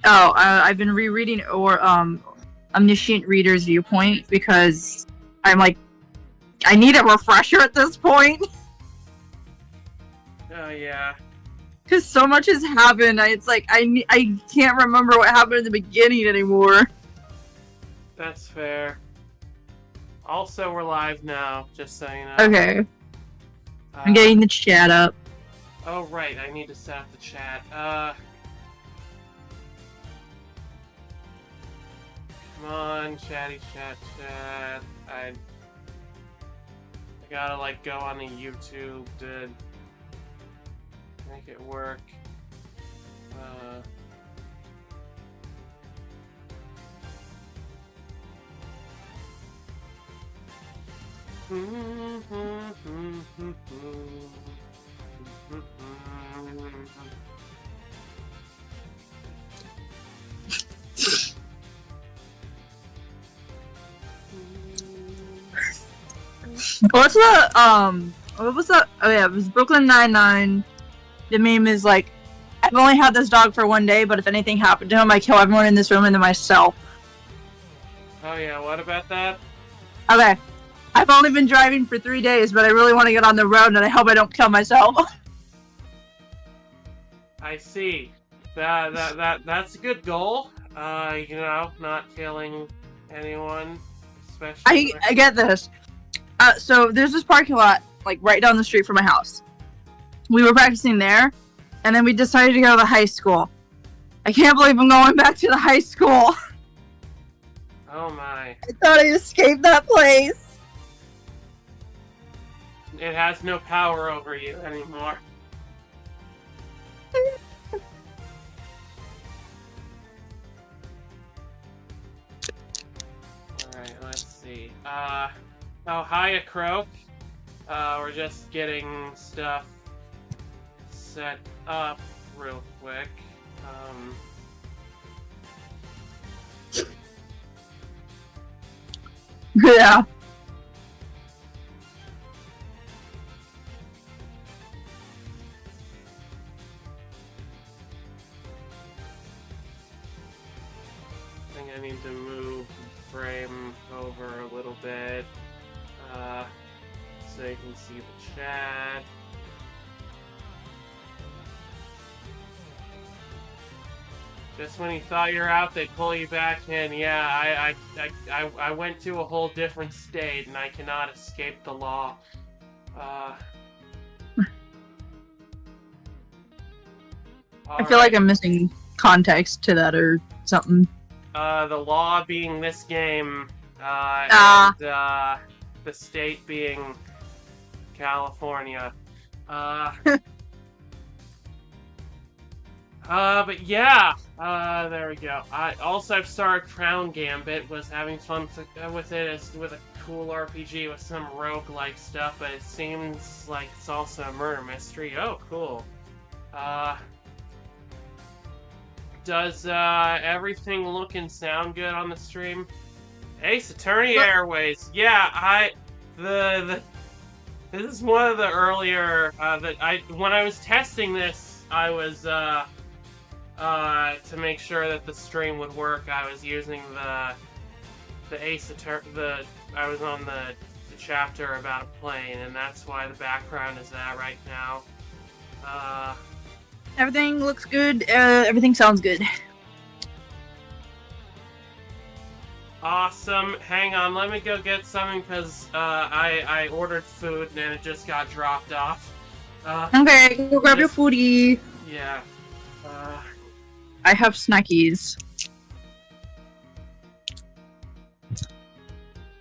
I've been rereading Omniscient Reader's Viewpoint because I'm like, I need a refresher at this point. Oh yeah. Because so much has happened. It's like I can't remember what happened in the beginning anymore. That's fair. Also, we're live now, just so you know. Okay. I'm getting the chat up. Oh, right, I need to set up the chat. Come on, chatty chat. I gotta, like, go on the YouTube to make it work. What's the what was that? Oh yeah, it was Brooklyn Nine-Nine. The meme is like, I've only had this dog for one day, but if anything happened to him, I kill everyone in this room and then myself. Oh yeah, what about that? Okay. I've only been driving for 3 days, but I really want to get on the road, and I hope I don't kill myself. I see. That's a good goal. You know, not killing anyone, especially. I get this. So there's this parking lot, like, right down the street from my house. We were practicing there, and then we decided to go to the high school. I can't believe I'm going back to the high school. Oh my. I thought I escaped that place. It has no power over you anymore. Alright, let's see. Oh, hiya, Croak. We're just getting stuff set up real quick. Yeah. I think I need to move the frame over a little bit, so you can see the chat. Just when you thought you're out, they pull you back in. Yeah, I went to a whole different state, and I cannot escape the law. I feel like I'm missing context to that or something. The law being this game, and the state being California. But yeah, there we go. I've started Crown Gambit, was having fun with it as with a cool RPG with some roguelike stuff, but it seems like it's also a murder mystery. Oh, cool. Does everything look and sound good on the stream? Ace Attorney Airways. Yeah, this is one of the earlier when I was testing this, I was to make sure that the stream would work, I was using the Ace Attorney, I was on the chapter about a plane, and that's why the background is that right now. Everything looks good. Everything sounds good. Awesome. Hang on, let me go get something, because I ordered food and it just got dropped off. Okay, go grab your foodie. Yeah. I have snackies.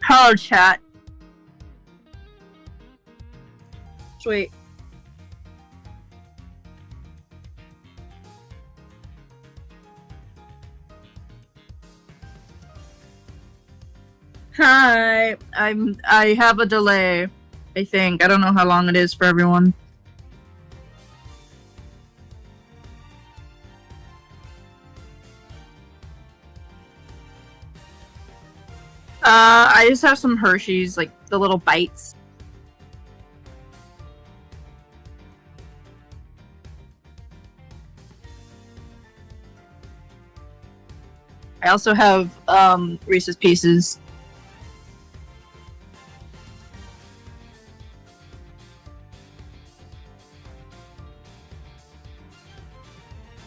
Hello, chat. Sweet. Hi. I have a delay. I think. I don't know how long it is for everyone. I just have some Hershey's, like the little bites. I also have Reese's Pieces.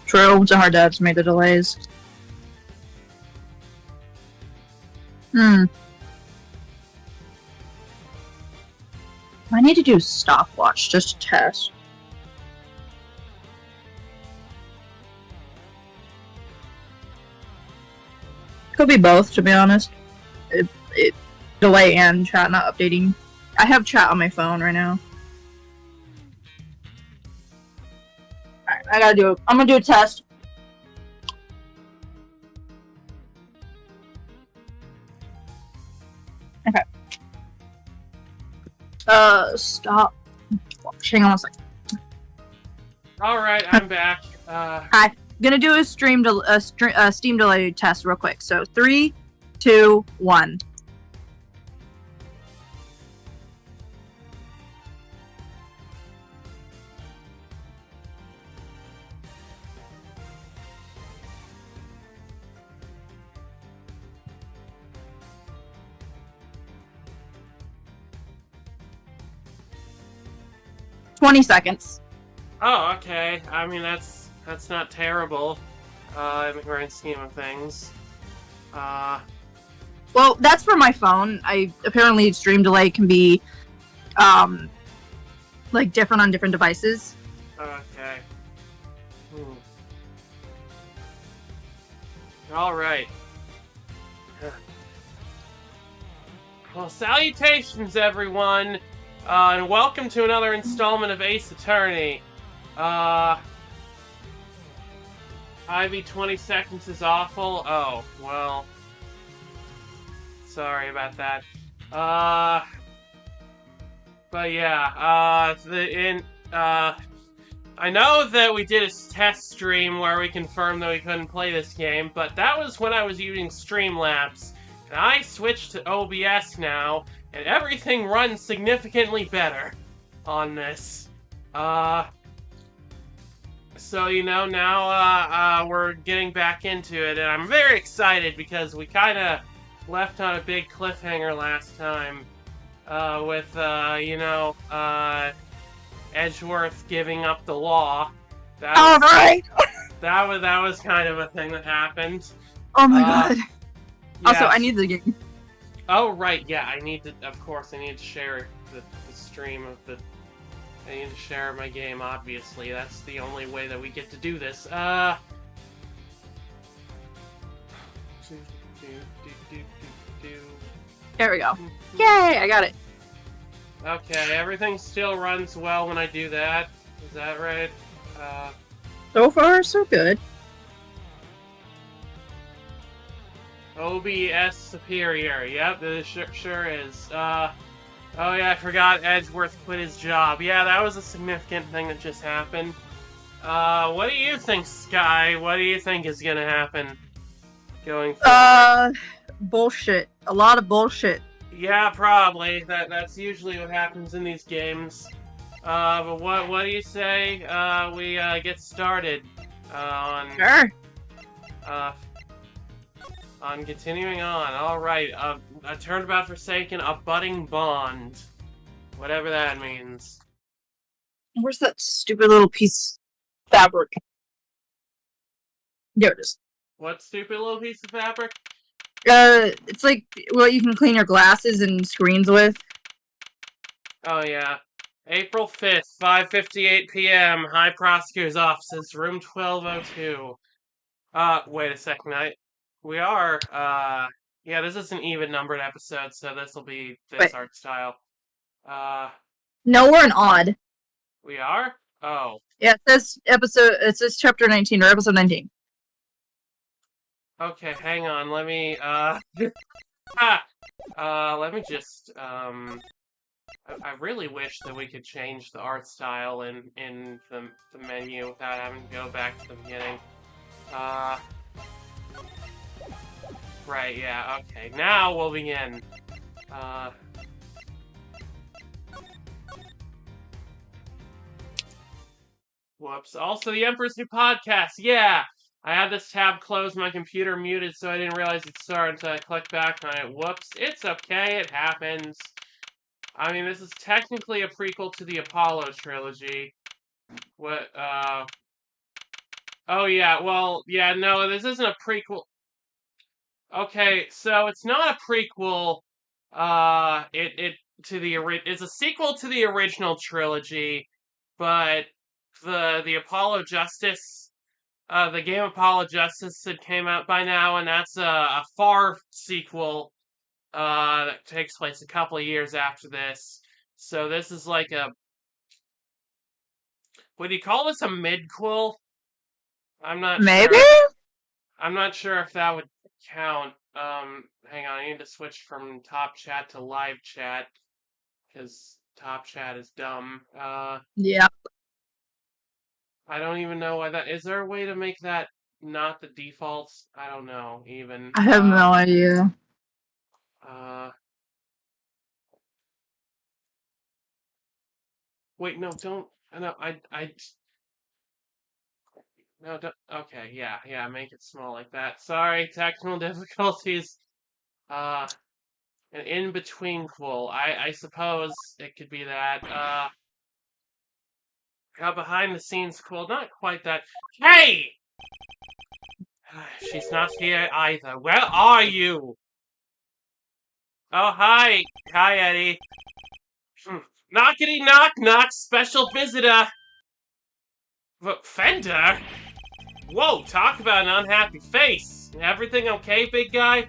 True, it's a hard to estimate the delays. I need to do stopwatch just to test. Could be both, to be honest. It delay and chat not updating. I have chat on my phone right now. Alright, I gotta do it. I'm gonna do a test. Okay. Stop. Hang on a second. Alright, I'm back. Hi. I'm gonna do a Steam delay test real quick. So 3, 2, 1. $20 seconds. Oh, okay. I mean, that's not terrible, in the grand scheme of things. Well, that's for my phone. Apparently stream delay can be, like, different on different devices. Okay. Alright. Well, salutations, everyone! And welcome to another installment of Ace Attorney. Ivy 20 seconds is awful. Oh, well. Sorry about that. But yeah, I know that we did a test stream where we confirmed that we couldn't play this game, but that was when I was using Streamlabs. And I switched to OBS now, and everything runs significantly better on this. So, you know, now, we're getting back into it, and I'm very excited because we kinda left on a big cliffhanger last time, with, you know, Edgeworth giving up the law. Alright! That was kind of a thing that happened. Oh my god. Yeah. Also, I need the game. Oh, right, yeah, I need to share the stream of the... I need to share my game, obviously. That's the only way that we get to do this. There we go. Yay, I got it. Okay, everything still runs well when I do that. Is that right? So far, so good. OBS Superior. Yep, it sure is. Oh yeah, I forgot Edgeworth quit his job. Yeah, that was a significant thing that just happened. What do you think, Sky? What do you think is gonna happen going forward? Bullshit. A lot of bullshit. Yeah, probably. That's usually what happens in these games. But what do you say, we, get started, on... Sure. On continuing on. Alright, a turnabout forsaken, a budding bond. Whatever that means. Where's that stupid little piece of fabric? There it is. What stupid little piece of fabric? It's like what you can clean your glasses and screens with. Oh yeah. April 5th, 5:58 p.m., High Prosecutor's Offices, room 1202. Wait a second, we are, yeah, this is an even-numbered episode, so this'll be this art style. No, we're an odd. We are? Oh. Yeah, it says chapter 19, or episode 19. Okay, hang on, let me, let me just, I really wish that we could change the art style in the menu without having to go back to the beginning. Right, yeah, okay. Now we'll begin. Whoops. Also, the Emperor's New Podcast, yeah! I had this tab closed, my computer muted, so I didn't realize it started until I clicked back on it. Whoops. It's okay, it happens. I mean, this is technically a prequel to the Apollo trilogy. What, Oh, yeah, well, yeah, no, this isn't a prequel. Okay, so it's not a prequel, it's a sequel to the original trilogy, but the Apollo Justice, the game Apollo Justice had came out by now, and that's a far sequel, that takes place a couple of years after this. So this is like would you call this a midquel? I'm not Maybe? sure. I'm not sure if that would count. Hang on, I need to switch from top chat to live chat, because top chat is dumb. Yeah. I don't even know why that... Is there a way to make that not the defaults? I don't know, even. I have no idea. Wait, no, don't... No, No, don't... Okay, yeah, make it small like that. Sorry, technical difficulties. An in-between quil. I suppose it could be that. A behind-the-scenes quil. Not quite that. Hey! She's not here either. Where are you? Oh, hi. Hi, Eddie. Knockity knock knock, special visitor. Fender? Whoa, talk about an unhappy face. Everything okay, big guy?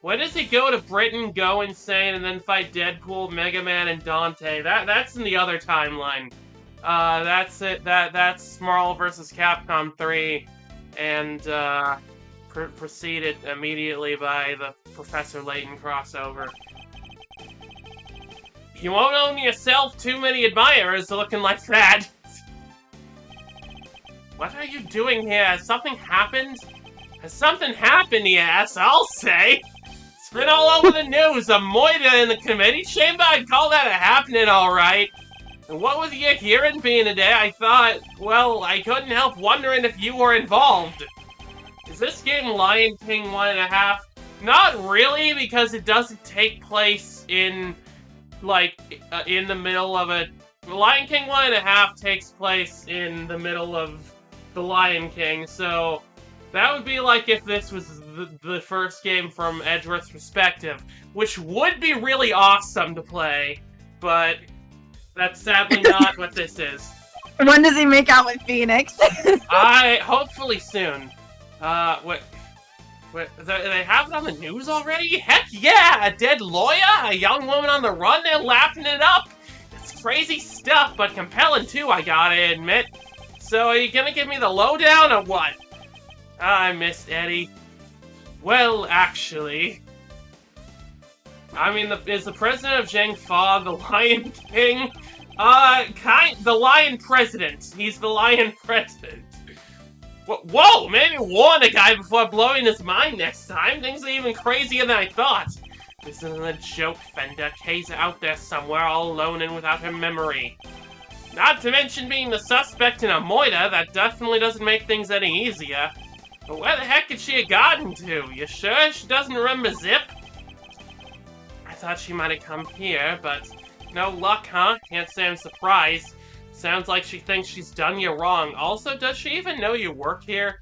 When does he go to Britain, go insane, and then fight Deadpool, Mega Man, and Dante? That's in the other timeline. That's it. That's Marvel vs. Capcom 3, and preceded immediately by the Professor Layton crossover. You won't own yourself too many admirers looking like that. What are you doing here? Has something happened? Has something happened, yes, I'll say. It's been all over the news. A moida in the committee chamber? I'd call that a happening, alright. And what was your hearing being today? I thought, well, I couldn't help wondering if you were involved. Is this game Lion King 1.5? Not really, because it doesn't take place in, like, in the middle of a... Lion King 1.5 takes place in the middle of The Lion King, so that would be like if this was the first game from Edgeworth's perspective, which would be really awesome to play, but that's sadly not what this is. When does he make out with Phoenix? Hopefully soon. What, they have it on the news already? Heck yeah! A dead lawyer? A young woman on the run? They're laughing it up! It's crazy stuff, but compelling too, I gotta admit. So, are you gonna give me the lowdown, or what? I missed Eddie. Well, actually... I mean, is the president of Zhengfa the Lion King? The Lion President. He's the Lion President. Whoa! Maybe warn a guy before blowing his mind next time. Things are even crazier than I thought. This isn't a joke, Fender. Kay's out there somewhere, all alone and without her memory. Not to mention being the suspect in a moida, that definitely doesn't make things any easier. But where the heck could she have gotten to? You sure she doesn't remember Zip? I thought she might have come here, but no luck, huh? Can't say I'm surprised. Sounds like she thinks she's done you wrong. Also, does she even know you work here?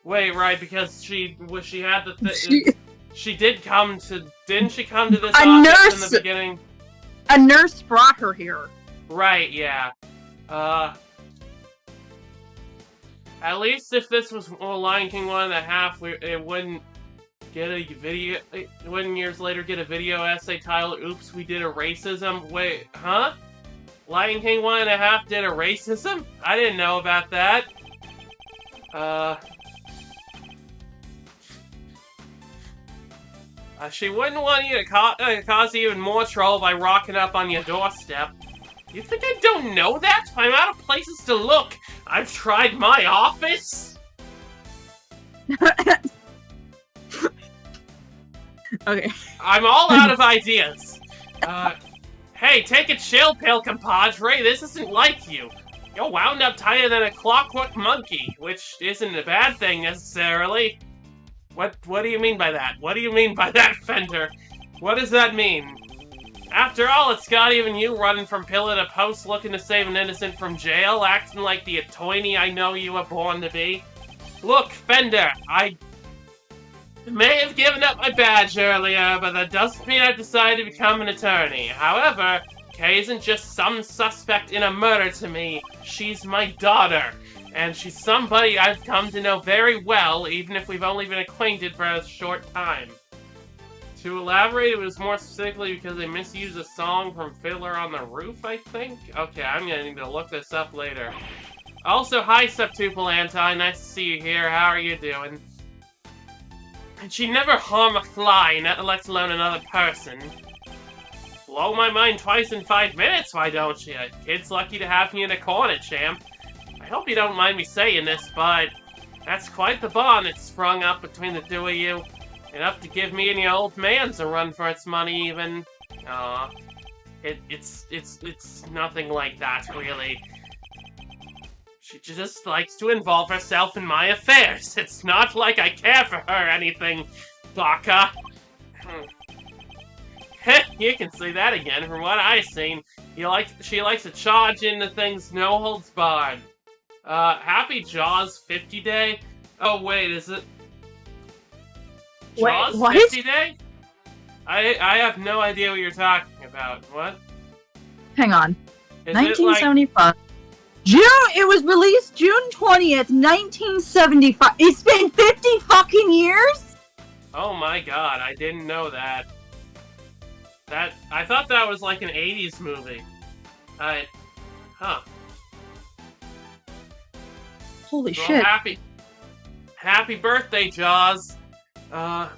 Wait, right, because she had the she did come to... Didn't she come to this office in the beginning? A nurse brought her here. Right, yeah. At least if this was Lion King 1.5, it wouldn't get a video... It wouldn't years later get a video essay titled, Oops, we did a racism. Wait, huh? Lion King 1.5 did a racism? I didn't know about that. She wouldn't want you to cause even more trouble by rocking up on your doorstep. You think I don't know that? I'm out of places to look. I've tried my office. Okay. I'm all out of ideas. Hey, take a chill pill, compadre. This isn't like you. You're wound up tighter than a clockwork monkey, which isn't a bad thing necessarily. What do you mean by that? What do you mean by that, Fender? What does that mean? After all, it's not even you running from pillar to post looking to save an innocent from jail, acting like the attorney I know you were born to be. Look, Fender, I may have given up my badge earlier, but that doesn't mean I've decided to become an attorney. However, Kay isn't just some suspect in a murder to me. She's my daughter, and she's somebody I've come to know very well, even if we've only been acquainted for a short time. To elaborate, it was more specifically because they misused a song from Fiddler on the Roof, I think? Okay, I'm gonna need to look this up later. Also, hi, Septuple Anti, nice to see you here, how are you doing? And she never harm a fly, let alone another person. Blow my mind twice in 5 minutes, why don't you? Kid's lucky to have me in a corner, champ. I hope you don't mind me saying this, but that's quite the bond that's sprung up between the two of you. Enough to give me and your old man's a run for its money, even. It's nothing like that, really. She just likes to involve herself in my affairs. It's not like I care for her or anything, Baka. You can see that again from what I've seen. She likes to charge into things no holds barred. Happy Jaws 50 Day? Oh wait, is it Jaws 50 Day? I have no idea what you're talking about. What? Hang on. Is 1975. It was released June 20th, 1975. It's been 50 fucking years? Oh my god, I didn't know that. I thought that was like an 80s movie. Huh. Holy shit. Happy birthday, Jaws. Oh,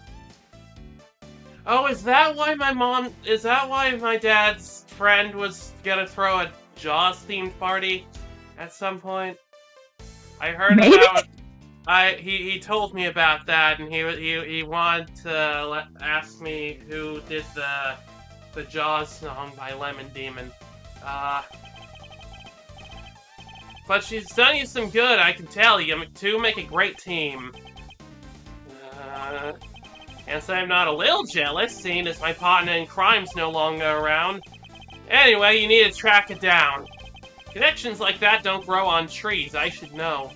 is that why my dad's friend was gonna throw a Jaws-themed party at some point? I heard Maybe? he told me about that, and he wanted to ask me who did the Jaws song by Lemon Demon. But she's done you some good, I can tell you. Two make a great team. Guess I'm not a little jealous, seeing as my partner in crime's no longer around. Anyway, you need to track it down. Connections like that don't grow on trees, I should know.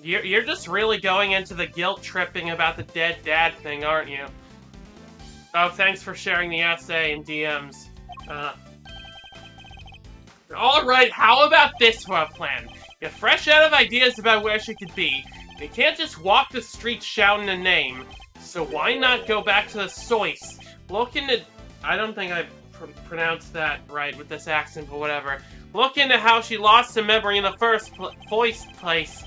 You're just really going into the guilt-tripping about the dead dad thing, aren't you? Oh, thanks for sharing the essay in DMs. Alright, how about this for a plan? You're fresh out of ideas about where she could be. You can't just walk the streets shouting a name. So why not go back to the source? Look into... I don't think I pronounced that right with this accent, but whatever. Look into how she lost her memory in the first place.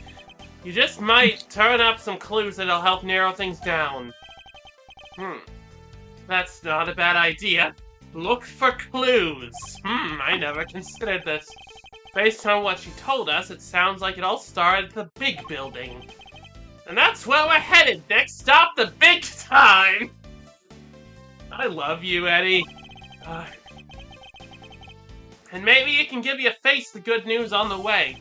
You just might turn up some clues that'll help narrow things down. That's not a bad idea. Look for clues. I never considered this. Based on what she told us, it sounds like it all started at the big building. And that's where we're headed. Next stop, the big time. I love you, Eddie. And maybe you can give your face the good news on the way.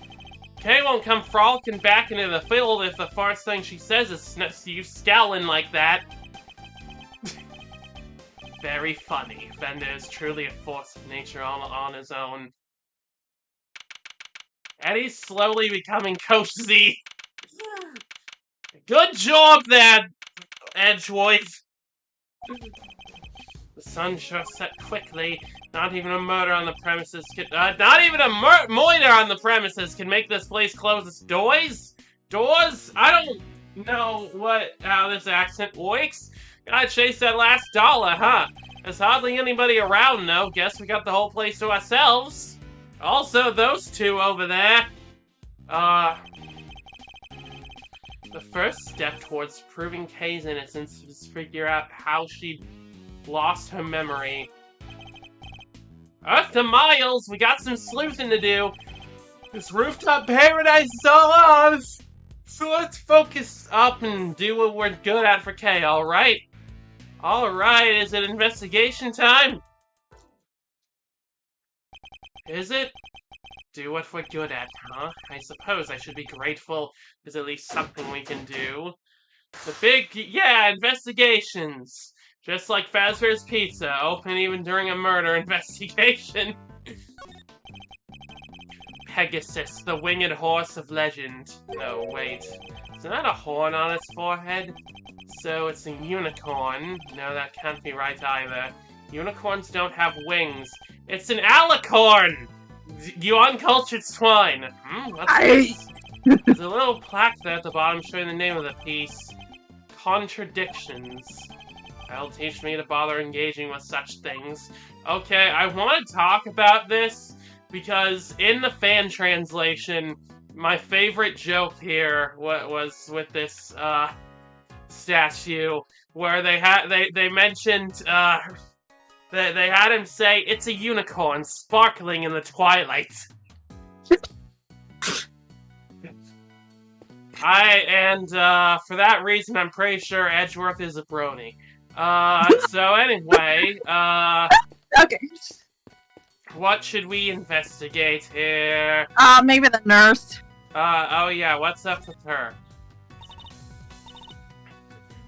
Kay won't come frolicking back into the field if the first thing she says is you scowling like that. Very funny. Fender is truly a force of nature on his own. Eddie's slowly becoming cozy. Good job there, Edgewood. The sun sure set quickly. Not even a murder on the premises can... not even a murder on the premises can make this place close its doors? Doors? I don't know how this accent works. Gotta chase that last dollar, huh? There's hardly anybody around, though. Guess we got the whole place to ourselves. Also, those two over there. The first step towards proving Kay's innocence is to figure out how she lost her memory. Earth to Miles, we got some sleuthing to do. This rooftop paradise is all ours. So let's focus up and do what we're good at for Kay, alright? Alright, is it investigation time? Is it? do what we're good at, huh? I suppose I should be grateful there's at least something we can do. Investigations! Just like Fazbear's Pizza, open even during a murder investigation. Pegasus, the winged horse of legend. No, wait. Is that a horn on its forehead? So it's a unicorn. No, that can't be right either. Unicorns don't have wings. It's an alicorn! You uncultured swine! What's this? There's a little plaque there at the bottom showing the name of the piece. Contradictions. That'll teach me to bother engaging with such things. Okay, I want to talk about this because in the fan translation, my favorite joke here was with this statue where they mentioned they had him say it's a unicorn sparkling in the twilight. For that reason, I'm pretty sure Edgeworth is a brony. So anyway, Okay. what should we investigate here? Maybe the nurse. Oh yeah, what's up with her?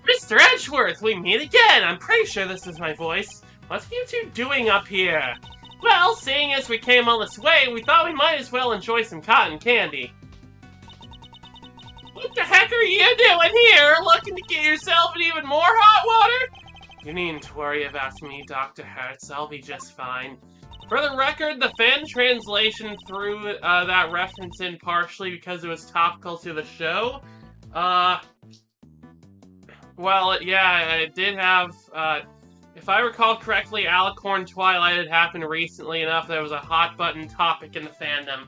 Mr. Edgeworth, we meet again! I'm pretty sure this is my voice. What are you two doing up here? Well, seeing as we came all this way, we thought we might as well enjoy some cotton candy. What the heck are you doing here? Looking to get yourself in even more hot water? You needn't worry about me, Dr. Hertz. I'll be just fine. For the record, the fan translation threw that reference in partially because it was topical to the show. Well, yeah, it did have, if I recall correctly, Alicorn Twilight had happened recently enough that it was a hot-button topic in the fandom.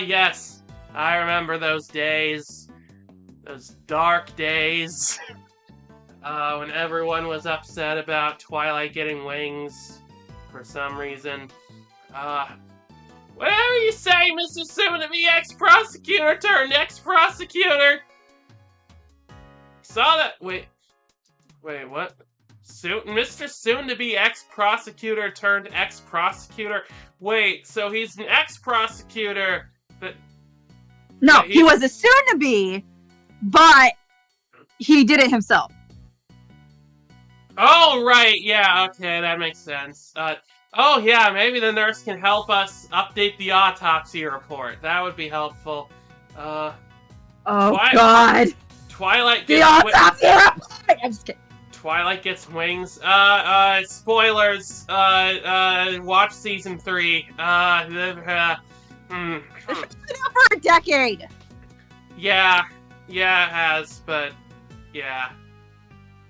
Yes, I remember those days. Those dark days. When everyone was upset about Twilight getting wings for some reason. Whatever you say, Mr. Soon-to-be ex-prosecutor turned ex-prosecutor! Saw that- wait, what? Mr. Soon-to-be ex-prosecutor turned ex-prosecutor? Wait, so he's an ex-prosecutor, but... No, he was a soon-to-be, but he did it himself. Oh, right, yeah, okay, that makes sense. Oh yeah, maybe the nurse can help us update the autopsy report. That would be helpful. Oh God! Twilight The gets autopsy report! I'm just kidding. Twilight gets wings. Spoilers. Watch season 3. It's been out for a decade. Yeah, it has, but yeah.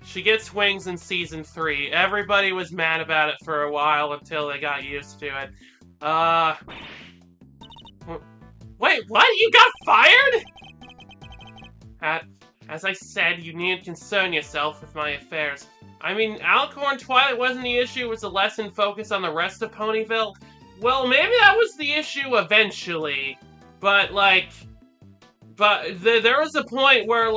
She gets wings in season 3. Everybody was mad about it for a while until they got used to it. Wait, what? You got fired? As I said, you need to concern yourself with my affairs. I mean, Alicorn Twilight wasn't the issue, it was a lesson focused on the rest of Ponyville. Well, maybe that was the issue eventually, but, there was a point where,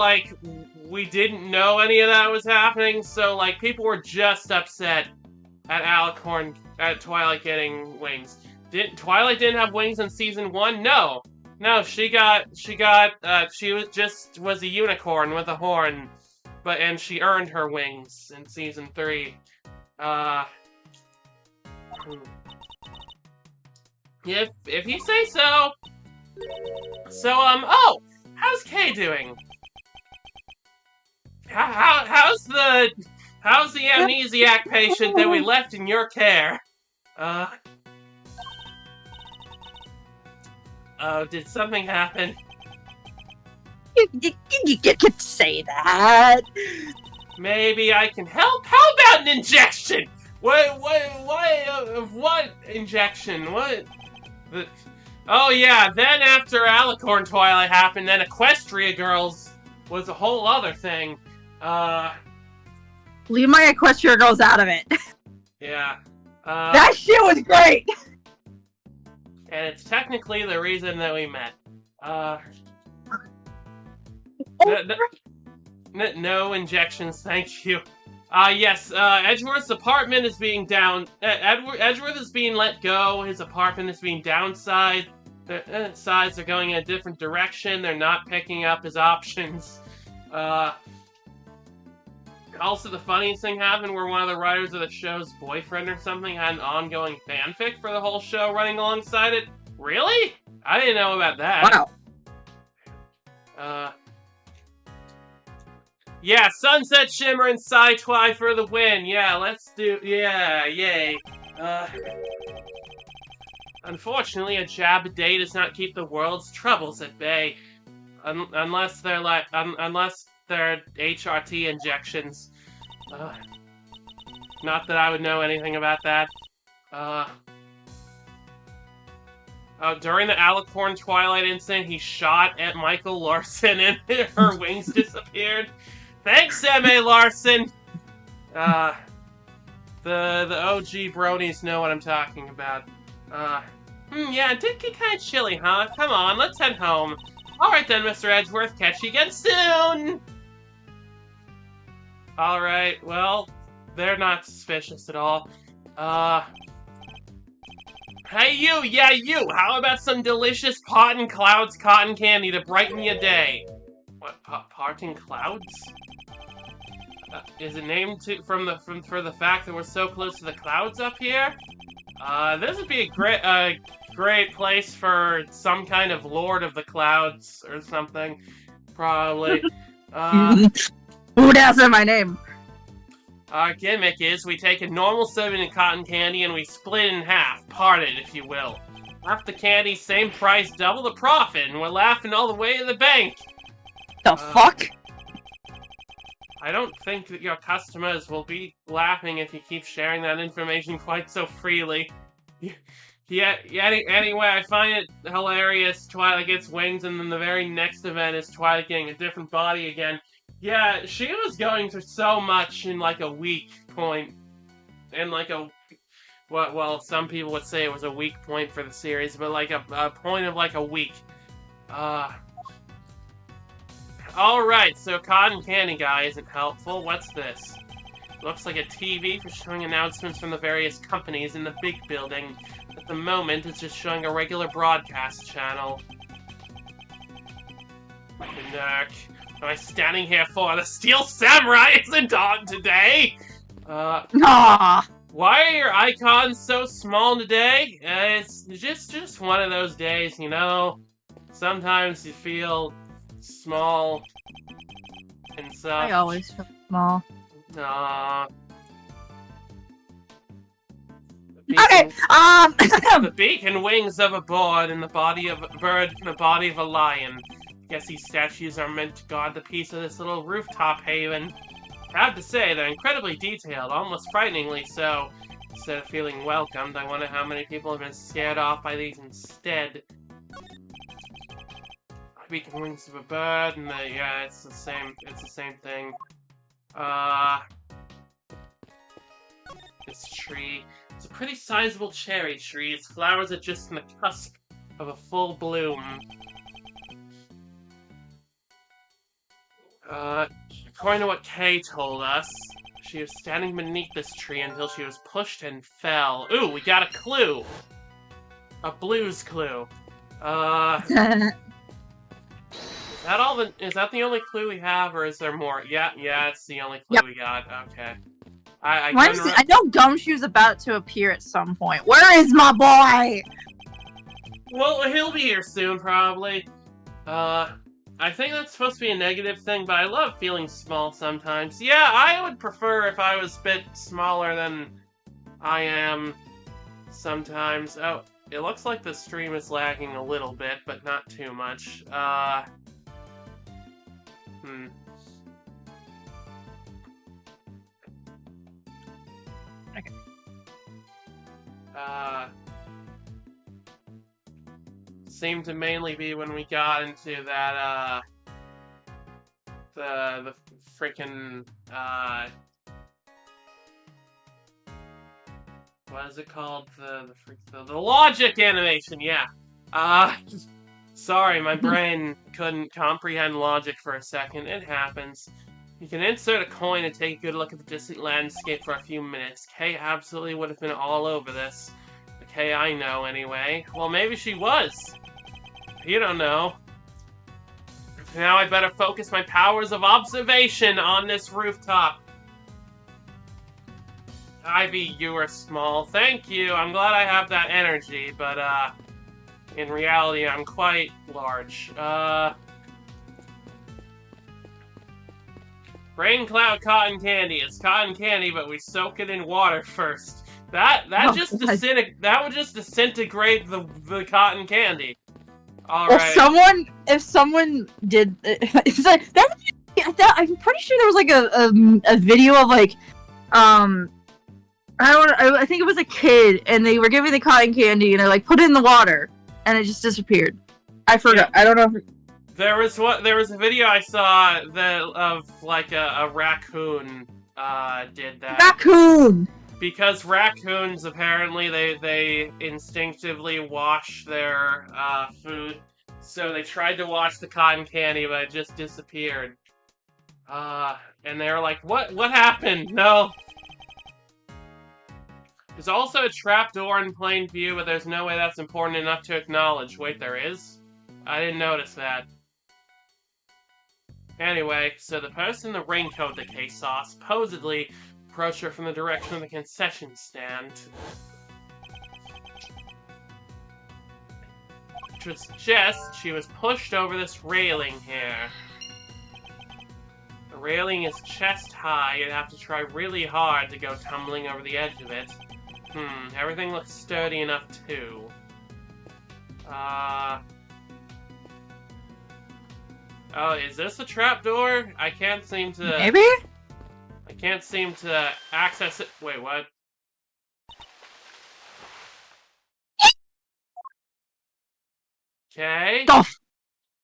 we didn't know any of that was happening, so, people were just upset at Twilight getting wings. Twilight didn't have wings in season 1? No, she was a unicorn with a horn, and she earned her wings in season 3. If you say so. So, how's Kay doing? How's the amnesiac patient that we left in your care? Did something happen? You get to say that. Maybe I can help? How about an injection? What injection? Oh yeah, then after Alicorn Twilight happened, then Equestria Girls was a whole other thing. Leave my Equestria Girls out of it. Yeah. That shit was great! And it's technically the reason that we met. No injections, thank you. Yes, Edgeworth's apartment is being Edgeworth is being let go, his apartment is being downsized, their sides are going in a different direction. They're not picking up his options. Also, the funniest thing happened where one of the writers of the show's boyfriend or something had an ongoing fanfic for the whole show running alongside it. Really? I didn't know about that. Wow. Yeah, Sunset Shimmer and Sci-Twi for the win. Yeah, let's do... Yeah, yay. Unfortunately, a jab a day does not keep the world's troubles at bay. Unless they're HRT injections. Not that I would know anything about that. During the Alicorn Twilight incident, he shot at Michael Larson and her wings disappeared. Thanks, M.A. Larson! The OG bronies know what I'm talking about. Yeah, it did get kind of chilly, huh? Come on, let's head home. Alright then, Mr. Edgeworth, catch you again soon! Alright, well, they're not suspicious at all. Hey you, yeah you, how about some delicious Pot and Clouds cotton candy to brighten your day? What, Parting Clouds? Is it named for the fact that we're so close to the clouds up here? This would be a great place for some kind of Lord of the Clouds or something, probably. Who does say my name? Our gimmick is we take a normal serving of cotton candy and we split it in half, part it, if you will. Half the candy, same price, double the profit, and we're laughing all the way to the bank. The fuck? I don't think that your customers will be laughing if you keep sharing that information quite so freely. Anyway, I find it hilarious. Twilight gets wings, and then the very next event is Twilight getting a different body again. Yeah, she was going through so much in like a weak point. In like a... Well, some people would say it was a weak point for the series, but like a point of like a week. Alright, so Cotton Candy Guy isn't helpful. What's this? Looks like a TV for showing announcements from the various companies in the big building. At the moment, it's just showing a regular broadcast channel. Nerk. Am I standing here for? The Steel Samurai isn't on today! Nah. Why are your icons so small today? It's just one of those days, you know? Sometimes you feel small and such. I always feel small. Aww. Okay, The beak and wings of a bird and the body of a bird and the body of a lion. Guess these statues are meant to guard the peace of this little rooftop haven. Proud to say, they're incredibly detailed, almost frighteningly so. Instead of feeling welcomed, I wonder how many people have been scared off by these instead. Beak and wings of a bird, and yeah, it's the same thing. This tree. It's a pretty sizable cherry tree. Its flowers are just on the cusp of a full bloom. According to what Kay told us, she was standing beneath this tree until she was pushed and fell. Ooh, we got a clue! A blues clue. Is that the only clue we have, or is there more? Yeah, it's the only clue we got. Okay. I know Gumshoe's about to appear at some point. Where is my boy? Well, he'll be here soon, probably. I think that's supposed to be a negative thing, but I love feeling small sometimes. Yeah, I would prefer if I was a bit smaller than I am sometimes. Oh, it looks like the stream is lagging a little bit, but not too much. Okay. Seemed to mainly be when we got into that, the freaking, what is it called? The logic animation, yeah. Sorry, my brain couldn't comprehend logic for a second. It happens. You can insert a coin and take a good look at the distant landscape for a few minutes. Kay absolutely would have been all over this. The Kay I know, anyway. Well, maybe she was. You don't know. Now I better focus my powers of observation on this rooftop. Ivy, you are small. Thank you. I'm glad I have that energy, but, in reality, I'm quite large. Rain cloud cotton candy. It's cotton candy, but we soak it in water first. That would just disintegrate the cotton candy. All right. If someone did, it's like I'm pretty sure there was like a video of like, I think it was a kid, and they were giving the cotton candy, and they like put it in the water, and it just disappeared. I forgot. Yeah. I don't know if there was a video I saw of like a raccoon did that. Raccoon! Because raccoons apparently they instinctively wash their food. So they tried to wash the cotton candy, but it just disappeared. And they were like, what happened? No. There's also a trapdoor in plain view, but there's no way that's important enough to acknowledge. Wait, there is? I didn't notice that. Anyway, so the person in the raincoat that Kay saw supposedly approached her from the direction of the concession stand. Which would suggest she was pushed over this railing here. The railing is chest high, you'd have to try really hard to go tumbling over the edge of it. Everything looks sturdy enough too. Oh, is this a trapdoor? I can't seem to... Maybe? I can't seem to access it. Wait, what? Okay.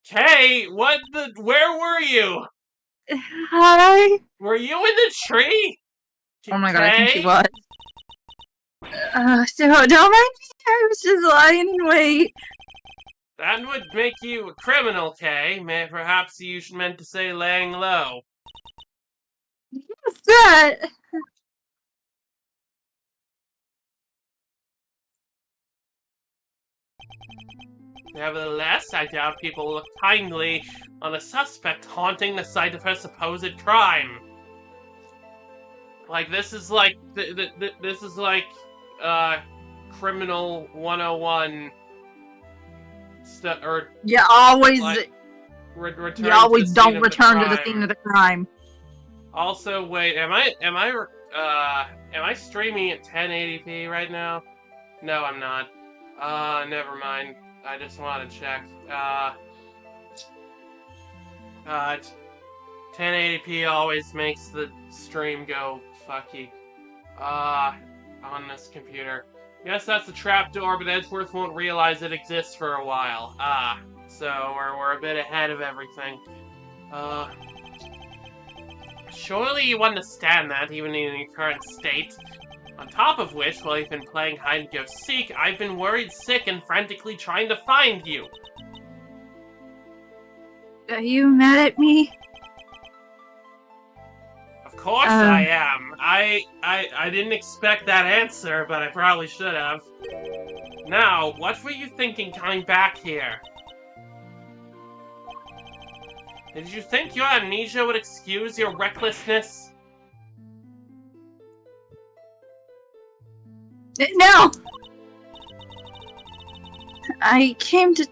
Okay, what the... Where were you? Hi? Were you in the tree? Oh my god, I think she was. So don't mind me, I was just lying in wait. That would make you a criminal, Kay. Perhaps you meant to say laying low. What's that? Nevertheless, I doubt people will look kindly on a suspect haunting the site of her supposed crime. Like, this is like, this is like, Criminal 101 stuff, or... You always... Like, you always don't return to the scene of the crime. Also, wait, am I streaming at 1080p right now? No, I'm not. Never mind. I just want to check. 1080p always makes the stream go fucky. On this computer. Guess that's the trapdoor, but Edgeworth won't realize it exists for a while. So we're a bit ahead of everything. Surely you understand that, even in your current state. On top of which, while you've been playing hide-and-go-seek, I've been worried sick and frantically trying to find you. Are you mad at me? Of course I am. I didn't expect that answer, but I probably should have. Now, what were you thinking coming back here? Did you think your amnesia would excuse your recklessness? No! I came to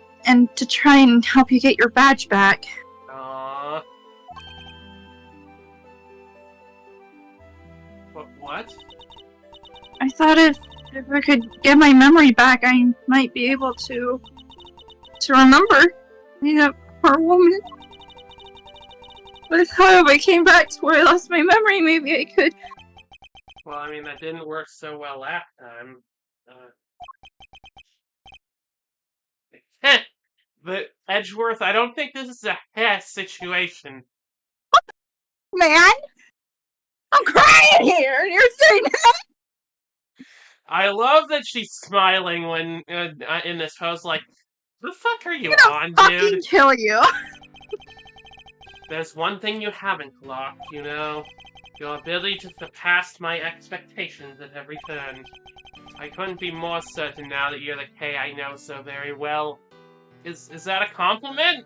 try and help you get your badge back. Aww. What? I thought if I could get my memory back, I might be able to remember that poor woman. But if I came back to where I lost my memory, maybe I could... Well, I mean, that didn't work so well last time. But, Edgeworth, I don't think this is a situation. Man! I'm crying here, and you're saying that? I love that she's smiling when, in this pose, like, the fuck are you on, fucking dude? Kill you. There's one thing you haven't locked, you know? Your ability to surpass my expectations at every turn. I couldn't be more certain now that you're the Kay I know so very well. Is that a compliment?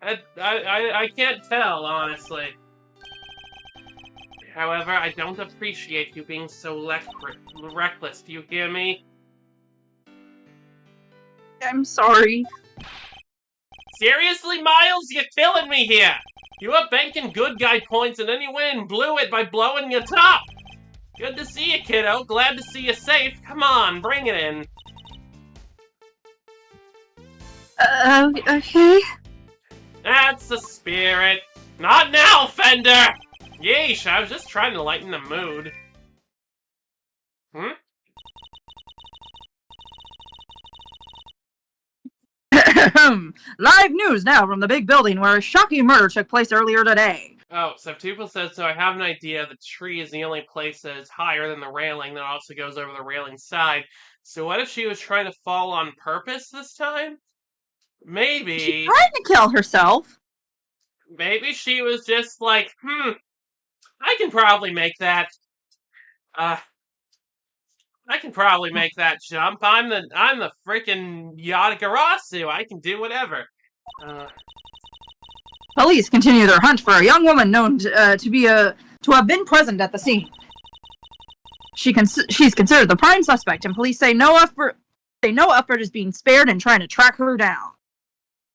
I can't tell, honestly. However, I don't appreciate you being so reckless. Do you hear me? I'm sorry. Seriously, Miles? You're killing me here! You were banking good guy points and then you went and blew it by blowing your top! Good to see you, kiddo. Glad to see you safe. Come on, bring it in. Okay. That's the spirit. Not now, Fender! Yeesh, I was just trying to lighten the mood. Live news now from the big building where a shocking murder took place earlier today. Oh, so Tuple says, so I have an idea. The tree is the only place that is higher than the railing that also goes over the railing side. So what if she was trying to fall on purpose this time? Maybe. She tried to kill herself. Maybe she was just like, I can probably make that. I can probably make that jump. I'm the freaking Yatagarasu. I can do whatever. Police continue their hunt for a young woman known to have been present at the scene. She's considered the prime suspect, and police say no effort is being spared in trying to track her down.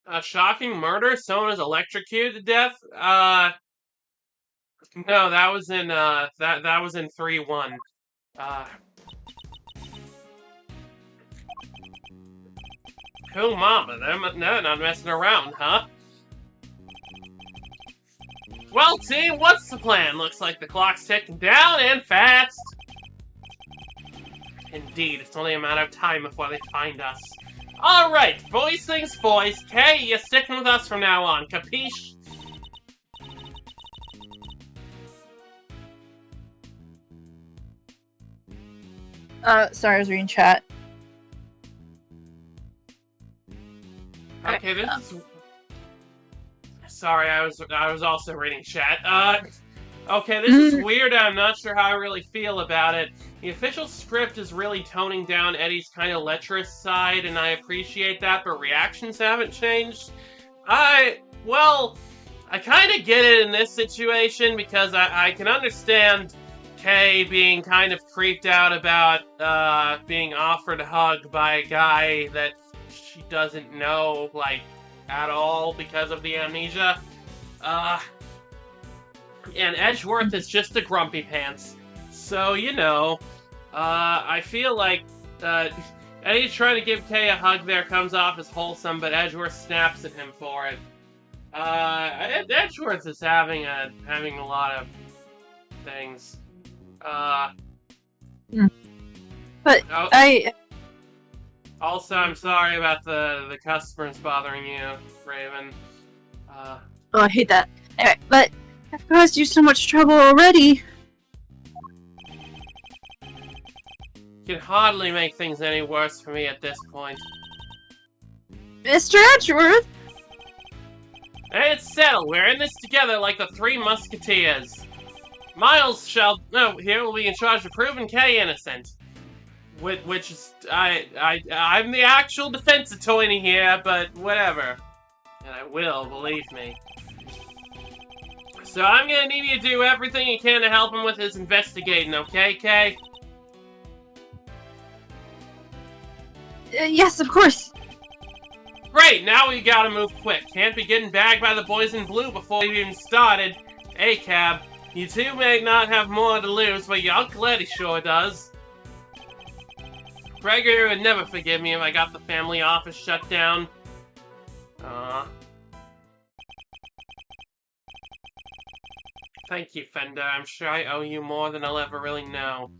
A shocking murder? Someone was electrocuted to death? No, that was in that was in 3-1. Cool, mama. They're not messing around, huh? Well, team, what's the plan? Looks like the clock's ticking down and fast. Indeed, it's only a matter of time before they find us. Alright, voice things voice. Kay, you're sticking with us from now on, capiche? Sorry, I was reading chat. Okay, this is... Sorry, I was also reading chat. Okay, this is weird. I'm not sure how I really feel about it. The official script is really toning down Eddie's kind of lecherous side, and I appreciate that, but reactions haven't changed. Well, I kind of get it in this situation, because I can understand Kay being kind of creeped out about being offered a hug by a guy that she doesn't know, like, at all because of the amnesia. And Edgeworth is just a grumpy pants. So, you know, I feel like Eddie's trying to give Kay a hug there comes off as wholesome, but Edgeworth snaps at him for it. Edgeworth is having a lot of things. But oh. Also, I'm sorry about the customers bothering you, Raven. Oh, I hate that. Anyway, but I've caused you so much trouble already. You can hardly make things any worse for me at this point. Mr. Edgeworth! Hey, it's settled. We're in this together like the Three Musketeers. Miles here will be in charge of proving Kay innocent. Which is, I'm the actual defense attorney here, but whatever. And I will, believe me. So I'm gonna need you to do everything you can to help him with his investigating, okay, Kay? Yes, of course. Great, now we gotta move quick. Can't be getting bagged by the boys in blue before we even started. Hey, Cab, you two may not have more to lose, but your Uncle Eddie sure does. Gregory would never forgive me if I got the family office shut down. Thank you, Fender. I'm sure I owe you more than I'll ever really know.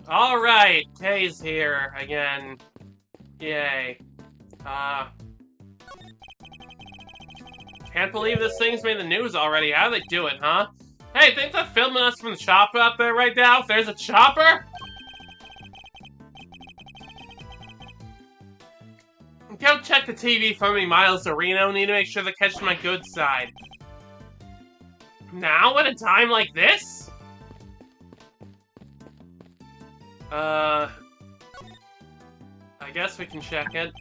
Alright, Kay's here again. Yay. Can't believe this thing's made the news already. How do they do it, huh? Hey, think they're filming us from the chopper up there right now? If there's a chopper? Go check the TV for me, Miles Areno. Need to make sure they're catching my good side. Now, at a time like this? I guess we can check it.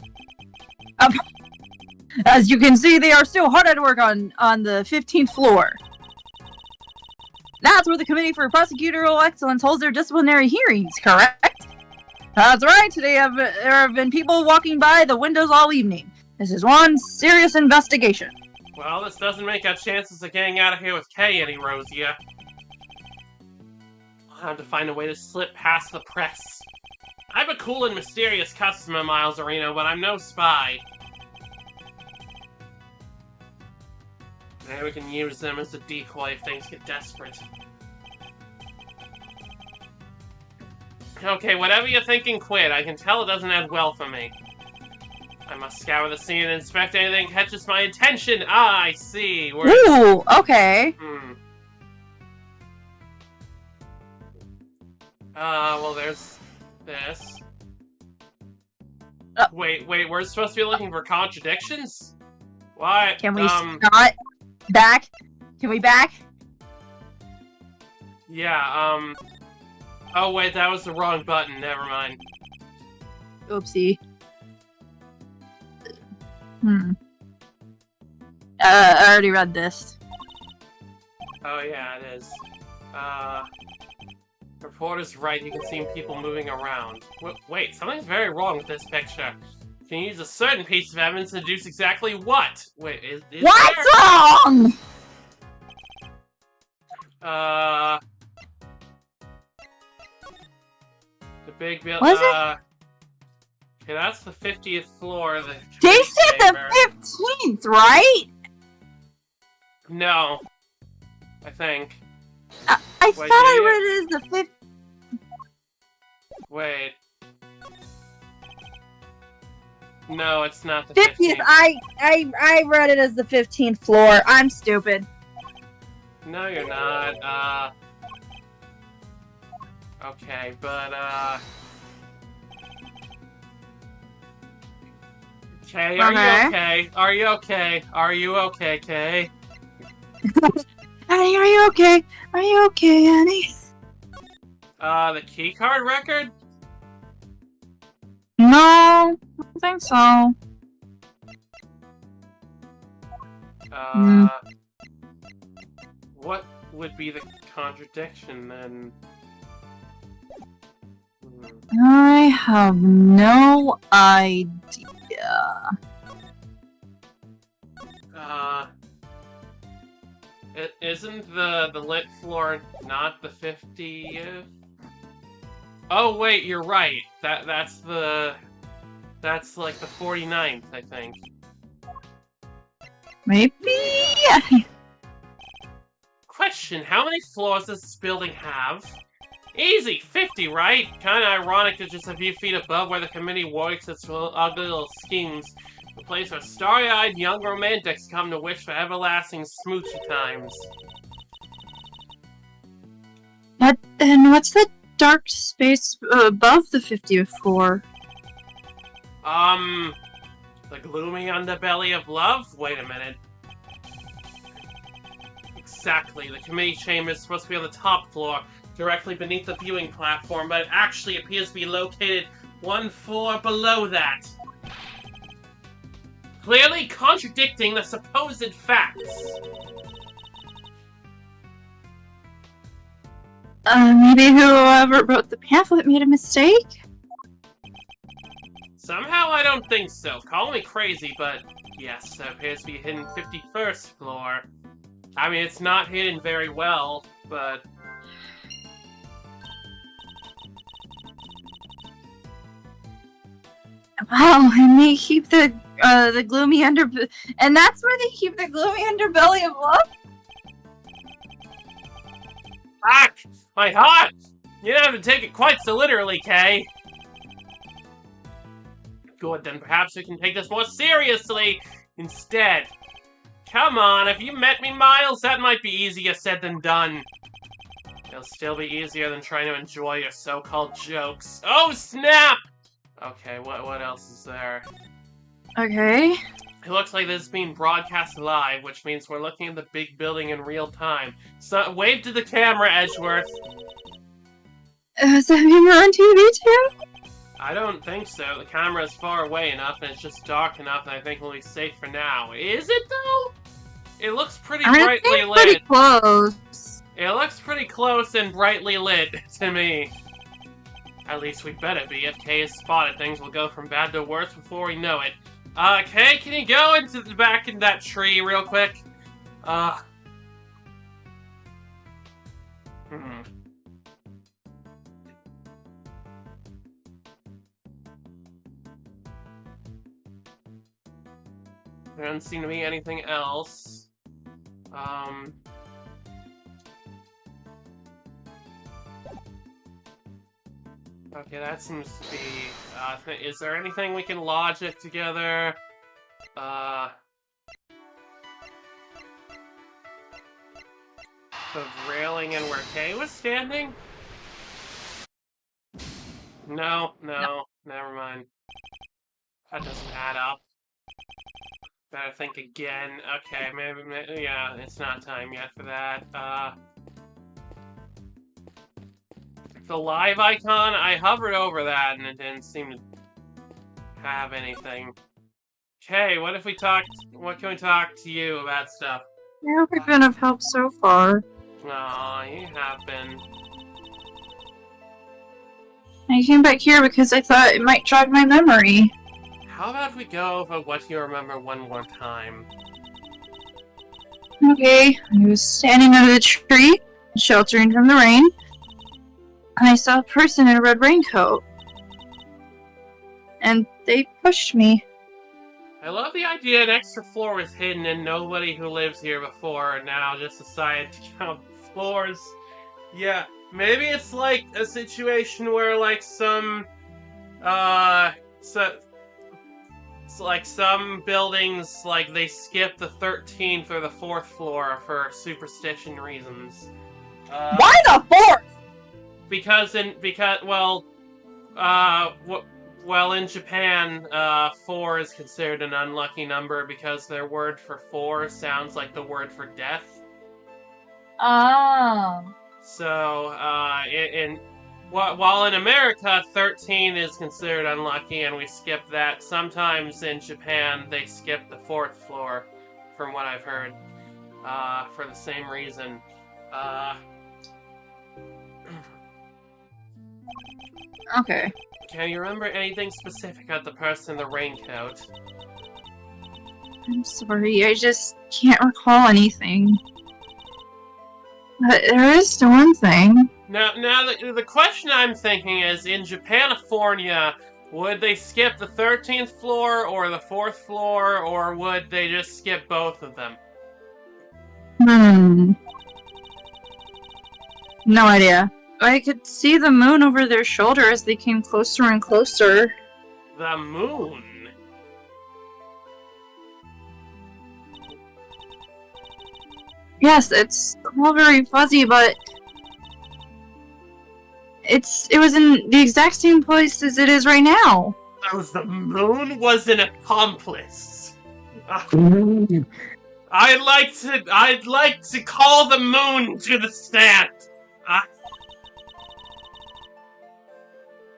As you can see, they are still hard at work on the 15th floor. That's where the Committee for Prosecutorial Excellence holds their disciplinary hearings, correct? That's right, there have been people walking by the windows all evening. This is one serious investigation. Well, this doesn't make our chances of getting out of here with Kay any rosier. I'll have to find a way to slip past the press. I'm a cool and mysterious customer, Miles Arena, but I'm no spy. Maybe we can use them as a decoy if things get desperate. Okay, whatever you're thinking, quit. I can tell it doesn't end well for me. I must scour the scene and inspect anything that catches my attention. Ah, I see. Ooh, okay. Well, there's this. Wait, we're supposed to be looking for contradictions? What? Can we not? Back? Can we back? Yeah, oh wait, that was the wrong button, never mind. Oopsie. I already read this. Oh yeah, it is. Reporter's right, you can see people moving around. Wait, something's very wrong with this picture. You can use a certain piece of evidence to deduce exactly what? Wait, is What's there... wrong? The big building. Was it? Okay, that's the 50th floor. They said the 15th, right? No. I think. I thought I read it as the 5th. Wait. No, it's not the 50th. 15th. I read it as the 15th floor. I'm stupid. No, you're not. Okay, but, Kay, are you okay? Are you okay? Are you okay, Kay? Annie, are you okay? Are you okay, Annie? The keycard record? No, I don't think so. What would be the contradiction, then? I have no idea. Isn't the lit floor not the 50th? Oh wait, you're right. That's like the 49th, I think. Maybe? Question, how many floors does this building have? Easy, 50, right? Kinda ironic that just a few feet above where the committee works its ugly little schemes. The place where starry-eyed young romantics come to wish for everlasting smoochy times. And what's the dark space above the 50th floor? The gloomy underbelly of love? Wait a minute. Exactly, the committee chamber is supposed to be on the top floor, directly beneath the viewing platform, but it actually appears to be located one floor below that. Clearly contradicting the supposed facts. Maybe whoever wrote the pamphlet made a mistake? Somehow I don't think so. Call me crazy, but yes, there appears to be a hidden 51st floor. I mean, it's not hidden very well, but... Wow, and they keep the gloomy and that's where they keep the gloomy underbelly of love? Fuck! My heart! You don't have to take it quite so literally, Kay. Good, then perhaps we can take this more seriously instead. Come on, if you met me, Miles, that might be easier said than done. It'll still be easier than trying to enjoy your so-called jokes. Oh, snap! Okay, what else is there? Okay. It looks like this is being broadcast live, which means we're looking at the big building in real time. So, wave to the camera, Edgeworth. Is that him on TV too? I don't think so. The camera's far away enough and it's just dark enough and I think we'll be safe for now. Is it though? It looks pretty brightly lit. Pretty close. It looks pretty close and brightly lit to me. At least we better be. If Kay is spotted, things will go from bad to worse before we know it. Kay, can you go into the back of that tree real quick? There doesn't seem to be anything else. Okay, that seems to be, is there anything we can logic together? The railing and where Kay was standing? No, never mind. That doesn't add up. Better think again. Okay, maybe, yeah, it's not time yet for that. The live icon, I hovered over that and it didn't seem to have anything. Okay, what can we talk to you about stuff? I hope I've been of help so far. Aw, you have been. I came back here because I thought it might jog my memory. How about we go over what you remember one more time? Okay, I was standing under the tree, sheltering from the rain, and I saw a person in a red raincoat. And they pushed me. I love the idea an extra floor was hidden and nobody who lives here before now just decided to count floors. Yeah, maybe it's like a situation where like some some buildings, like, they skip the 13th or the 4th floor for superstition reasons. Why the 4th? Because in Japan, 4 is considered an unlucky number because their word for 4 sounds like the word for death. Oh. So, while in America, 13 is considered unlucky and we skip that, sometimes in Japan they skip the 4th floor, from what I've heard, for the same reason. Okay. Can you remember anything specific about the person in the raincoat? I'm sorry, I just can't recall anything. But there is the one thing. Now the question I'm thinking is, in Japanifornia, would they skip the 13th floor or the 4th floor, or would they just skip both of them? No idea. I could see the moon over their shoulder as they came closer and closer. The moon? Yes, it's all very fuzzy, but it was in the exact same place as it is right now. So the moon was an accomplice. I'd like to call the moon to the stand.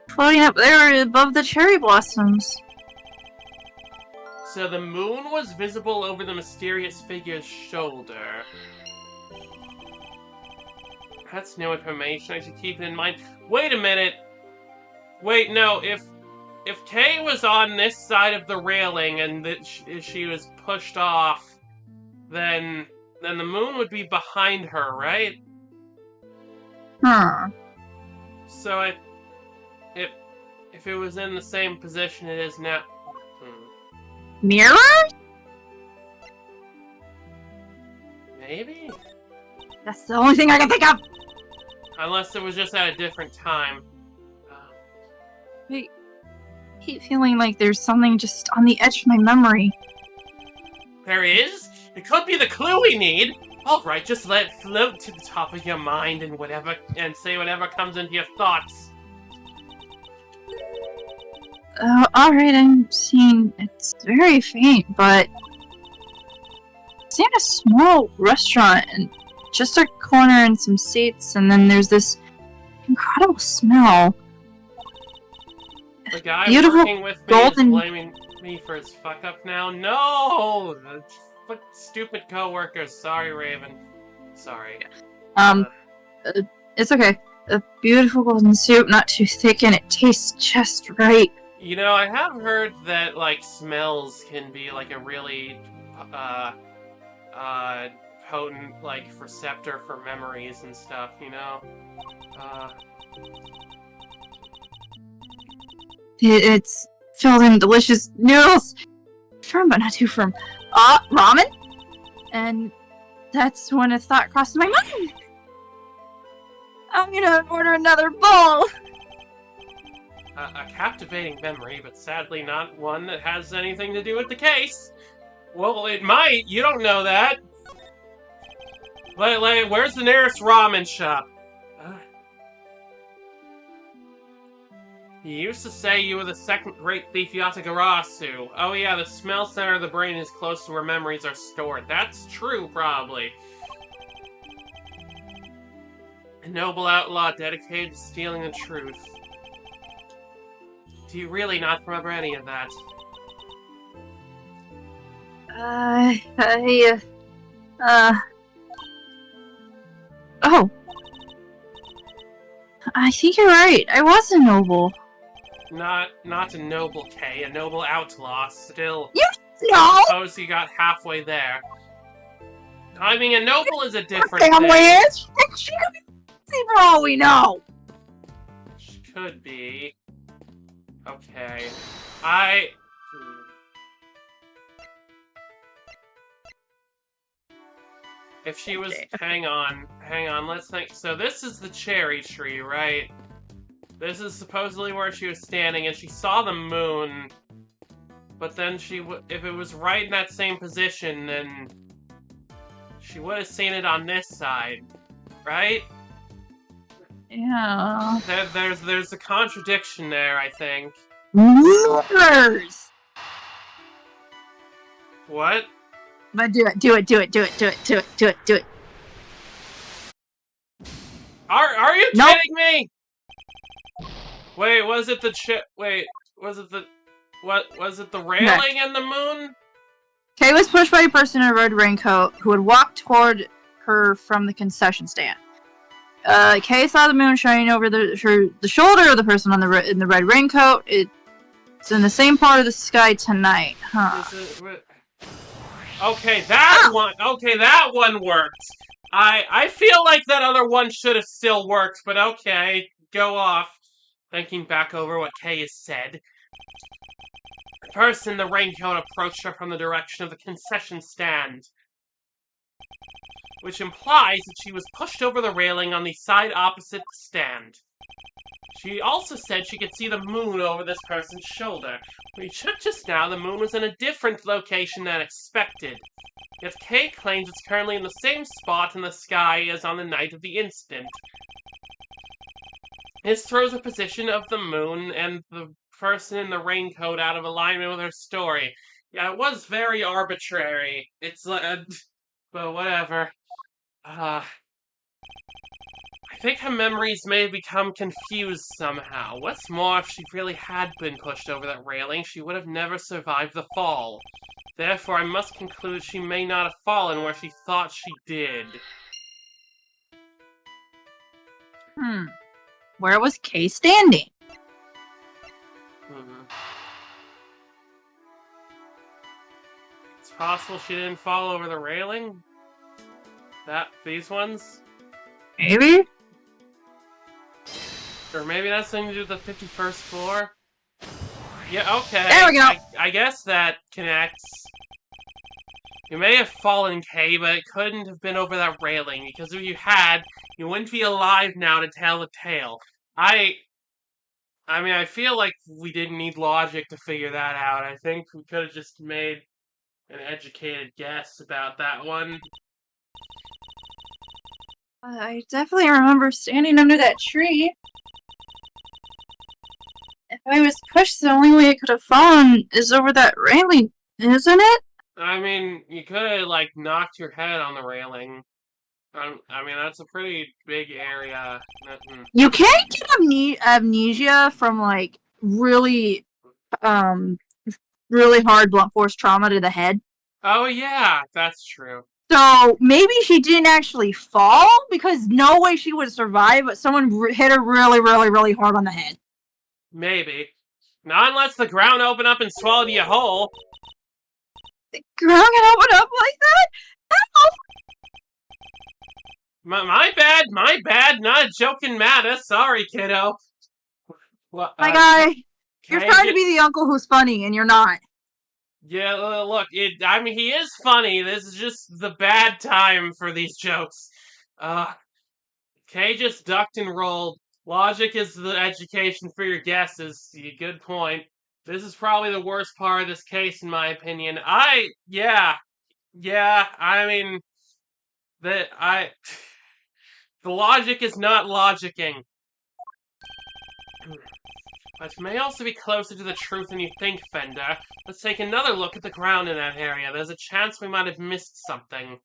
Floating up there above the cherry blossoms. So the moon was visible over the mysterious figure's shoulder. That's new information. I should keep it in mind. Wait a minute. Wait, no. If Kay was on this side of the railing and that she was pushed off, then the moon would be behind her, right? Huh. So if it was in the same position it is now. Mirror? Maybe? That's the only thing I can think of! Unless it was just at a different time. I keep feeling like there's something just on the edge of my memory. There is? It could be the clue we need! Alright, just let it float to the top of your mind and say whatever comes into your thoughts. Alright, I'm seeing it's very faint, but it's in a small restaurant and just a corner and some seats, and then there's this incredible smell. The guy beautiful working with me golden- is blaming me for his fuck up now. No! Stupid coworkers. Sorry, Raven. Sorry. It's okay. A beautiful golden soup, not too thick, and it tastes just right. You know, I have heard that, like, smells can be, like, a really, potent, like, receptor for memories and stuff, you know? It's filled in delicious noodles. Firm, but not too firm. Ramen? And that's when a thought crossed my mind. I'm gonna order another bowl. A captivating memory, but sadly not one that has anything to do with the case. Well, it might. You don't know that. Like, where's the nearest ramen shop? You used to say you were the second-rate thief Yatagarasu. Oh yeah, the smell center of the brain is close to where memories are stored. That's true, probably. A noble outlaw dedicated to stealing the truth. Do you really not remember any of that? Oh. I think you're right. I was a noble. Not a noble, Kay. A noble outlaw. Still. No! I suppose you got halfway there. I mean, a noble is a different family thing. is? She could be for all we know. Could be. Okay. If she was... Okay. Hang on, let's think. So this is the cherry tree, right? This is supposedly where she was standing, and she saw the moon. But then if it was right in that same position, then... she would have seen it on this side, right? Yeah. There's a contradiction there, I think. Losers! What? But do it. Are you Nope. kidding me? Wait, was it the was it the railing and the moon? Kay was pushed by a person in a red raincoat who had walked toward her from the concession stand. Kay saw the moon shining over the shoulder of the person in the red raincoat. It's in the same part of the sky tonight, huh? Okay, that one. Okay, that one worked. I feel like that other one should have still worked, but okay, go off. Thinking back over what Kay has said. The person in the raincoat approached her from the direction of the concession stand, which implies that she was pushed over the railing on the side opposite the stand. She also said she could see the moon over this person's shoulder. When we checked just now, the moon was in a different location than expected. Yet Kay claims it's currently in the same spot in the sky as on the night of the incident. This throws the position of the moon and the person in the raincoat out of alignment with her story. Yeah, it was very arbitrary. It's like, but whatever. I think her memories may have become confused somehow. What's more, if she really had been pushed over that railing, she would have never survived the fall. Therefore, I must conclude she may not have fallen where she thought she did. Where was Kay standing? It's possible she didn't fall over the railing? These ones? Maybe? Or maybe that's something to do with the 51st floor? Yeah, okay. There we go. I guess that connects. You may have fallen, Kay, but it couldn't have been over that railing, because if you had, you wouldn't be alive now to tell the tale. I mean, I feel like we didn't need logic to figure that out. I think we could have just made an educated guess about that one. I definitely remember standing under that tree. If I was pushed, the only way I could have fallen is over that railing, isn't it? I mean, you could have, like, knocked your head on the railing. I mean, that's a pretty big area. You can't get amnesia from, like, really, really hard blunt force trauma to the head. Oh yeah, that's true. So maybe she didn't actually fall because no way she would survive, but someone hit her really, really, really hard on the head. Maybe. Not unless the ground opened up and swallowed you whole. The ground can open up like that? My bad. Not a joking matter. Sorry, kiddo. Well, My guy, you're okay, trying to be the uncle who's funny, and you're not. Yeah, look, I mean, he is funny. This is just the bad time for these jokes. Kay just ducked and rolled. Logic is the education for your guesses. Good point. This is probably the worst part of this case, in my opinion. Yeah, I mean, the logic is not logicking. But may also be closer to the truth than you think, Fender. Let's take another look at the ground in that area. There's a chance we might have missed something.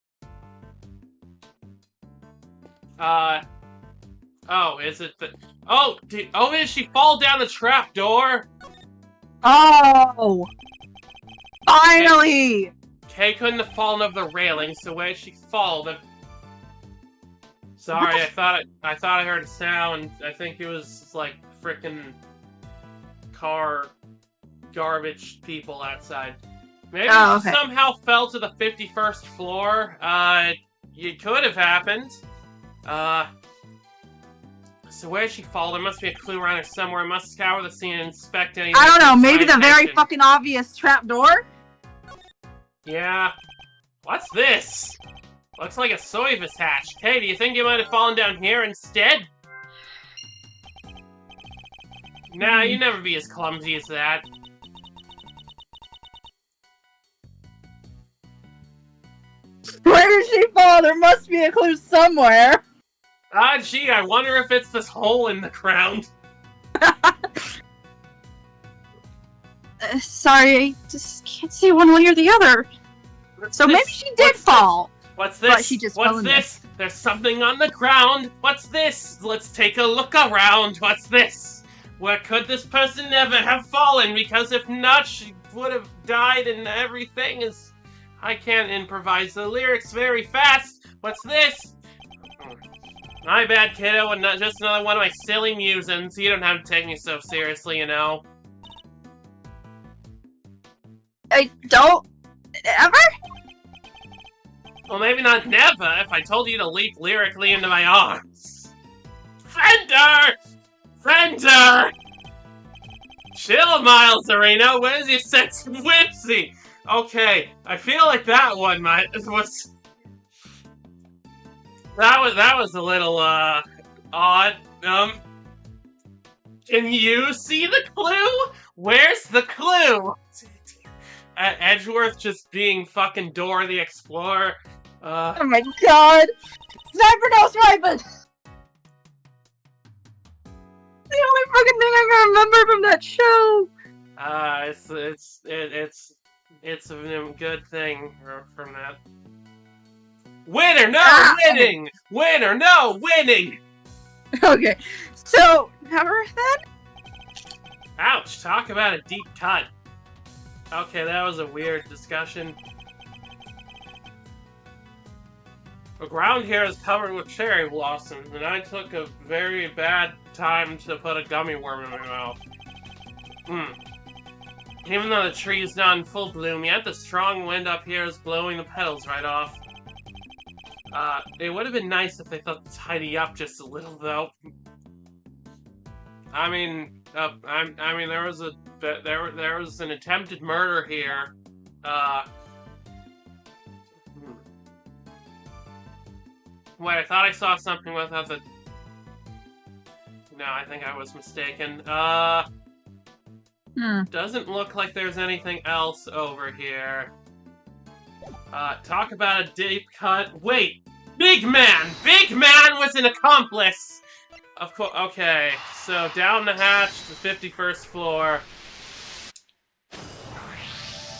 Oh, is it the... Oh, did she fall down the trap door? Oh! Finally! Kay couldn't have fallen over the railing, so where did she fall? Sorry, I thought I heard a sound. I think it was like frickin' car garbage people outside. Maybe she somehow fell to the 51st floor. It could have happened. So where'd she fall? There must be a clue around here somewhere. I must scour the scene and inspect anything. I don't know, maybe the very fucking obvious trap door? Yeah. What's this? Looks like a soyvis hatch. Hey, do you think you might have fallen down here instead? Nah, you'd never be as clumsy as that. Where did she fall? There must be a clue somewhere. Ah, gee, I wonder if it's this hole in the ground. Sorry, I just can't see one way or the other. So maybe she did fall. What's this? But she just What's this? There's something on the ground. What's this? Let's take a look around. What's this? Where could this person never have fallen? Because if not, she would have died and everything is... I can't improvise the lyrics very fast. What's this? My bad, kiddo, and not just another one of my silly musings. You don't have to take me so seriously, you know. I don't... Ever? Well, maybe not never, if I told you to leap lyrically into my arms. Fender! Fender! Chill, Miles Arena, where's your sense of whimsy? Okay, I feel like that one was... That was a little, odd. Can you see the clue? Where's the clue? Edgeworth just being fucking Dora the Explorer. Oh my god! Sniper no swiping! The only fucking thing I can remember from that show! It's a good thing from that. Winner, no winning! Winner, no winning! Okay, so, never then? Ouch, talk about a deep cut. Okay, that was a weird discussion. The ground here is covered with cherry blossoms, and I took a very bad time to put a gummy worm in my mouth. Even though the tree is not in full bloom yet, the strong wind up here is blowing the petals right off. It would have been nice if they thought to tidy up just a little, though. I mean, there was an attempted murder here. Wait, I thought I saw something without the... No, I think I was mistaken. Doesn't look like there's anything else over here. Talk about a deep cut. Wait! Big Man! Big Man was an accomplice! Of course, okay. So, down the hatch to the 51st floor.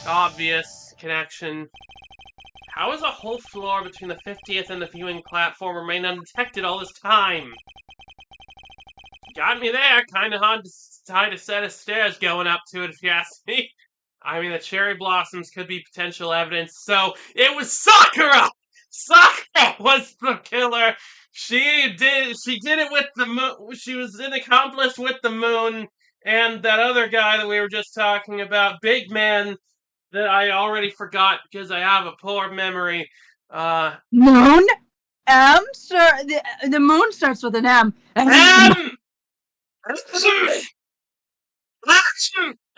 Obvious connection. How is a whole floor between the 50th and the viewing platform remained undetected all this time? got me there. Kind of hard to hide a set of stairs going up to it, if you ask me. I mean, the cherry blossoms could be potential evidence, so it was Sakura! Sakura was the killer! She did it with the moon. She was an accomplice with the moon, and that other guy that we were just talking about, Big Man, that I already forgot because I have a poor memory. Moon? The moon starts with an M.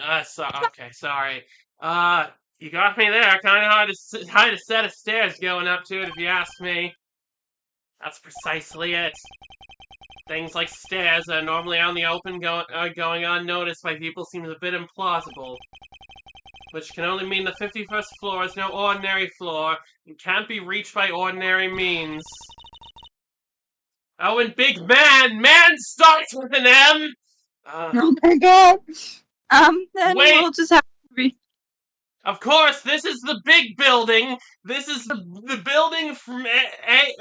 Okay, sorry. You got me there. Kind of hard to hide a set of stairs going up to it, if you ask me. That's precisely it. Things like stairs that are normally out in the open going unnoticed by people seems a bit implausible. Which can only mean the 51st floor is no ordinary floor and can't be reached by ordinary means. Oh, and Big Man! Man starts with an M! Oh my god. Then wait. we'll just have to be... Of course, this is the big building. This is the building from a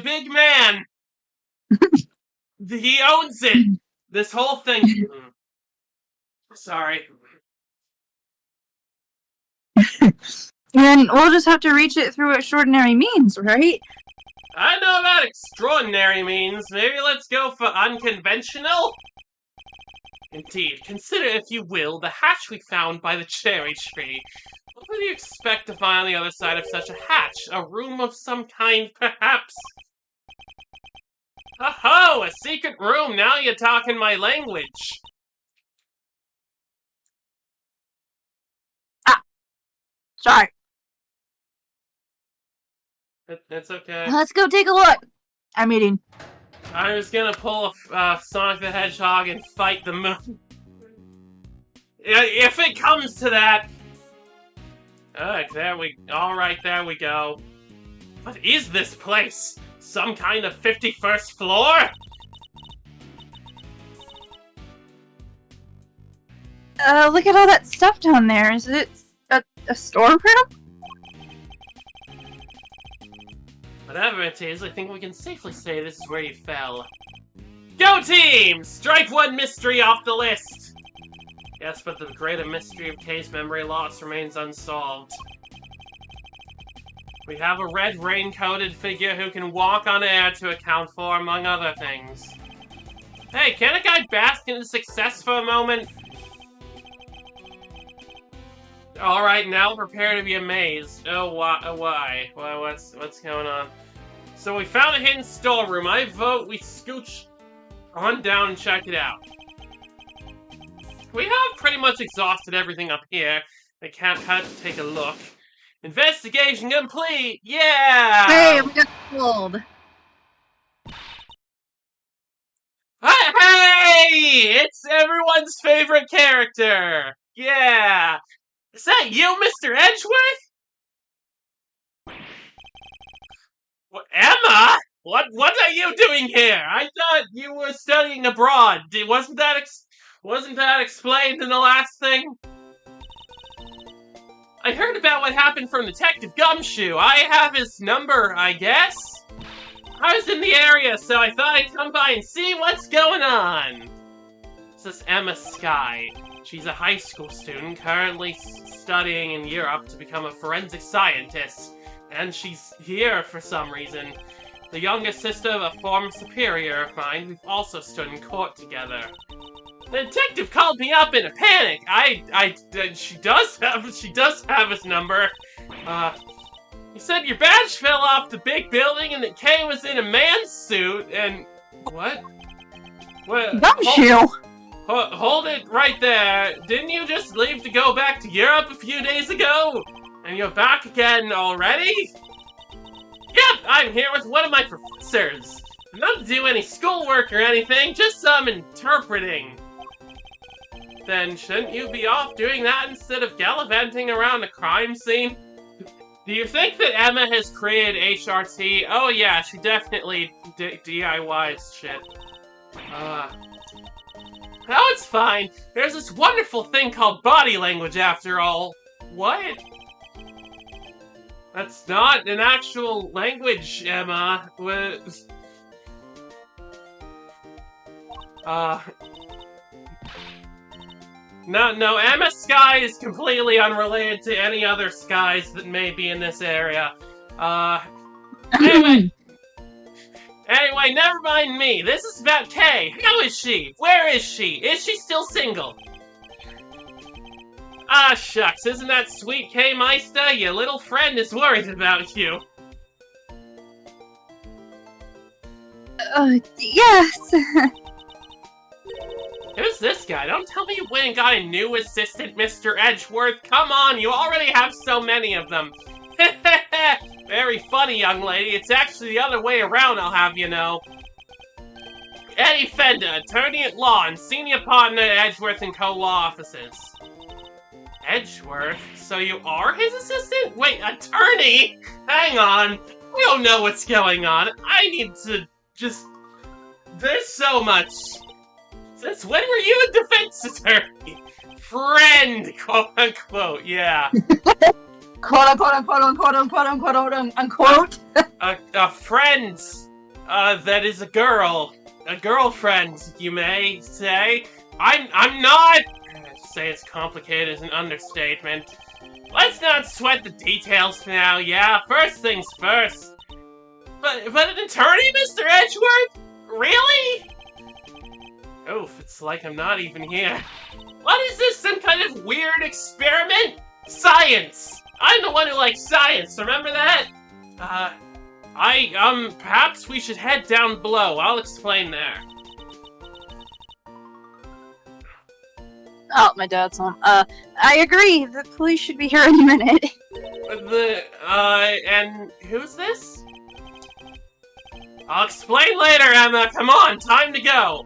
Big Man. He owns it. This whole thing. Sorry. Then we'll just have to reach it through extraordinary means, right? I know about extraordinary means. Maybe let's go for unconventional? Indeed, consider, if you will, the hatch we found by the cherry tree. What would you expect to find on the other side of such a hatch? A room of some kind, perhaps? Oh, a secret room! Now you're talking my language! Sorry. It's okay. Let's go take a look. I'm eating. I was gonna pull a Sonic the Hedgehog and fight the moon. If it comes to that. Alright, there we go. What is this place? Some kind of 51st floor? Look at all that stuff down there. Is it a storeroom? Whatever it is, I think we can safely say this is where you fell. Go team! Strike one mystery off the list! Yes, but the greater mystery of Kay's memory loss remains unsolved. We have a red rain-coated figure who can walk on air to account for, among other things. Hey, can a guy bask in success for a moment? Alright, now prepare to be amazed. Oh, why? What's going on? So we found a hidden storeroom. I vote we scooch on down and check it out. We have pretty much exhausted everything up here. I can't help to take a look. Investigation complete! Yeah! Hey, we got gold. Hey! It's everyone's favorite character! Yeah! Is that you, Mr. Edgeworth? What, Emma? What are you doing here? I thought you were studying abroad. Wasn't that explained in the last thing? I heard about what happened from Detective Gumshoe. I have his number, I guess? I was in the area, so I thought I'd come by and see what's going on. This is Emma Skye. She's a high school student currently studying in Europe to become a forensic scientist. And she's here for some reason. The youngest sister of a former superior of mine, we've also stood in court together. The detective called me up in a panic. She does have his number. He said your badge fell off the big building and that Kay was in a man's suit and... What? Gumshoe! Hold it right there. Didn't you just leave to go back to Europe a few days ago? And you're back again already? Yep, I'm here with one of my professors. Not to do any schoolwork or anything, just some interpreting. Then shouldn't you be off doing that instead of gallivanting around a crime scene? Do you think that Emma has created HRT? Oh yeah, she definitely DIYs shit. Oh, it's fine. There's this wonderful thing called body language after all. What? That's not an actual language, Emma. No, Emma Sky is completely unrelated to any other skies that may be in this area. Anyway, never mind me. This is about Kay. How is she? Where is she? Is she still single? Ah, shucks, isn't that sweet, Kay Meister? Your little friend is worried about you. Yes. Who's this guy? Don't tell me you went and got a new assistant, Mr. Edgeworth. Come on, you already have so many of them. Very funny, young lady. It's actually the other way around, I'll have you know. Eddie Fender, attorney at law and senior partner at Edgeworth & Co. law offices. Edgeworth? So you are his assistant? Wait, attorney? Hang on. We don't know what's going on. I need to just... There's so much... Since when were you a defense attorney? Friend, quote unquote, yeah. Quote unquote unquote unquote unquote unquote unquote. A friend, that is a girl. A girlfriend, you may say. I'm not... Say it's complicated is an understatement. Let's not sweat the details for now, yeah? First things first. But an attorney, Mr. Edgeworth? Really? Oof, it's like I'm not even here. What is this, some kind of weird experiment? Science! I'm the one who likes science, remember that? Perhaps we should head down below. I'll explain there. Oh, my dad's home. I agree. The police should be here any minute. And who's this? I'll explain later, Emma. Come on, time to go.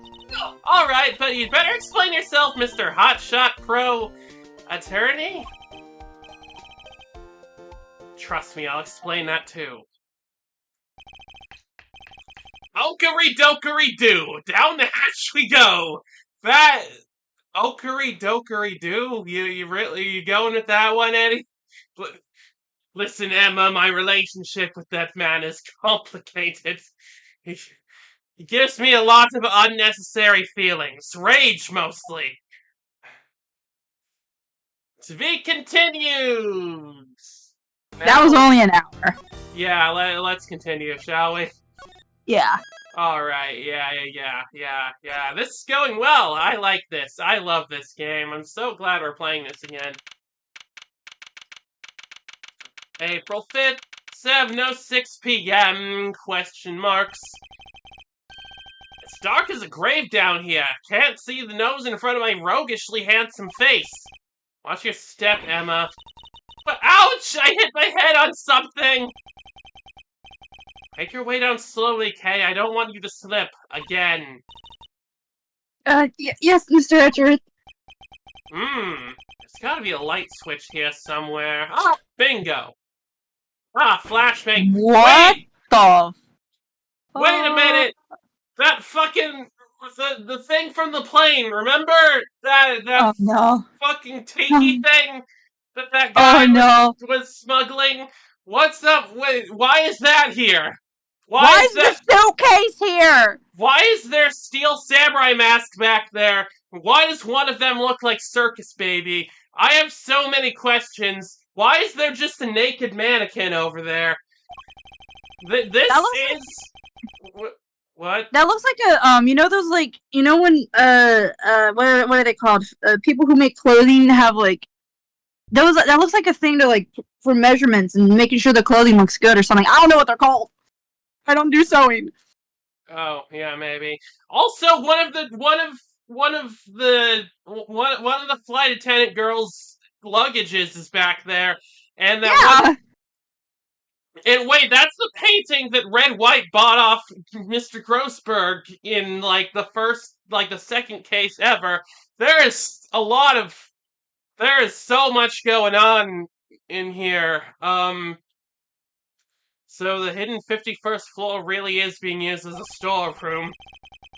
Alright, but you'd better explain yourself, Mr. Hotshot Pro Attorney. Trust me, I'll explain that too. Okery-dokery-doo! Down the hatch we go! That... Okery-dokery-doo? You going with that one, Eddie? Listen, Emma, my relationship with that man is complicated. He gives me a lot of unnecessary feelings. Rage, mostly. To be continued! That was only an hour. Yeah, let's continue, shall we? Yeah. Alright, yeah. This is going well. I like this. I love this game. I'm so glad we're playing this again. April 5th, 7:06 p.m., question marks. It's dark as a grave down here. Can't see the nose in front of my roguishly handsome face. Watch your step, Emma. But ouch! I hit my head on something! Make your way down slowly, Kay. I don't want you to slip. Again. Yes, Mr. Edgeworth. There's gotta be a light switch here somewhere. Ah, bingo! Ah, flashbang. What the? Wait a minute! That fucking... The thing from the plane, remember? That Oh, no. fucking tiki thing that guy was smuggling? What's up? Wait, why is that here? Why is the suitcase here? Why is there steel samurai mask back there? Why does one of them look like Circus Baby? I have so many questions. Why is there just a naked mannequin over there? What? That looks like a, you know those, like, you know when, what are they called? People who make clothing have, like, that looks like a thing to, like, for measurements and making sure the clothing looks good or something. I don't know what they're called. I don't do sewing. Oh, yeah, maybe. Also, one of the flight attendant girls' luggages is back there, and and wait, that's the painting that Red White bought off Mr. Grossberg in, like, the second case ever. There is so much going on in here. So the hidden 51st floor really is being used as a storeroom.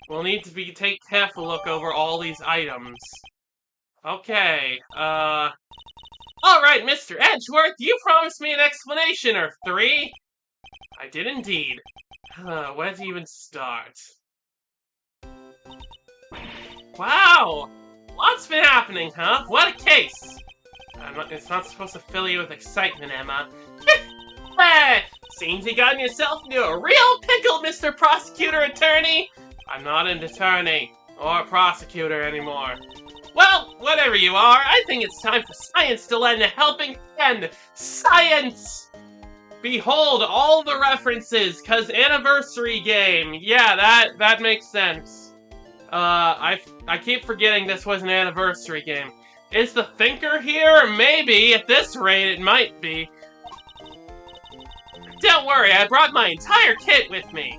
We'll need to take careful look over all these items. Okay, Alright, Mr. Edgeworth, you promised me an explanation or three. I did indeed. Where to even start? Wow! Lots been happening, huh? What a case! It's not supposed to fill you with excitement, Emma. Seems you gotten yourself into a real pickle, Mr. Prosecutor Attorney! I'm not an attorney or a prosecutor anymore. Well, whatever you are, I think it's time for science to lend a helping hand. Science! Behold all the references, 'cause anniversary game. Yeah, that makes sense. I keep forgetting this was an anniversary game. Is the Thinker here? Maybe. At this rate, it might be. Don't worry, I brought my entire kit with me.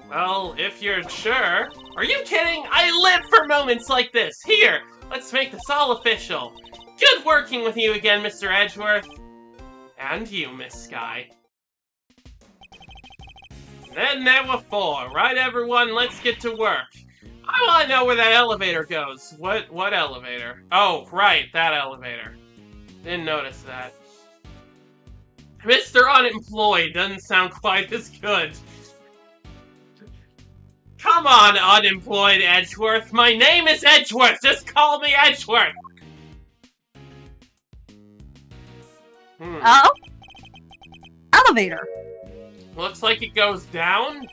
Well, if you're sure. Are you kidding? I live for moments like this. Here, let's make this all official. Good working with you again, Mr. Edgeworth. And you, Miss Sky. Then there were 4. Right, everyone? Let's get to work. I want to know where that elevator goes. What elevator? Oh, right, that elevator. Didn't notice that. Mr. Unemployed doesn't sound quite as good. Come on, Unemployed Edgeworth. My name is Edgeworth. Just call me Edgeworth. Oh? Elevator. Looks like it goes down.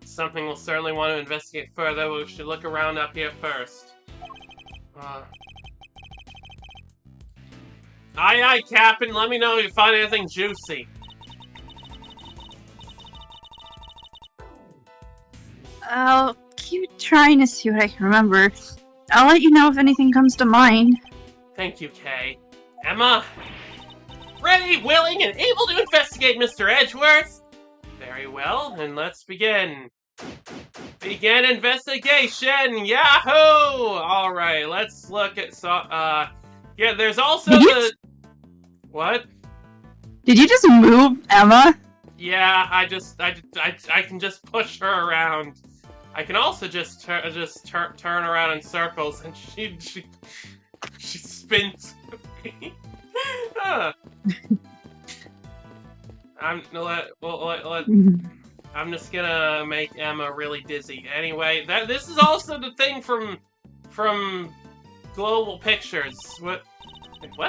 Something we'll certainly want to investigate further, but we should look around up here first. Aye, Captain. Let me know if you find anything juicy. I'll keep trying to see what I can remember. I'll let you know if anything comes to mind. Thank you, Kay. Emma? Ready, willing, and able to investigate, Mr. Edgeworth? Very well, then let's begin. Begin investigation! Yahoo! Alright, let's look at yeah, there's also What? Did you just move Emma? Yeah, I can just push her around. I can also just turn around in circles and she spins. I'm just gonna make Emma really dizzy. Anyway, this is also the thing from Global Pictures. What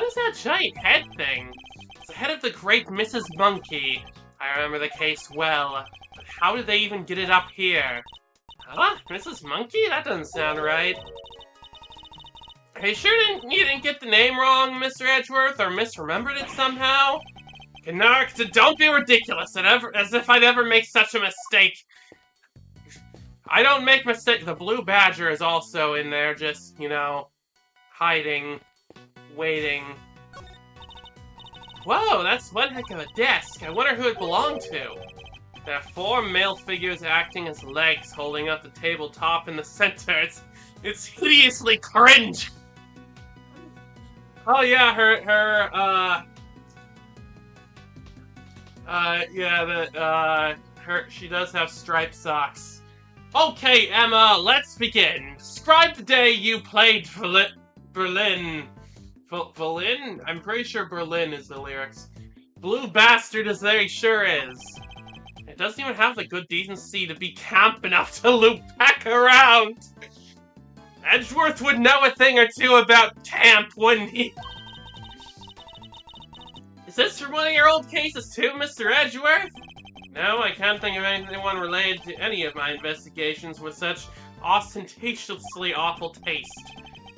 is that giant head thing? It's the head of the great Mrs. Monkey. I remember the case well. But how did they even get it up here? Huh? Mrs. Monkey? That doesn't sound right. Are you sure you didn't get the name wrong, Mr. Edgeworth, or misremembered it somehow? Canark, don't be ridiculous, as if I'd ever make such a mistake. I don't make mistakes. The Blue Badger is also in there, just, you know, hiding, waiting. Whoa, that's one heck of a desk. I wonder who it belonged to. There are 4 male figures acting as legs, holding up the tabletop in the center. It's hideously cringe. Oh yeah, she does have striped socks. Okay, Emma, let's begin. Describe the day you played Berlin. Berlin? I'm pretty sure Berlin is the lyrics. Blue bastard as there he sure is. It doesn't even have the good decency to be camp enough to loop back around. Edgeworth would know a thing or two about camp, wouldn't he? Is this from one of your old cases too, Mr. Edgeworth? No, I can't think of anyone related to any of my investigations with such ostentatiously awful taste.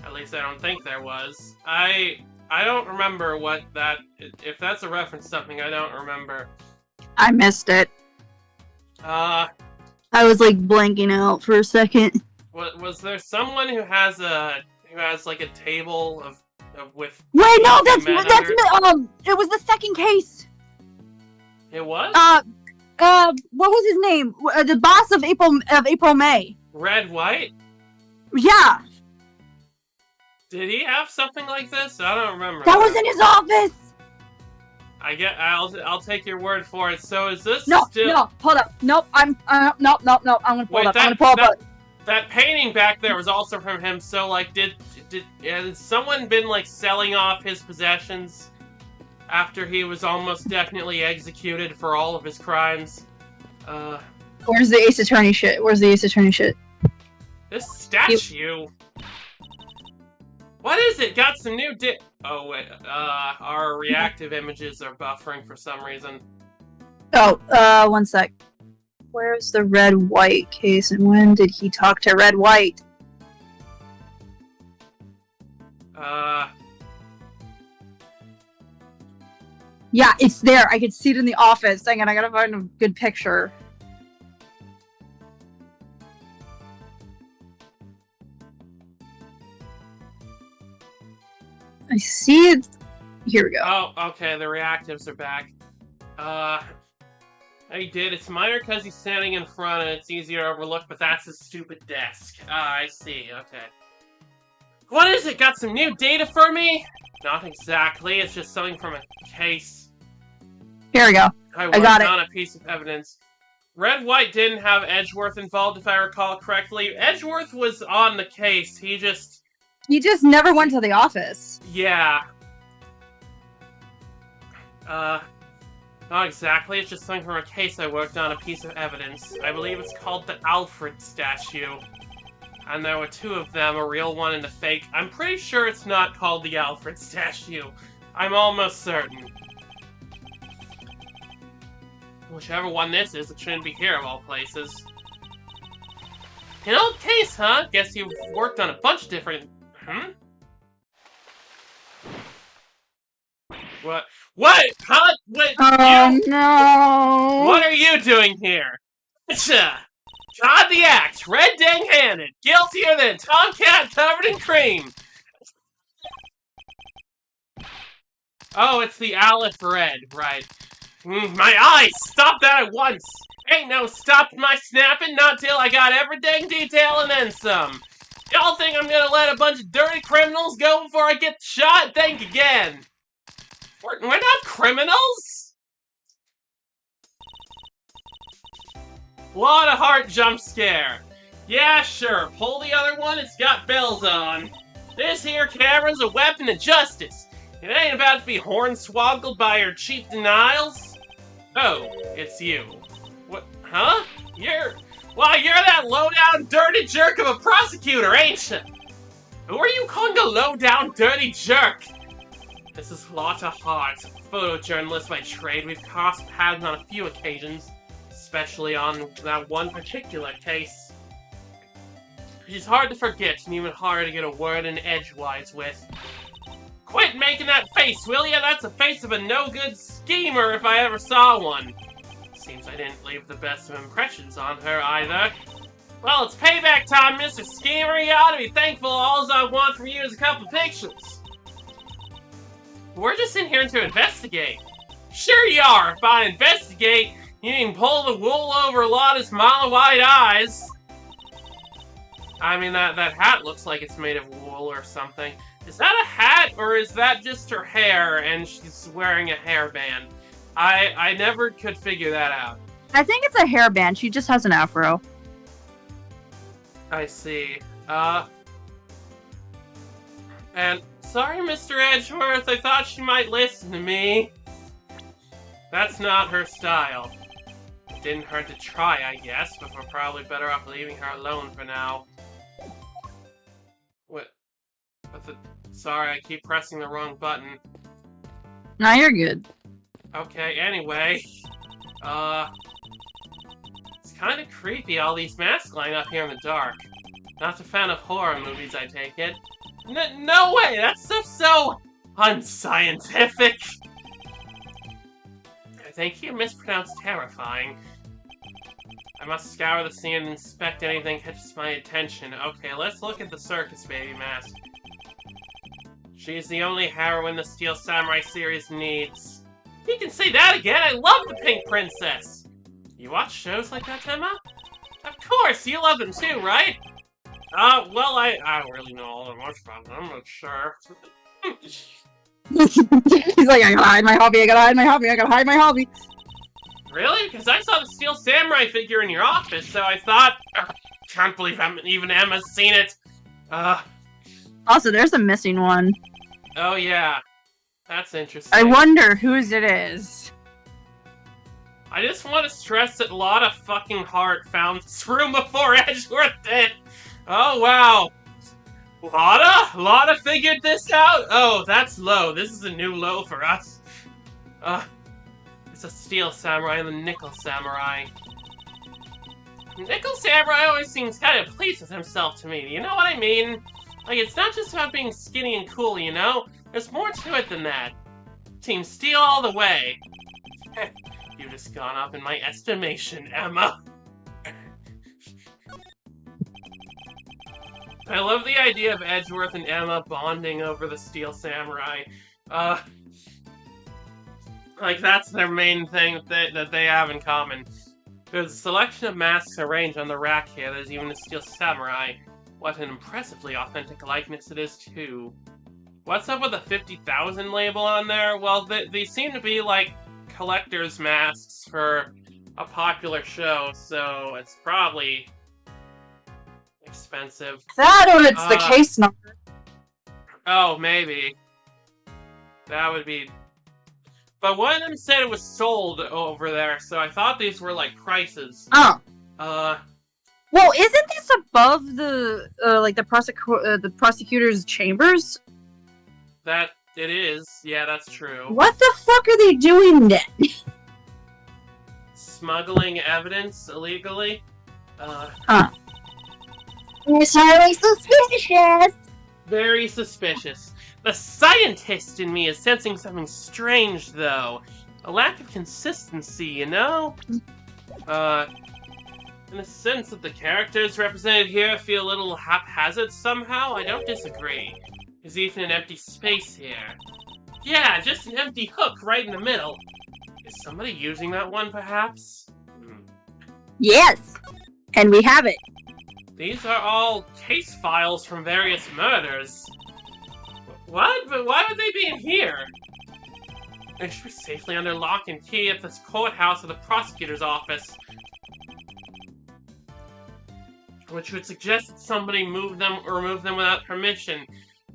At least I don't think there was. I don't remember what that... If that's a reference to something, I don't remember. I missed it. I was like blanking out for a second. Was there someone who has like a table of with... Wait, no, that's it was the second case. It was? What was his name? The boss of April May. Red White? Yeah. Did he have something like this? I don't remember. That was in his office. I'll take your word for it. So is this No, hold up. Nope, I'm gonna pull it up. That painting back there was also from him, so like has someone been like selling off his possessions after he was almost definitely executed for all of his crimes? Where's the Ace Attorney shit? This statue? What is it? Got some new oh, wait. Our reactive images are buffering for some reason. Oh, one sec. Where's the red-white case, and when did he talk to red-white? Yeah, it's there. I can see it in the office. Hang on, I gotta find a good picture. I see it. Here we go. Oh, okay, the reactives are back. He did. It's minor because he's standing in front and it's easier to overlook, but that's his stupid desk. Ah, I see, okay. What is it? Got some new data for me? Not exactly, it's just something from a case. Here we go. I got on a piece of evidence. Red White didn't have Edgeworth involved, if I recall correctly. Edgeworth was on the case, he just never went to the office. Yeah. Not exactly, it's just something from a case I worked on, a piece of evidence. I believe it's called the Alfred statue. And there were two of them, a real one and a fake. I'm pretty sure it's not called the Alfred statue. I'm almost certain. Whichever one this is, it shouldn't be here of all places. An old case, huh? Guess you've worked on a bunch of different... What? What? Huh? What? No! What are you doing here? God the axe, red dang-handed, guiltier than a tomcat covered in cream. Oh, it's the Aleph Red, right. My eyes! Stop that at once! Ain't no stopping my snapping, not till I got every dang detail and then some. Y'all think I'm gonna let a bunch of dirty criminals go before I get shot? Think again. We're not criminals? What a heart jump scare. Yeah, sure, pull the other one, it's got bells on. This here camera's a weapon of justice. It ain't about to be hornswoggled by your cheap denials. Oh, it's you. What? Huh? You're that low-down dirty jerk of a prosecutor, ain't you? Who are you calling a low-down dirty jerk? This is Lotta Hart, photojournalist by trade. We've crossed paths on a few occasions, especially on that one particular case. She's hard to forget and even harder to get a word in edgewise with. Quit making that face, will ya? That's the face of a no-good schemer if I ever saw one. Seems I didn't leave the best of impressions on her, either. Well, it's payback time, Mr. Schemer. You ought to be thankful all I want from you is a couple pictures. We're just in here to investigate. Sure you are. If I investigate, you can pull the wool over Lotta's mile-wide eyes. I mean, that hat looks like it's made of wool or something. Is that a hat, or is that just her hair and she's wearing a hairband? I never could figure that out. I think it's a hairband. She just has an afro. I see. And sorry, Mr. Edgeworth, I thought she might listen to me. That's not her style. It didn't hurt to try, I guess, but we're probably better off leaving her alone for now. Sorry, I keep pressing the wrong button. Nah, you're good. Okay, anyway. It's kind of creepy, all these masks lying up here in the dark. Not a fan of horror movies, I take it. No way! That stuff's so unscientific! I think you mispronounced terrifying. I must scour the scene and inspect anything that catches my attention. Okay, let's look at the circus baby mask. She's the only heroine the Steel Samurai series needs. You can say that again! I love the Pink Princess! You watch shows like that, Emma? Of course! You love them too, right? Well, I don't really know all that much about them, I'm not sure. He's like, I gotta hide my hobby, I gotta hide my hobby, I gotta hide my hobby. Really? Because I saw the Steel Samurai figure in your office, so I thought... can't believe even Emma's seen it. Also, there's a missing one. Oh yeah. That's interesting. I wonder whose it is. I just want to stress that Lotta fucking Hart found this room before Edgeworth did. Oh, wow. Lana figured this out? Oh, that's low. This is a new low for us. It's a steel samurai and the nickel samurai. Nickel samurai always seems kind of pleased with himself to me, you know what I mean? Like, it's not just about being skinny and cool, you know? There's more to it than that. Team Steel all the way. You've just gone up in my estimation, Emma. I love the idea of Edgeworth and Emma bonding over the Steel Samurai. Like, that's their main thing that they have in common. There's a selection of masks arranged on the rack here. There's even a Steel Samurai. What an impressively authentic likeness it is, too. What's up with the 50,000 label on there? Well, they seem to be, like, collector's masks for a popular show, so it's probably expensive. That or it's the case number. Oh, maybe. That would be... But one of them said it was sold over there, so I thought these were, like, prices. Oh. Well, isn't this above the, the prosecutor's chambers? That it is. Yeah, that's true. What the fuck are they doing then? Smuggling evidence illegally? It's highly suspicious! Very suspicious. The scientist in me is sensing something strange, though. A lack of consistency, you know? In the sense that the characters represented here feel a little haphazard somehow, I don't disagree. There's even an empty space here. Yeah, just an empty hook right in the middle. Is somebody using that one, perhaps? Yes, and we have it. These are all case files from various murders. What? But why would they be in here? They should be safely under lock and key at this courthouse or the prosecutor's office. Which would suggest that somebody moved them or removed them without permission.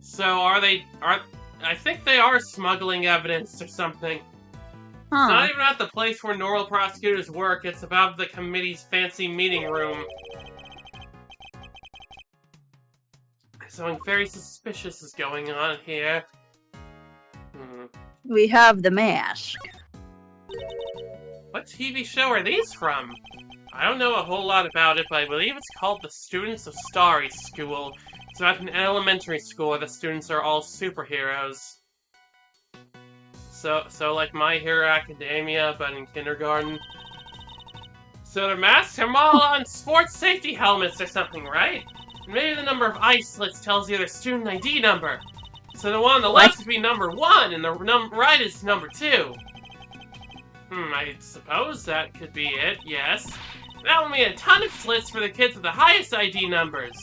So I think they are smuggling evidence or something. Huh. It's not even at the place where normal prosecutors work, it's above the committee's fancy meeting room. Something very suspicious is going on here. We have the mask. What TV show are these from? I don't know a whole lot about it, but I believe it's called The Students of Starry School. It's at an elementary school where the students are all superheroes. So like My Hero Academia, but in kindergarten. So their masks are all on sports safety helmets or something, right? Maybe the number of eye slits tells you their student ID number. So the one on the left would be number 1, and the right is number 2. I suppose that could be it, yes. That would mean a ton of slits for the kids with the highest ID numbers.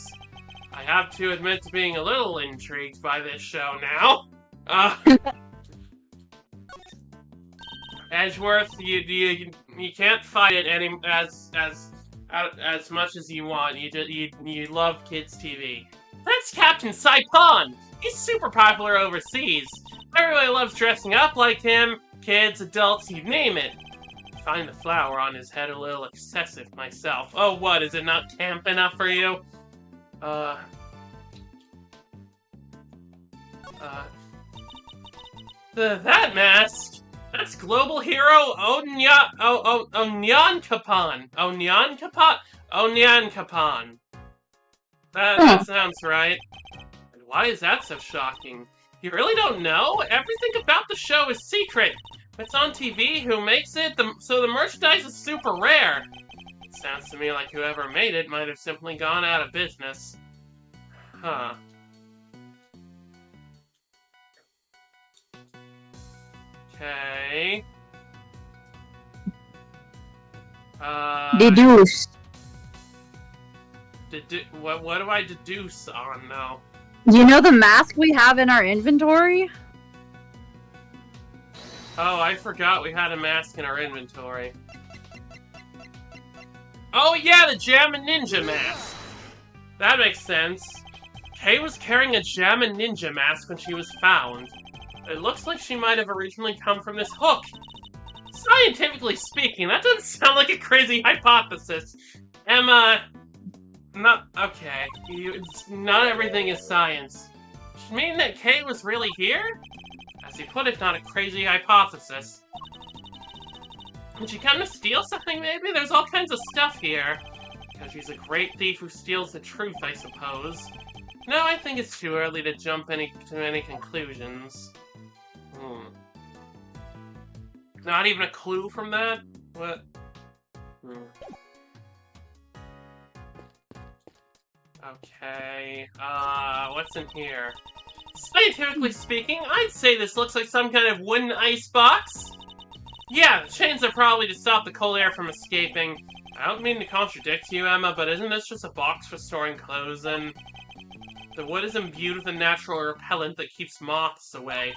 I have to admit to being a little intrigued by this show now. Edgeworth, you can't fight it as much as you want. You love kids TV. That's Captain Saipan. He's super popular overseas. Everybody loves dressing up like him. Kids, adults, you name it. I find the flower on his head a little excessive myself. Oh, what? Is it not camp enough for you? That mask. That's global hero Onyankapan. Onyankapan. That sounds right. Why is that so shocking? You really don't know? Everything about the show is secret. If it's on TV, who makes it? So the merchandise is super rare. It sounds to me like whoever made it might have simply gone out of business. Huh. Okay. Deduce. What do I deduce on now? You know the mask we have in our inventory? Oh, I forgot we had a mask in our inventory. Oh yeah, the Jammin' Ninja mask! That makes sense. Kay was carrying a Jammin' Ninja mask when she was found. It looks like she might have originally come from this hook. Scientifically speaking, that doesn't sound like a crazy hypothesis. Emma... Not okay. Not everything is science. Does it mean that Kay was really here? As you put it, not a crazy hypothesis. Did she come to steal something, maybe? There's all kinds of stuff here. Because she's a great thief who steals the truth, I suppose. No, I think it's too early to jump to any conclusions. Not even a clue from that? What? Okay, what's in here? Scientifically speaking, I'd say this looks like some kind of wooden ice box. Yeah, the chains are probably to stop the cold air from escaping. I don't mean to contradict you, Emma, but isn't this just a box for storing clothes in? The wood is imbued with a natural repellent that keeps moths away.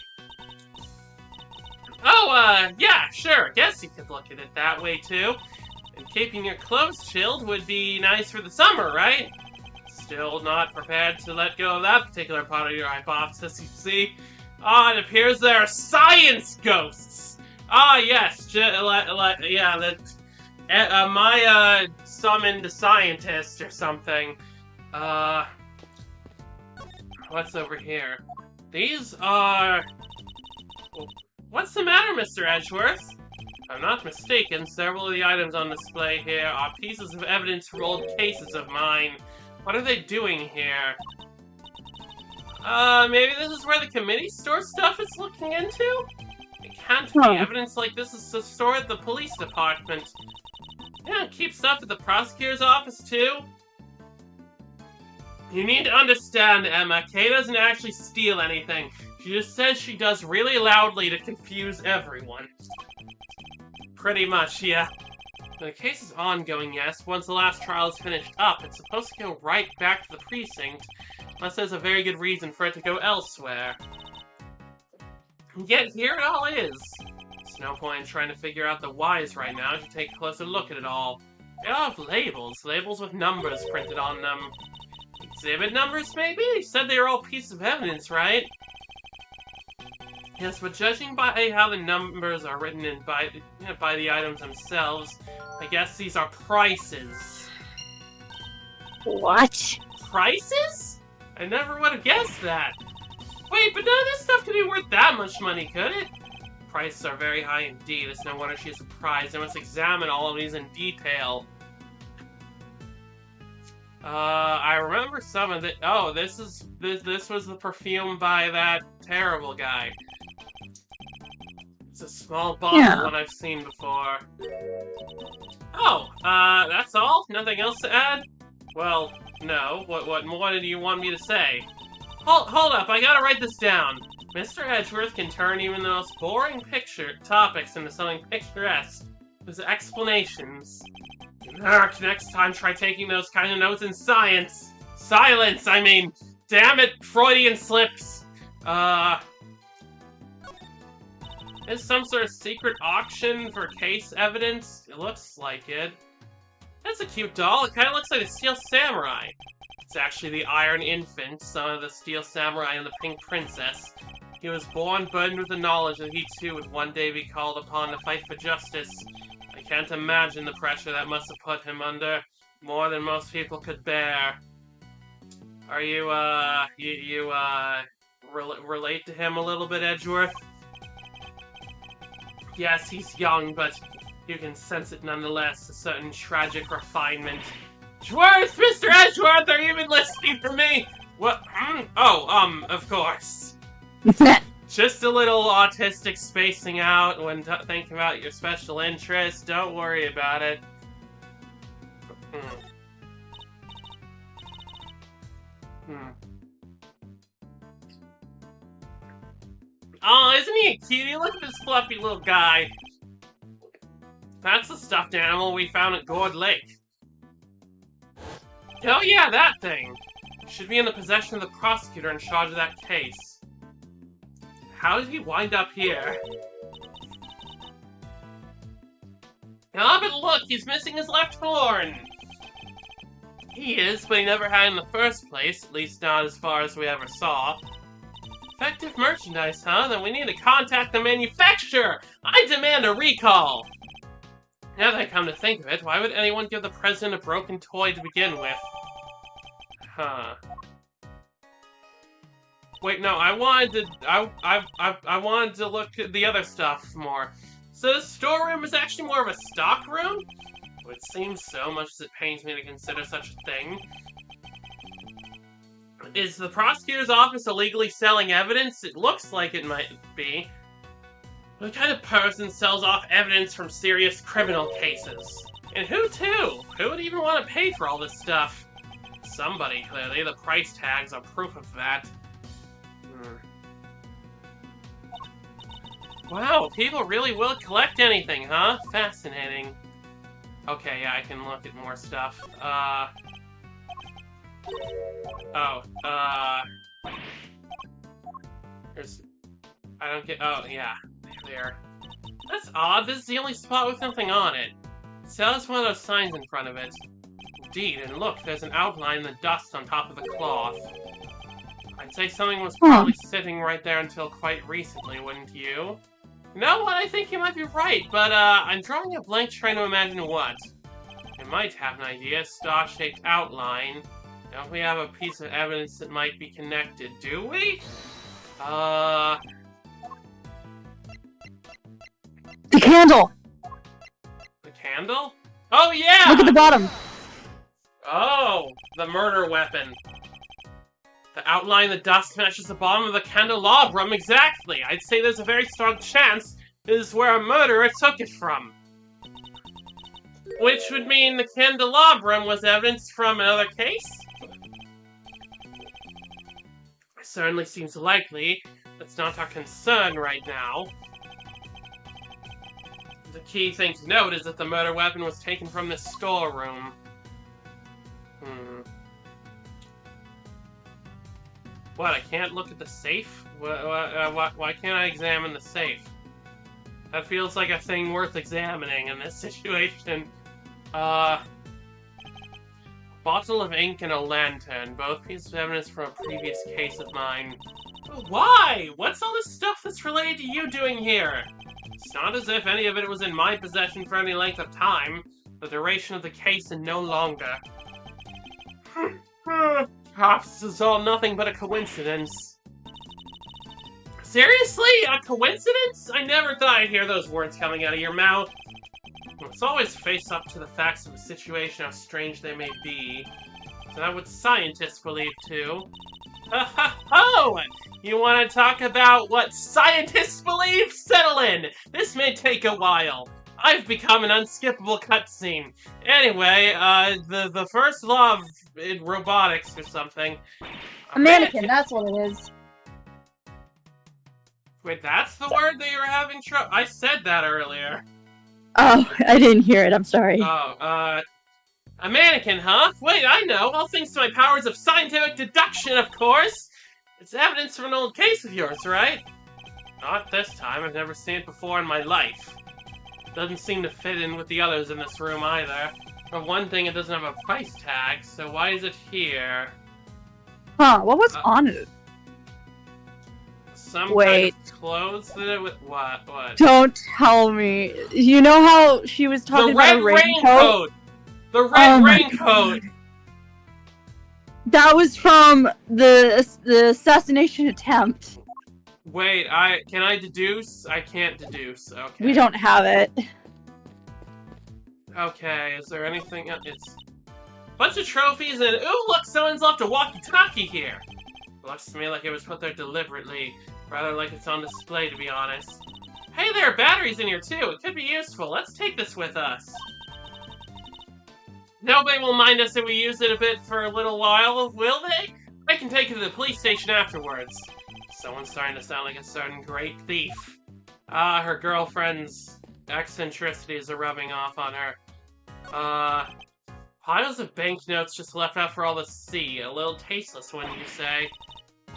Oh, yeah, sure, guess you could look at it that way, too. And keeping your clothes chilled would be nice for the summer, right? Still not prepared to let go of that particular part of your hypothesis, you see. It appears there are science ghosts! Yes, my summoned a scientist or something. What's over here? These are... What's the matter, Mr. Edgeworth? If I'm not mistaken, several of the items on display here are pieces of evidence for old cases of mine. What are they doing here? Maybe this is where the committee stores stuff it's looking into? It can't be. Evidence like this is stored at the police department. Yeah, keep stuff at the prosecutor's office, too? You need to understand, Emma, Kay doesn't actually steal anything. She just says she does really loudly to confuse everyone. Pretty much, yeah. The case is ongoing, yes. Once the last trial is finished up, it's supposed to go right back to the precinct, unless there's a very good reason for it to go elsewhere. And yet here it all is. There's no point in trying to figure out the whys right now. You should take a closer look at it all. They all have labels with numbers printed on them. Exhibit numbers, maybe? You said they were all pieces of evidence, right? Yes, but judging by how the numbers are written in by the items themselves, I guess these are prices. What? Prices? I never would have guessed that. Wait, but none of this stuff could be worth that much money, could it? Prices are very high indeed. It's no wonder she's surprised. I must examine all of these in detail. I remember some of it. Oh, this was the perfume by that terrible guy. It's a small bottle, one I've seen before. Oh, that's all? Nothing else to add? Well, no. What more do you want me to say? Hold up, I gotta write this down. Mr. Edgeworth can turn even the most boring topics into something picturesque. With explanations. Next time, try taking those kind of notes in science. Silence, I mean. Damn it, Freudian slips. Is some sort of secret auction for case evidence? It looks like it. That's a cute doll. It kind of looks like a Steel Samurai. It's actually the Iron Infant, son of the Steel Samurai and the Pink Princess. He was born burdened with the knowledge that he too would one day be called upon to fight for justice. I can't imagine the pressure that must have put him under, more than most people could bear. Are you, relate to him a little bit, Edgeworth? Yes, he's young, but you can sense it nonetheless, a certain tragic refinement. Edgeworth! Mr. Edgeworth, are you even listening for me? What? Of course. Just a little autistic spacing out when thinking about your special interests. Don't worry about it. Oh, isn't he a cutie? Look at this fluffy little guy. That's the stuffed animal we found at Gourd Lake. Oh yeah, that thing. Should be in the possession of the prosecutor in charge of that case. How did he wind up here? Ah, but look, he's missing his left horn! He is, but he never had in the first place, at least not as far as we ever saw. Effective merchandise, huh? Then we need to contact the manufacturer! I demand a recall! Now that I come to think of it, why would anyone give the president a broken toy to begin with? Huh. Wait, no, I wanted to look at the other stuff more. So the storeroom is actually more of a stock room? It seems so much as it pains me to consider such a thing. Is the prosecutor's office illegally selling evidence? It looks like it might be. What kind of person sells off evidence from serious criminal cases? And who to? Who would even want to pay for all this stuff? Somebody, clearly. The price tags are proof of that. Wow, people really will collect anything, huh? Fascinating. Okay, yeah, I can look at more stuff. There's... I don't get... Oh, yeah. There. That's odd. This is the only spot with nothing on it. So that's one of those signs in front of it. Indeed, and look, there's an outline in the dust on top of the cloth. I'd say something was probably sitting right there until quite recently, wouldn't you? No, what? I think you might be right, but, I'm drawing a blank trying to imagine what. I might have an idea. Star-shaped outline. Don't we have a piece of evidence that might be connected, do we? The candle! The candle? Oh, yeah! Look at the bottom! Oh, the murder weapon. The outline of the dust matches the bottom of the candelabrum exactly. I'd say there's a very strong chance this is where a murderer took it from. Which would mean the candelabrum was evidence from another case? Certainly seems likely. That's not our concern right now. The key thing to note is that the murder weapon was taken from the storeroom. What, I can't look at the safe? Why can't I examine the safe? That feels like a thing worth examining in this situation. Bottle of ink and a lantern, both pieces of evidence from a previous case of mine. Why? What's all this stuff that's related to you doing here? It's not as if any of it was in my possession for any length of time. The duration of the case and no longer. Perhaps this is all nothing but a coincidence. Seriously? A coincidence? I never thought I'd hear those words coming out of your mouth. Let's always face up to the facts of the situation, how strange they may be. So that's what scientists believe, too. Oh! You want to talk about what scientists believe? Settle in! This may take a while. I've become an unskippable cutscene. Anyway, the first law of robotics or something. A mannequin, that's what it is. Wait, that's the word that you were having trouble? I said that earlier. Oh, I didn't hear it, I'm sorry. Oh, a mannequin, huh? Wait, I know, all thanks to my powers of scientific deduction, of course! It's evidence from an old case of yours, right? Not this time, I've never seen it before in my life. Doesn't seem to fit in with the others in this room either. For one thing, it doesn't have a price tag, so why is it here? Huh, what was on it? Some kind of clothes that it would... What? Don't tell me. You know how she was talking about a raincoat? The red raincoat! God. That was from the assassination attempt. Wait, can I deduce? I can't deduce. Okay. We don't have it. Okay, is there anything else? It's a bunch of trophies and ooh, look, someone's left a walkie-talkie here. Looks to me like it was put there deliberately, rather like it's on display, to be honest. Hey, there are batteries in here too. It could be useful. Let's take this with us. Nobody will mind us if we use it a bit for a little while, will they? I can take it to the police station afterwards. Someone's starting to sound like a certain great thief. Ah, her girlfriend's eccentricities are rubbing off on her. Piles of banknotes just left out for all to see. A little tasteless, wouldn't you say?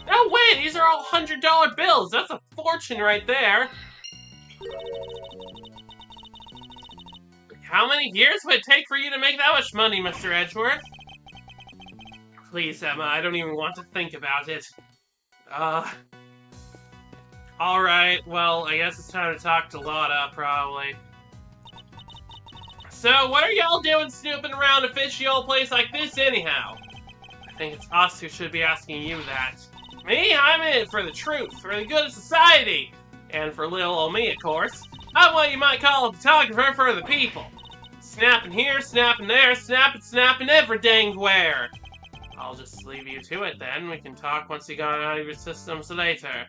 Oh wait, these are all $100 bills! That's a fortune right there! How many years would it take for you to make that much money, Mr. Edgeworth? Please, Emma, I don't even want to think about it. Alright, well, I guess it's time to talk to Lotta, probably. So, what are y'all doing snooping around a fishy old place like this, anyhow? think it's us who should be asking you that. Me? I'm in it for the truth, for the good of society. And for little old me, of course. I'm what you might call a photographer for the people. Snapping here, snapping there, snapping every dang where. I'll just leave you to it then. We can talk once you got out of your systems later.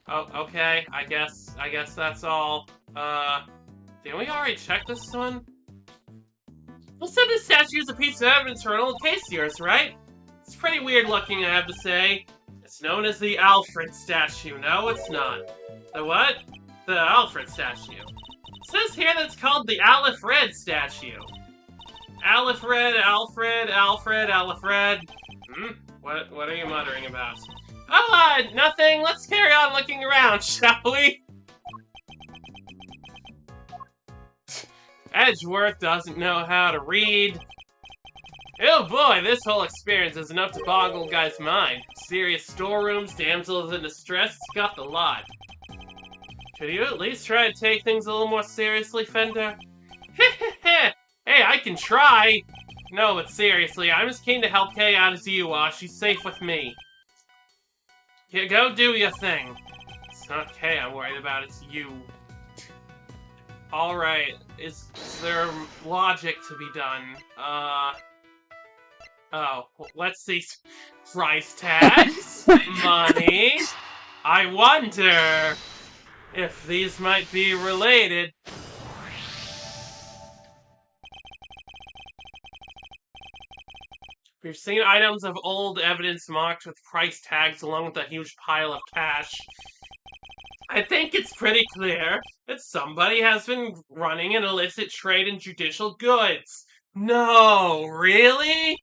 Oh, okay. I guess that's all. Didn't we already check this one? Well, said this statue is a piece of evidence for an old case of yours, right? It's pretty weird looking, I have to say. It's known as the Alfred statue. No, it's not. The what? The Alfred statue. It says here that it's called the Alfred statue. Alfred. What are you muttering about? Oh, nothing. Let's carry on looking around, shall we? Edgeworth doesn't know how to read. Oh boy, this whole experience is enough to boggle a guy's mind. Serious storerooms, damsels in distress, it's got the lot. Could you at least try to take things a little more seriously, Fender? Hey, I can try! No, but seriously, I'm as keen to help Kay out as you are. She's safe with me. Yeah, go do your thing. It's not Kay I'm worried about, it's you. Alright, is there logic to be done? Oh, let's see. Price tags? Money? I wonder if these might be related. We've seen items of old evidence marked with price tags along with a huge pile of cash. I think it's pretty clear that somebody has been running an illicit trade in judicial goods. No, really?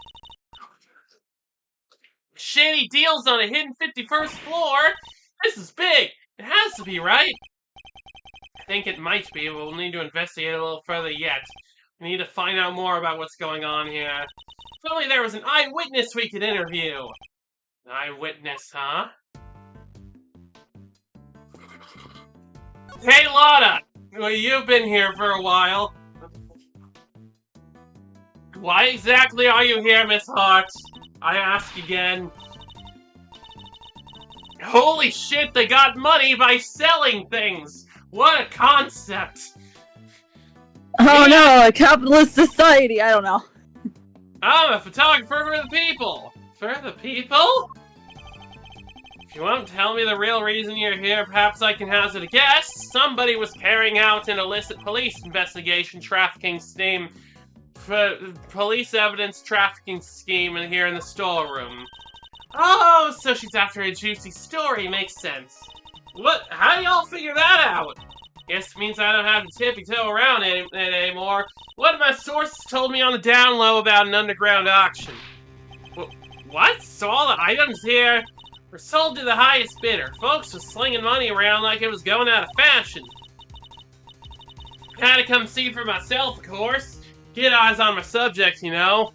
Shady deals on a hidden 51st floor? This is big. It has to be, right? I think it might be, but we'll need to investigate a little further yet. We need to find out more about what's going on here. If only there was an eyewitness we could interview. An eyewitness, huh? Hey, Lotta! Well, you've been here for a while. Why exactly are you here, Miss Hart? I ask again. Holy shit, they got money by selling things! What a concept! Oh no, a capitalist society, I don't know. I'm a photographer for the people! For the people? If you won't tell me the real reason you're here, perhaps I can hazard a guess. Somebody was carrying out an illicit police investigation trafficking scheme. Police evidence trafficking scheme in here in the storeroom. Oh, so she's after a juicy story, makes sense. What? How do y'all figure that out? Guess it means I don't have to tippy-toe around it anymore. One of my sources told me on the down low about an underground auction. What? So all the items here were sold to the highest bidder. Folks were slinging money around like it was going out of fashion. Had to come see for myself, of course. Get eyes on my subject, you know.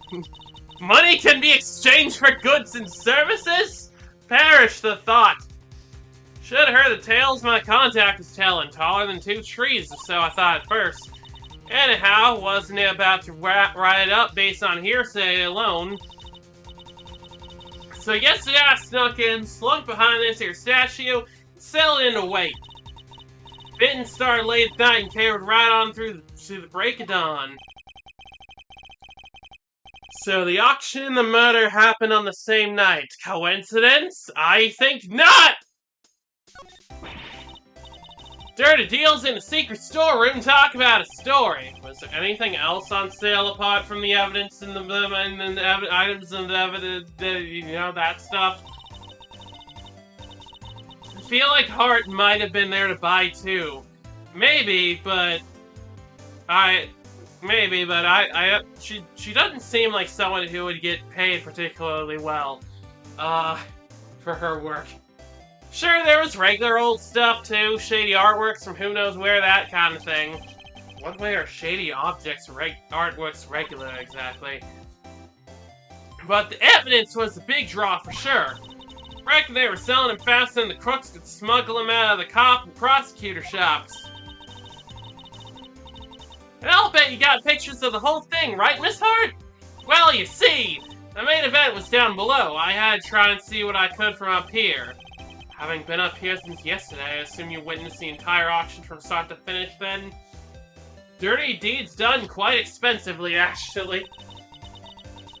Money can be exchanged for goods and services? Perish the thought. Should have heard the tales my contact was telling. Taller than 2 trees, so I thought at first. Anyhow, wasn't about to write it up based on hearsay alone. So yesterday I snuck in, slunk behind this here statue, and settled into wait. Bidding started late at night and carried right on through to the break of dawn. So the auction and the murder happened on the same night. Coincidence? I think not! Dirty deals in a secret storeroom talk about a story. Was there anything else on sale apart from the evidence and the items and the evidence, you know, that stuff? I feel like Hart might have been there to buy too. Maybe, but she doesn't seem like someone who would get paid particularly well, for her work. Sure, there was regular old stuff too, shady artworks from who knows where, that kind of thing. What way are shady artworks regular, exactly? But the evidence was the big draw for sure. Reckon they were selling them faster than the crooks could smuggle them out of the cop and prosecutor shops. And I'll bet you got pictures of the whole thing, right, Miss Hart? Well, you see, The main event was down below. I had to try and see what I could from up here. Having been up here since yesterday, I assume you witnessed the entire auction from start to finish then? Dirty deeds done quite expensively, actually.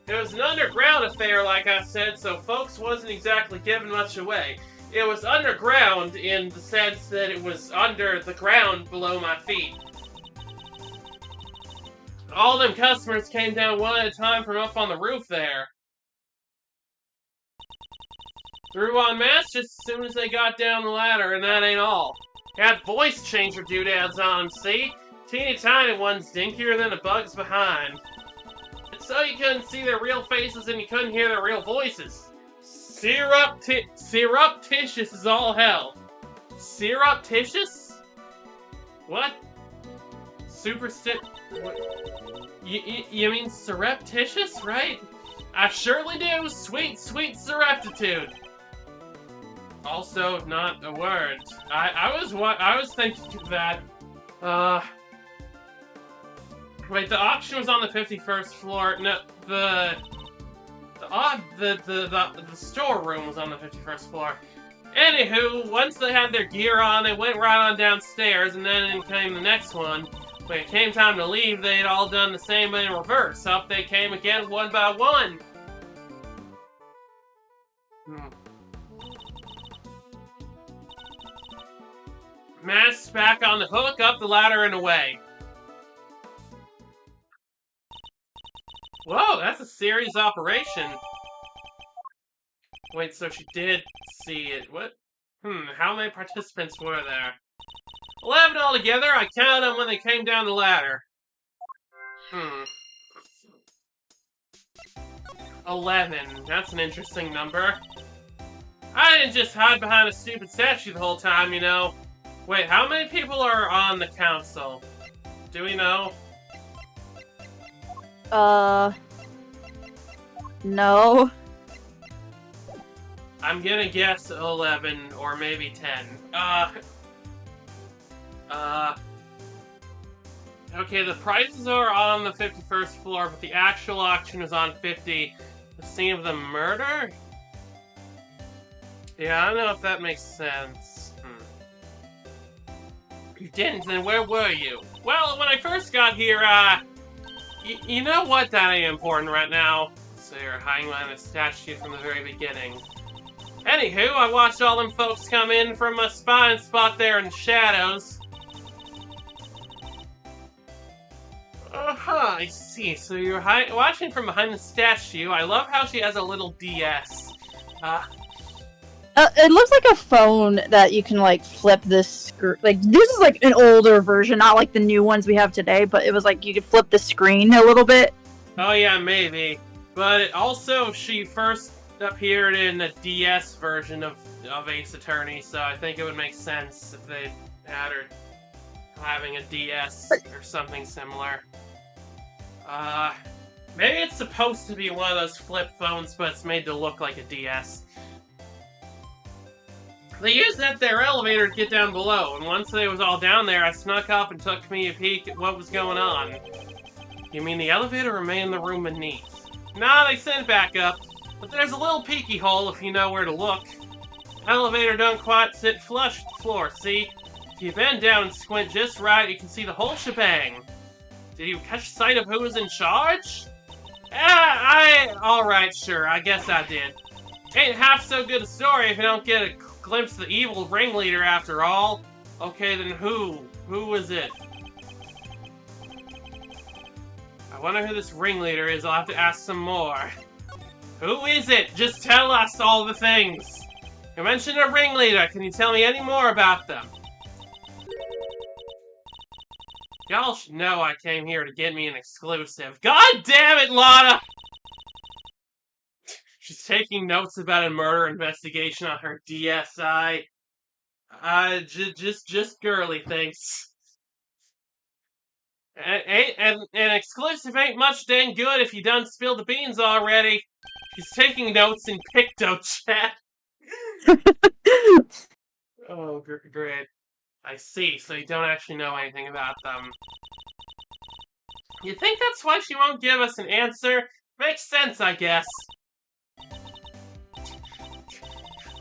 It was an underground affair, like I said, so folks wasn't exactly giving much away. It was underground in the sense that it was under the ground below my feet. All them customers came down one at a time from up on the roof there. Threw en masse just as soon as they got down the ladder, and that ain't all. Had voice changer doodads on them, see? Teeny tiny ones, dinkier than a bug's behind. So you couldn't see their real faces and you couldn't hear their real voices. Surreptitious is all hell. Surreptitious? What? You mean surreptitious, right? I surely do. Sweet, sweet surreptitude. Also, not a word. I was thinking that. Wait, the auction was on the 51st floor. No, the storeroom was on the 51st floor. Anywho, once they had their gear on, they went right on downstairs, and then in came the next one. When it came time to leave, they'd all done the same but in reverse. Up they came again, one by one. Masks back on the hook, up the ladder and away. Whoa, that's a serious operation. Wait, so she did see it. What? How many participants were there? 11 altogether. I counted them when they came down the ladder. 11. That's an interesting number. I didn't just hide behind a stupid statue the whole time, you know. Wait, how many people are on the council? Do we know? No. I'm gonna guess 11 or maybe 10. Okay, the prices are on the 51st floor, but the actual auction is on 50. The scene of the murder? Yeah, I don't know if that makes sense. You didn't, then where were you? Well, when I first got here, you know what? That ain't important right now. So you're hiding behind a statue from the very beginning. Anywho, I watched all them folks come in from my spine spot there in the shadows. I see. So you're watching from behind the statue. I love how she has a little DS. It looks like a phone that you can, like, flip this like, this is, like, an older version, not like the new ones we have today, but it was, like, you could flip the screen a little bit. Oh, yeah, maybe. But also, she first appeared in the DS version of Ace Attorney, so I think it would make sense if they had her having a DS or something similar. Maybe it's supposed to be one of those flip phones, but it's made to look like a DS. They used that their elevator to get down below, and once they was all down there, I snuck up and took me a peek at what was going on. You mean the elevator remained in the room beneath? Nah, they sent it back up, but there's a little peeky hole if you know where to look. Elevator don't quite sit flush with the floor, see? If you bend down and squint just right, you can see the whole shebang. Did you catch sight of who was in charge? Alright, sure, I guess I did. Ain't half so good a story if you don't get a glimpse of the evil ringleader after all. Okay, then who? Who was it? I wonder who this ringleader is. I'll have to ask some more. Who is it? Just tell us all the things. You mentioned a ringleader. Can you tell me any more about them? Y'all should know I came here to get me an exclusive. God damn it, Lana! She's taking notes about a murder investigation on her DSi. Just girly things. An exclusive ain't much dang good if you done spilled the beans already. She's taking notes in PictoChat. Oh, great. I see, so you don't actually know anything about them. You think that's why she won't give us an answer? Makes sense, I guess.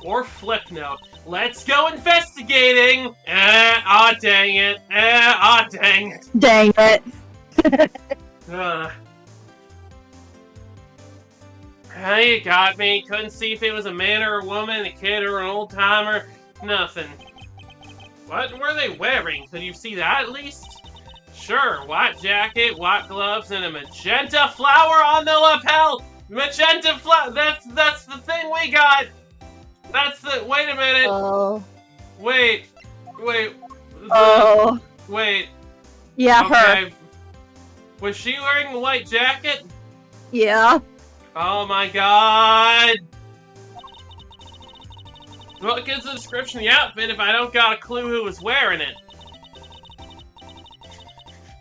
Or flip note. Let's go investigating! Aw, dang it. Aw, dang it. Dang it. You got me. Couldn't see if it was a man or a woman, a kid or an old timer. Nothing. What were they wearing? Could you see that at least? Sure, white jacket, white gloves, and a magenta flower on the lapel! Magenta flower! That's the thing we got! That's the- wait a minute! Oh. Wait. Oh. Wait. Yeah, Okay. her. Was she wearing a white jacket? Yeah. Oh my god! What gives the description of the outfit if I don't got a clue who was wearing it?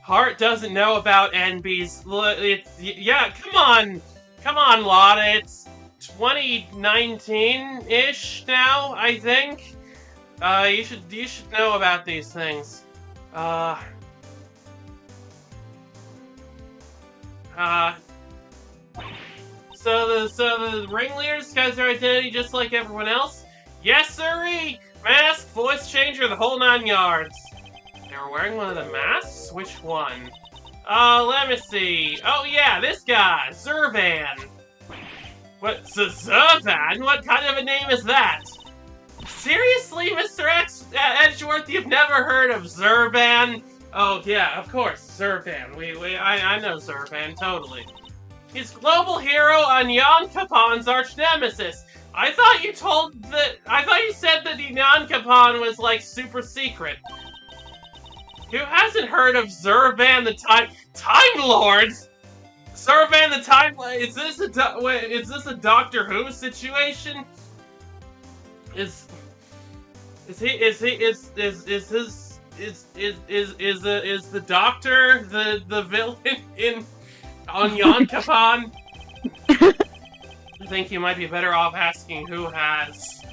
Hart doesn't know about NB's. Yeah, come on, Lotta. It's 2019-ish now, I think. You should know about these things. So the ringleaders disguise their identity just like everyone else? Yes, sirree! Mask, voice changer, the whole 9 yards. They were wearing one of the masks? Which one? Let me see. Oh yeah, this guy, Zurvan. What, Zurvan? What kind of a name is that? Seriously, Mr. Edgeworth, you've never heard of Zurvan? Oh yeah, of course, Zurvan. I know Zurvan, totally. He's global hero on Yon Kapon's arch nemesis. I thought you said that the Yon Kapon was like super secret. Who hasn't heard of Zurvan the Time Lord? Zurvan the Time Lord? Is this a Doctor Who situation? Is the Doctor the villain on Yon Kapon? I think you might be better off asking who has.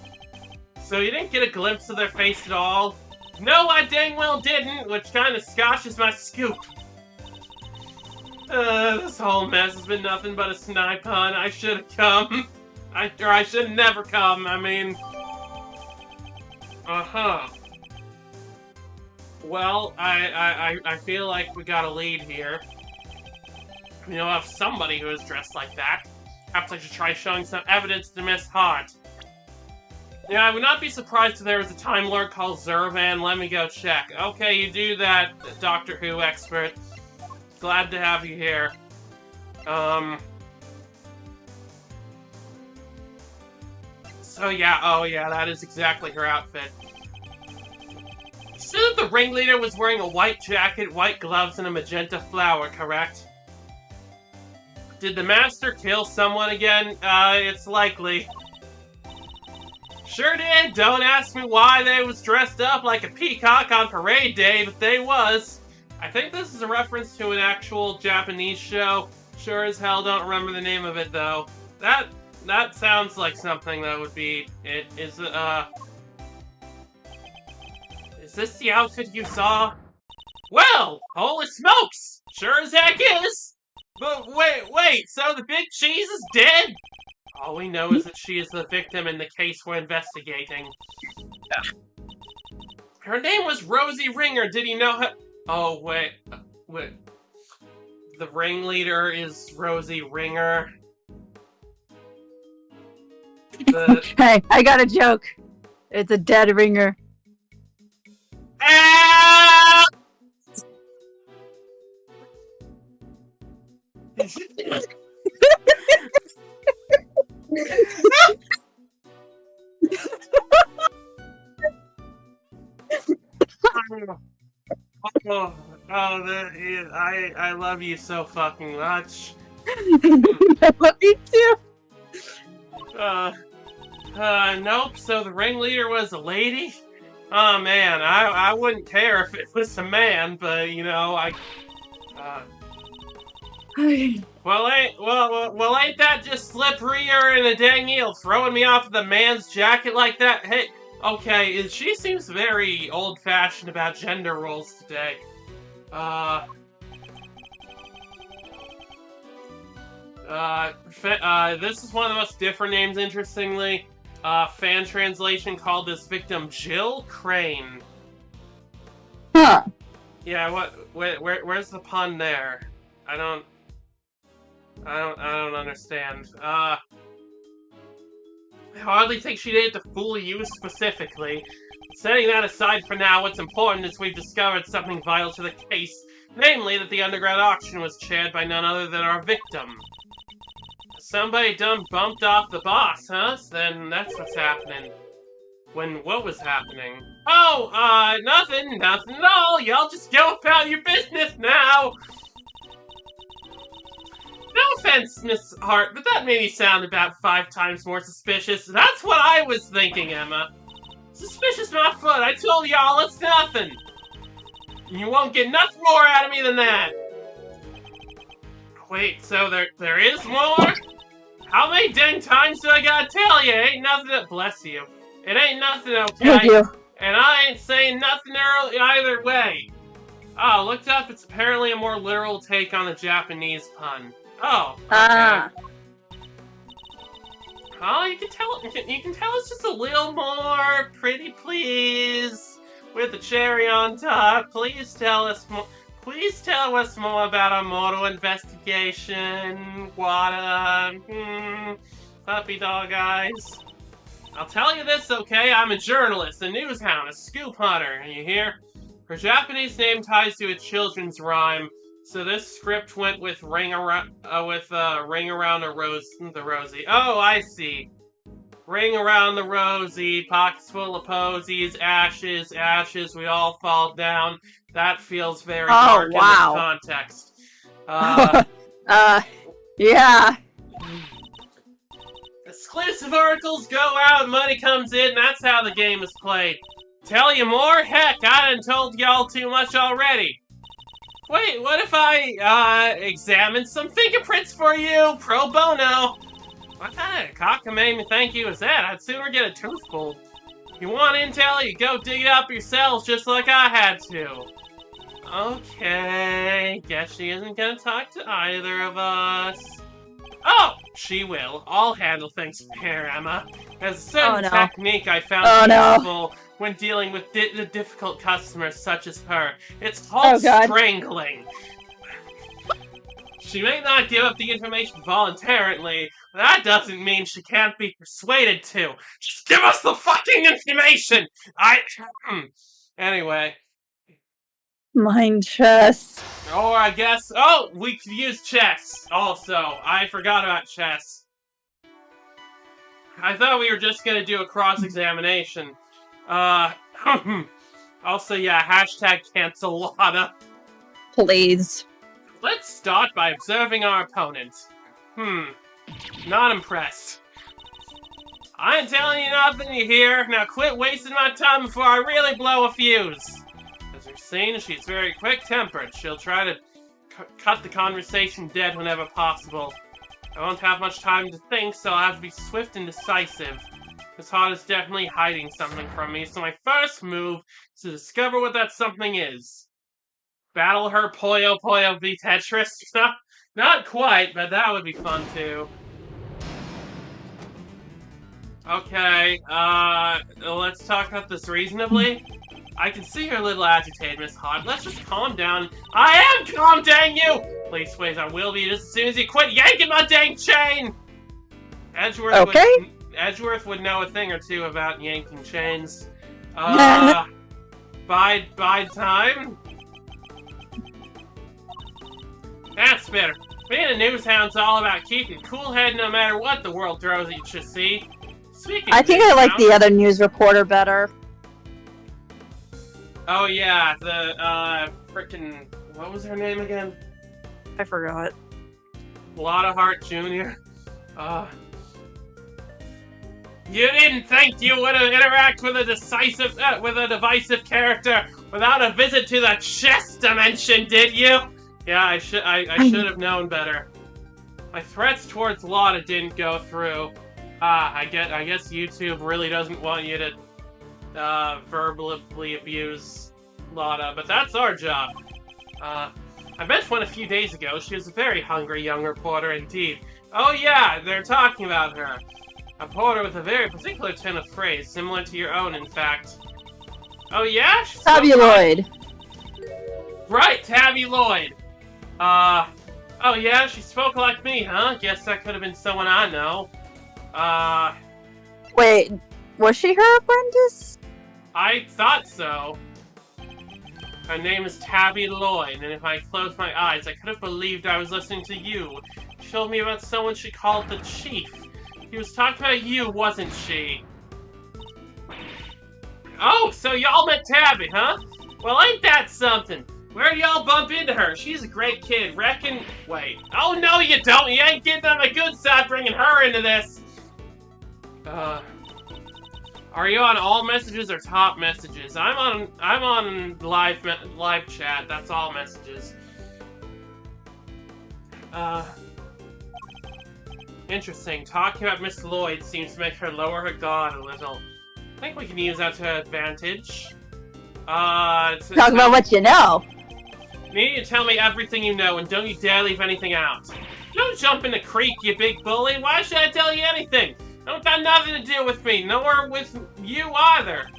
So you didn't get a glimpse of their face at all? No, I dang well didn't, which kind of scotches my scoop. This whole mess has been nothing but a snipe hunt. I should have come. I should have never come, I mean. Well, I feel like we got a lead here. We know of somebody who is dressed like that. Perhaps I should try showing some evidence to Miss Hart. Yeah, I would not be surprised if there was a Time Lord called Zurvan. Let me go check. Okay, you do that, Doctor Who expert. Glad to have you here. So yeah, oh yeah, that is exactly her outfit. You said that the ringleader was wearing a white jacket, white gloves, and a magenta flower, correct? Did the master kill someone again? It's likely. Sure did. Don't ask me why they was dressed up like a peacock on parade day, but they was. I think this is a reference to an actual Japanese show. Sure as hell don't remember the name of it, though. That sounds like something that would be... Is this the outfit you saw? Well, holy smokes! Sure as heck is! But wait, so the big cheese is dead? All we know is that she is the victim in the case we're investigating. Her name was Rosie Ringer. Did you know her? Oh, wait. The ringleader is Rosie Ringer. Hey, I got a joke. It's a dead ringer. Ah! I love you so fucking much. I love you too. Nope, so the ringleader was a lady? Oh man, I wouldn't care if it was a man, but you know, well, ain't that just slipperier in a dang eel, throwing me off of the man's jacket like that? Hey, okay, she seems very old-fashioned about gender roles today. This is one of the most different names, interestingly. Fan translation called this victim Jill Crane. Huh. Yeah, where's the pun there? I don't understand. I hardly think she did it to fool you specifically. Setting that aside for now, what's important is we've discovered something vital to the case, namely that the underground auction was chaired by none other than our victim. Somebody done bumped off the boss, huh? Then that's what's happening. What was happening? Oh, nothing at all. Y'all just go about your business now. No offense, Miss Hart, but that made me sound about 5 times more suspicious. That's what I was thinking, Emma. Suspicious my foot. I told y'all it's nothing. You won't get nothing more out of me than that. Wait, so there is more? How many dang times do I gotta tell you? Ain't nothing that bless you. It ain't nothing, okay? Thank you. And I ain't saying nothing either way. Oh, looked up, it's apparently a more literal take on the Japanese pun. Oh, okay. Ah. Oh, you can tell it's just a little more pretty please with the cherry on top. Please tell us more about our mortal investigation. Wada, puppy dog eyes. I'll tell you this, okay? I'm a journalist, a news hound, a scoop hunter. You hear? Her Japanese name ties to a children's rhyme, so this script went with ring around the rosy. Oh, I see. Ring around the rosy, pockets full of posies, ashes, we all fall down. That feels very dark in this context. Yeah. Exclusive articles go out, money comes in, that's how the game is played. Tell you more? Heck, I done told y'all too much already. Wait, what if I, examine some fingerprints for you, pro bono? What kind of cockamamie thank you is that? I'd sooner get a tooth pulled. You want intel, you go dig it up yourselves just like I had to. Okay, guess she isn't gonna talk to either of us. Oh, she will. I'll handle things here, Emma. There's a certain technique I found useful when dealing with difficult customers such as her. It's called strangling. She may not give up the information voluntarily, but that doesn't mean she can't be persuaded to. Just give us the fucking information! Anyway. Mind chess. Or I guess... Oh, we could use chess, also. I forgot about chess. I thought we were just gonna do a cross-examination. Also, yeah, hashtag cancelada. Please. Let's start by observing our opponents. Not impressed. I ain't telling you nothing, you hear? Now quit wasting my time before I really blow a fuse. As you've seen, she's very quick-tempered. She'll try to cut the conversation dead whenever possible. I won't have much time to think, so I'll have to be swift and decisive. This heart is definitely hiding something from me, so my first move is to discover what that something is. Battle her Puyo Puyo v Tetris? Not quite, but that would be fun too. Okay, let's talk about this reasonably. I can see you're a little agitated, Miss Hart. Let's just calm down. I am calm, dang you! Please, wait, I will be just as soon as you quit yanking my dang chain! Edgeworth would know a thing or two about yanking chains. Bide time? That's better. Being a news hound's all about keeping cool head no matter what the world throws at you, see? I think I like the other news reporter better. Oh yeah, the, frickin'... What was her name again? I forgot. Lotta Hart Jr. You didn't think you would interact with a divisive character without a visit to the chess dimension, did you? Yeah, I should have known better. My threats towards Lotta didn't go through. I guess YouTube really doesn't want you to verbally abuse Lotta, but that's our job. I met one a few days ago. She was a very hungry young reporter indeed. Oh yeah, they're talking about her. A reporter with a very particular turn of phrase, similar to your own, in fact. Oh yeah? Tabloid. Right, Tabby Lloyd. Oh yeah, she spoke like me, huh? Guess that could have been someone I know. Wait, was she her apprentice? I thought so. Her name is Tabby Lloyd, and if I closed my eyes, I could have believed I was listening to you. She told me about someone she called the Chief. He was talking about you, wasn't she? Oh, so y'all met Tabby, huh? Well, ain't that something? Where'd y'all bump into her? She's a great kid, reckon... Wait. Oh, no, you don't! You ain't getting on the good side bringing her into this! Are you on all messages or top messages? I'm on live chat. That's all messages. Interesting. Talking about Miss Lloyd seems to make her lower her guard a little. I think we can use that to our advantage. Talk about what you know. Need you to tell me everything you know, and don't you dare leave anything out. Don't jump in the creek, you big bully. Why should I tell you anything? Don't got nothing to do with me, nor with you either.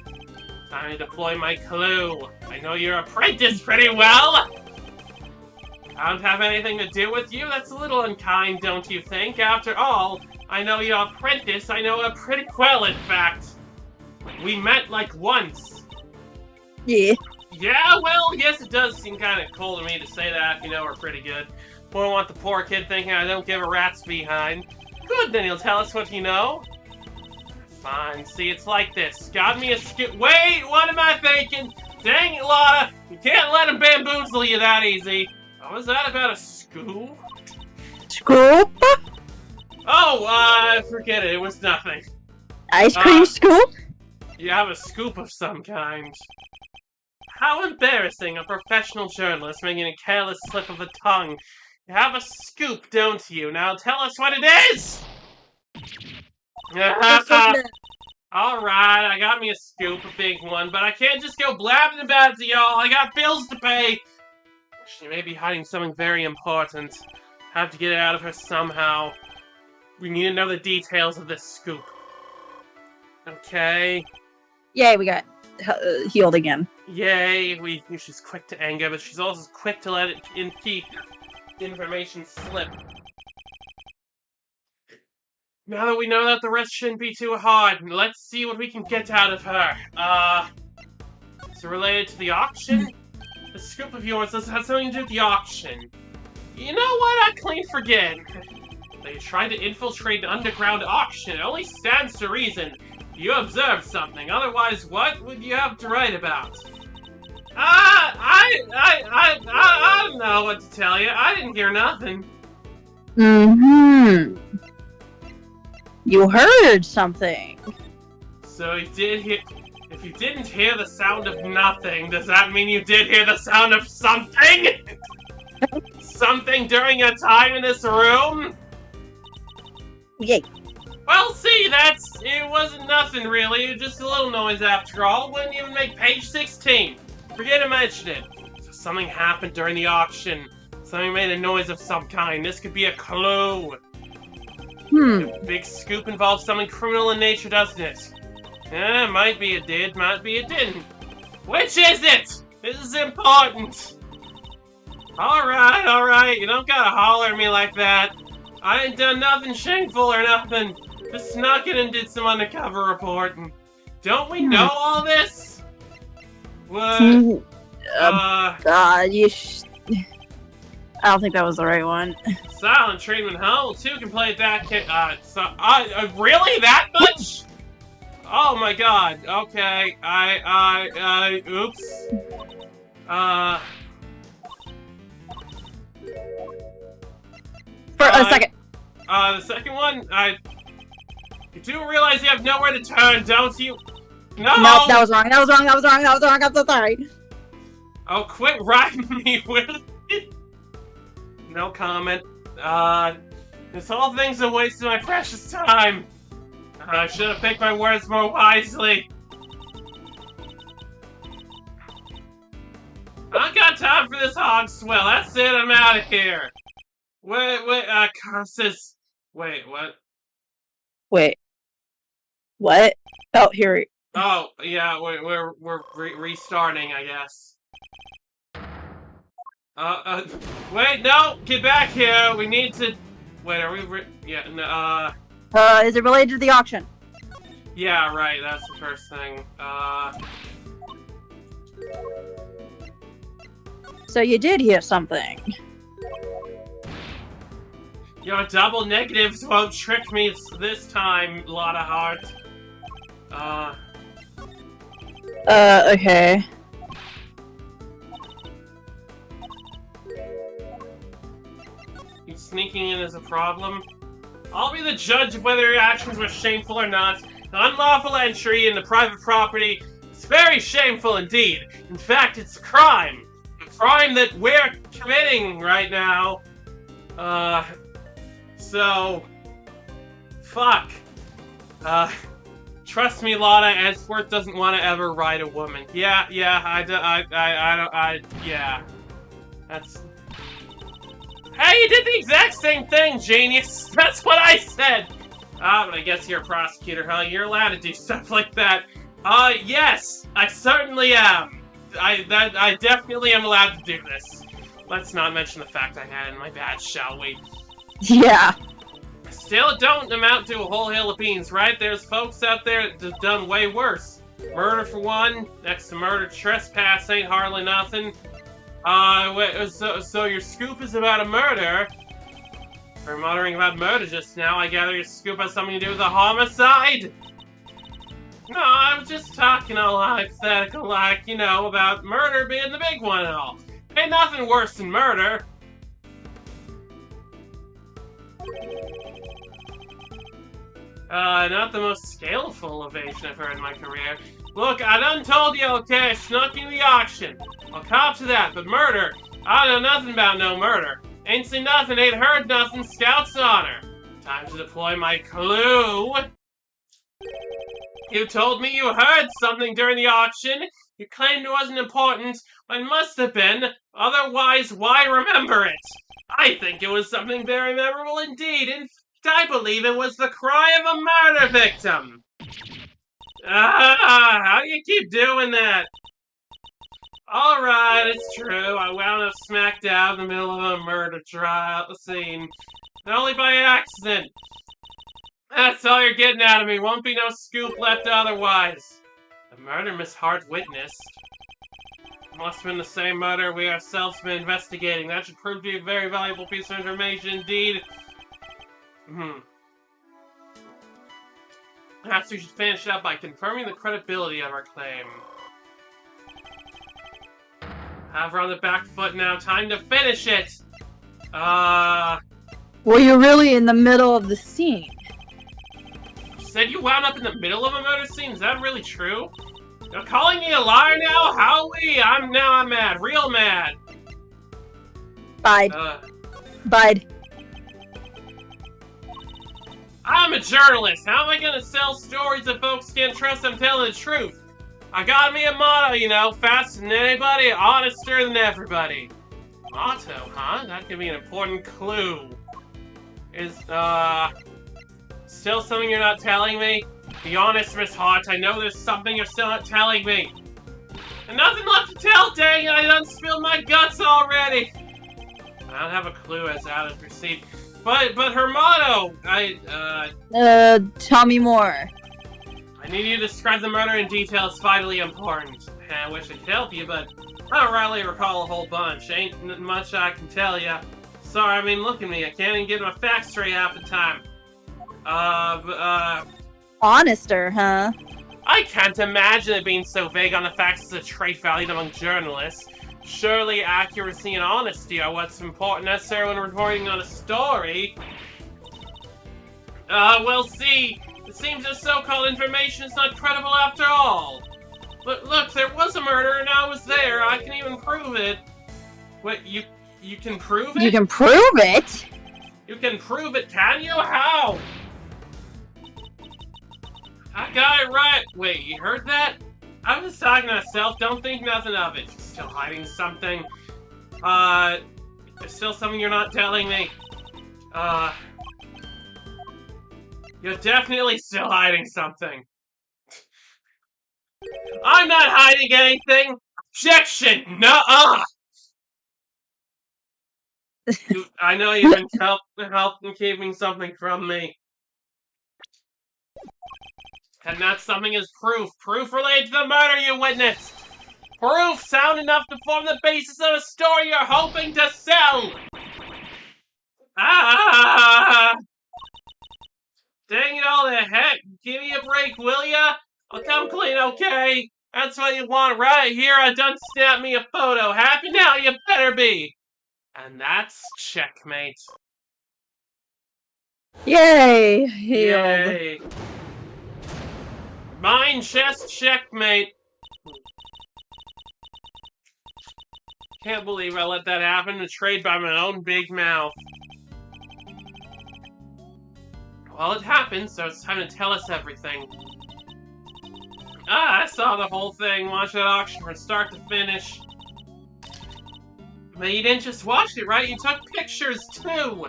Time to deploy my clue. I know your apprentice pretty well. I don't have anything to do with you. That's a little unkind, don't you think? After all, I know your apprentice. I know her pretty well, in fact. We met like once. Yeah. Yeah, well, yes, it does seem kind of cool to me to say that if you know her pretty good. Wouldn't want the poor kid thinking I don't give a rat's behind. Good, then he'll tell us what you know. Fine, see, it's like this. Got me a scoop. Wait, what am I thinking? Dang it, Lotta. You can't let him bamboozle you that easy. What was that about a scoop? Scoop? Oh, forget it. It was nothing. Ice cream scoop? You have a scoop of some kind. How embarrassing, a professional journalist making a careless slip of the tongue. You have a scoop, don't you? Now tell us what it is! Alright, I got me a scoop, a big one, but I can't just go blabbing about it to y'all. I got bills to pay. She may be hiding something very important. Have to get it out of her somehow. We need to know the details of this scoop. Okay. Yay, we got healed again. Yay, she's quick to anger, but she's also quick to let information slip. Now that we know that, the rest shouldn't be too hard. Let's see what we can get out of her. So related to the auction? The scoop of yours does have something to do with the auction. You know what? I clean forget. They tried to infiltrate an underground auction. It only stands to reason. You observed something. Otherwise, what would you have to write about? I don't know what to tell you. I didn't hear nothing. Mm-hmm. You heard something. So you did hear... If you didn't hear the sound of nothing, does that mean you did hear the sound of something? Something during your time in this room? Yay. Well, see, it wasn't nothing really, it was just a little noise after all. Wouldn't even make page 16. Forget to mention it. So something happened during the auction. Something made a noise of some kind. This could be a clue. The big scoop involves something criminal in nature, doesn't it? Might be it did, might be it didn't. Which is it? This is important. Alright, you don't gotta holler at me like that. I ain't done nothing shameful or nothing. Just snuck in and did some undercover reporting. Don't we know all this? What? I don't think that was the right one. Silent treatment, huh? Well, two can play that. Really? That much? Oh my god. Okay. Oops. For a second. The second one, you do realize you have nowhere to turn, don't you? No! Nope, that was wrong. I'm so sorry. Oh, quit riding me with it. No comment. This whole thing's a waste of my precious time. I should have picked my words more wisely. Oh, god got time for this hog swill. That's it, I'm out of here. Wait, curses. Wait, what? Wait. What? Oh, here. Oh, yeah, we're restarting, I guess. Wait, no! Get back here! We need to... Wait, are we yeah, no, Is it related to the auction? yeah, right, that's the first thing. So you did hear something. Your double negatives won't trick me this time, Lotta Heart. Okay. You sneaking in is a problem? I'll be the judge of whether your actions were shameful or not. The unlawful entry into private property is very shameful indeed. In fact, it's a crime. A crime that we're committing right now. So... Fuck. Trust me, Lotta, Edgeworth doesn't want to ever ride a woman. Yeah, yeah. That's... Hey, you did the exact same thing, genius! That's what I said! But I guess you're a prosecutor, huh? You're allowed to do stuff like that. Yes! I certainly am! I definitely am allowed to do this. Let's not mention the fact I had in my badge, shall we? Yeah. Still, it don't amount to a whole hill of beans, right? There's folks out there that have done way worse. Murder for one, next to murder, trespass ain't hardly nothing. So your scoop is about a murder? We're muttering about murder just now. I gather your scoop has something to do with a homicide? No, I was just talking all hypothetical, like, you know, about murder being the big one and all. Ain't nothing worse than murder. Not the most scaleful evasion I've heard in my career. Look, I done told you, okay, I snuck you the auction. I'll cop to that, but murder, I know nothing about no murder. Ain't seen nothing, ain't heard nothing, Scout's honor. Time to deploy my clue. You told me you heard something during the auction. You claimed it wasn't important, but it must have been. Otherwise, why remember it? I think it was something very memorable indeed. In fact, I believe it was the cry of a murder victim. How do you keep doing that? Alright, it's true. I wound up smack dab in the middle of a murder trial at the scene. But only by accident. That's all you're getting out of me. Won't be no scoop left otherwise. The murder Miss Hart witnessed. Must have been the same murder we ourselves been investigating. That should prove to be a very valuable piece of information indeed. Perhaps we should finish up by confirming the credibility of our claim. Have her on the back foot now. Time to finish it! Were you really in the middle of the scene? You said you wound up in the middle of a murder scene? Is that really true? You're calling me a liar now? Howie! I'm mad. Real mad. Bide. Bide. I'm a journalist. How am I gonna sell stories if folks can't trust I'm telling the truth? I got me a motto, you know, faster than anybody, honester than everybody. Motto, huh? That could be an important clue. Is, still something you're not telling me? Be honest, Miss Hart, I know there's something you're still not telling me. And nothing left to tell, dang it, I done spilled my guts already. I don't have a clue as to how to proceed. But her motto, tell me more. I need you to describe the murder in detail, it's vitally important. I wish I could help you, but I don't really recall a whole bunch. Ain't much I can tell ya. Sorry, I mean, look at me, I can't even get my facts straight half the time. Honester, huh? I can't imagine it being so vague on the facts as a trait valued among journalists. Surely accuracy and honesty are what's important necessary when reporting on a story. Well, see, it seems this so-called information is not credible after all. But look, there was a murder and I was there. I can even prove it. Wait, you can prove it? You can prove it? You can prove it, can you? How? I got it right. Wait, you heard that? I was talking to myself, don't think nothing of it. Still hiding something? There's still something you're not telling me. You're definitely still hiding something. I'm not hiding anything! Objection! Nuh-uh! I know you've been helping keeping something from me. And that something is proof. Proof related to the murder you witnessed! Proof sound enough to form the basis of a story you're hoping to sell! Ah! Dang it all to heck! Give me a break, will ya? I'll come clean, okay? That's what you want right here. I done snapped me a photo. Happy now, you better be! And that's checkmate. Yay! Healed. Yay! Mine chest checkmate. Can't believe I let that happen, betrayed by my own big mouth. Well, it happened, so it's time to tell us everything. I saw the whole thing, watched that auction from start to finish. But you didn't just watch it, right? You took pictures, too!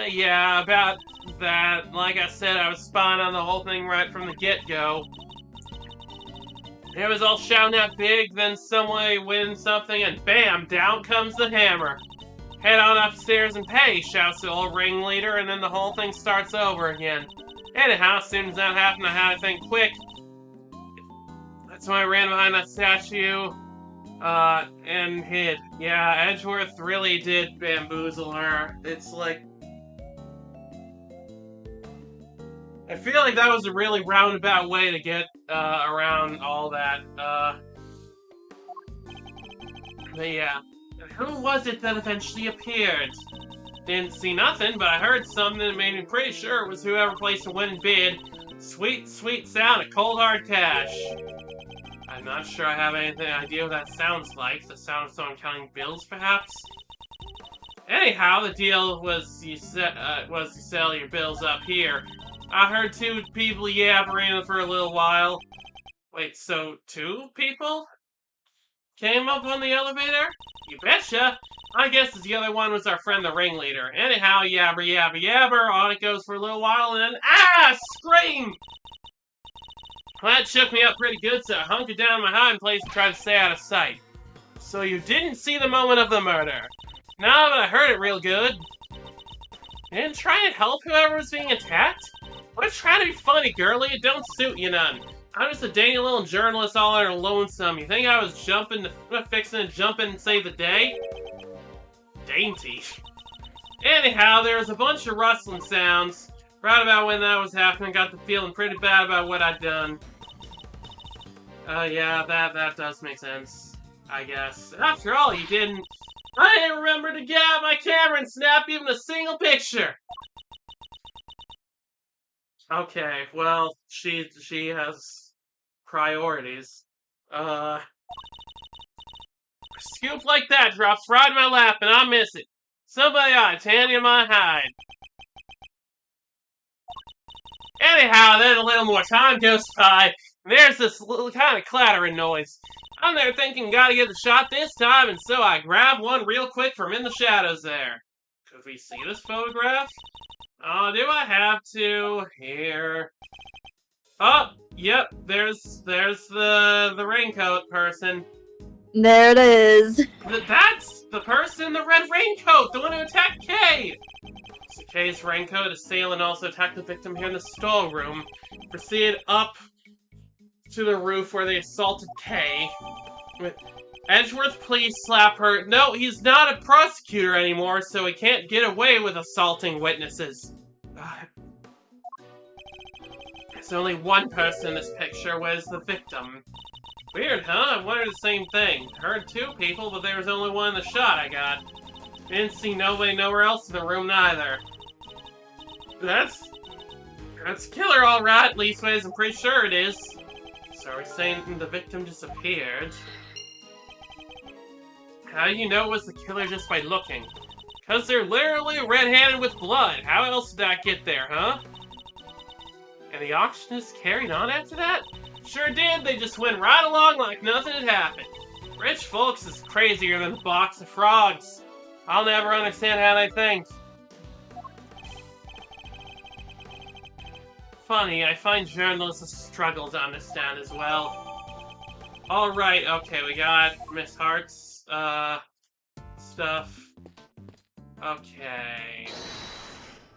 Yeah, about that. Like I said, I was spying on the whole thing right from the get-go. It was all shouting out big, then somebody wins something, and bam, down comes the hammer. Head on upstairs and pay, shouts the old ringleader, and then the whole thing starts over again. Anyhow, as soon as that happened, I had to think quick. That's why I ran behind that statue, and hid. Yeah, Edgeworth really did bamboozle her. It's like... I feel like that was a really roundabout way to get, around all that, But yeah. Who was it that eventually appeared? Didn't see nothing, but I heard something that made me pretty sure it was whoever placed a winning bid. Sweet, sweet sound of cold hard cash. I'm not sure I have any idea what that sounds like. The sound of someone counting bills, perhaps? Anyhow, the deal was you sell your bills up here. I heard two people yabbering for a little while. Wait, so 2 people came up on the elevator? You betcha! I guess the other one was our friend the ringleader. Anyhow, yabber yabber yabber, on it goes for a little while, and then scream! Well, that shook me up pretty good, so I hunkered down in my hiding place and tried to stay out of sight. So you didn't see the moment of the murder? No, but I heard it real good. You didn't try and help whoever was being attacked? Quit trying to be funny, girlie. It don't suit you none. I'm just a dainty little journalist all on her lonesome. You think I was fixing to jump in and save the day? Dainty. Anyhow, there was a bunch of rustling sounds. Right about when that was happening, got the feeling pretty bad about what I'd done. Yeah, that does make sense, I guess. After all, I didn't remember to get out my camera and snap even a single picture. Okay, well, she has priorities. A scoop like that drops right in my lap and I miss it. Somebody ought to tan in my hide. Anyhow, then a little more time goes by, and there's this little kind of clattering noise. I'm there thinking, gotta get the shot this time, and so I grab one real quick from in the shadows there. Could we see this photograph? Oh, do I have to? Here. Oh, yep, there's the raincoat person. There it is. That's the person in the red raincoat, the one who attacked Kay! So Kay's raincoat assailant also attacked the victim here in the storeroom. Proceeded up to the roof where they assaulted Kay. Edgeworth, please slap her. No, he's not a prosecutor anymore, so he can't get away with assaulting witnesses. There's only one person in this picture. Where's the victim? Weird, huh? I wondered the same thing. Heard 2 people, but there was only one in the shot I got. Didn't see nobody nowhere else in the room neither. That's killer, alright. Leastways, I'm pretty sure it is. So are we saying the victim disappeared? How do you know it was the killer just by looking? Because they're literally red-handed with blood. How else did that get there, huh? And the auction is carried on after that? Sure did. They just went right along like nothing had happened. Rich folks is crazier than a box of frogs. I'll never understand how they think. Funny, I find journalists a struggle to understand as well. Alright, okay, we got Miss Hart's, stuff. Okay.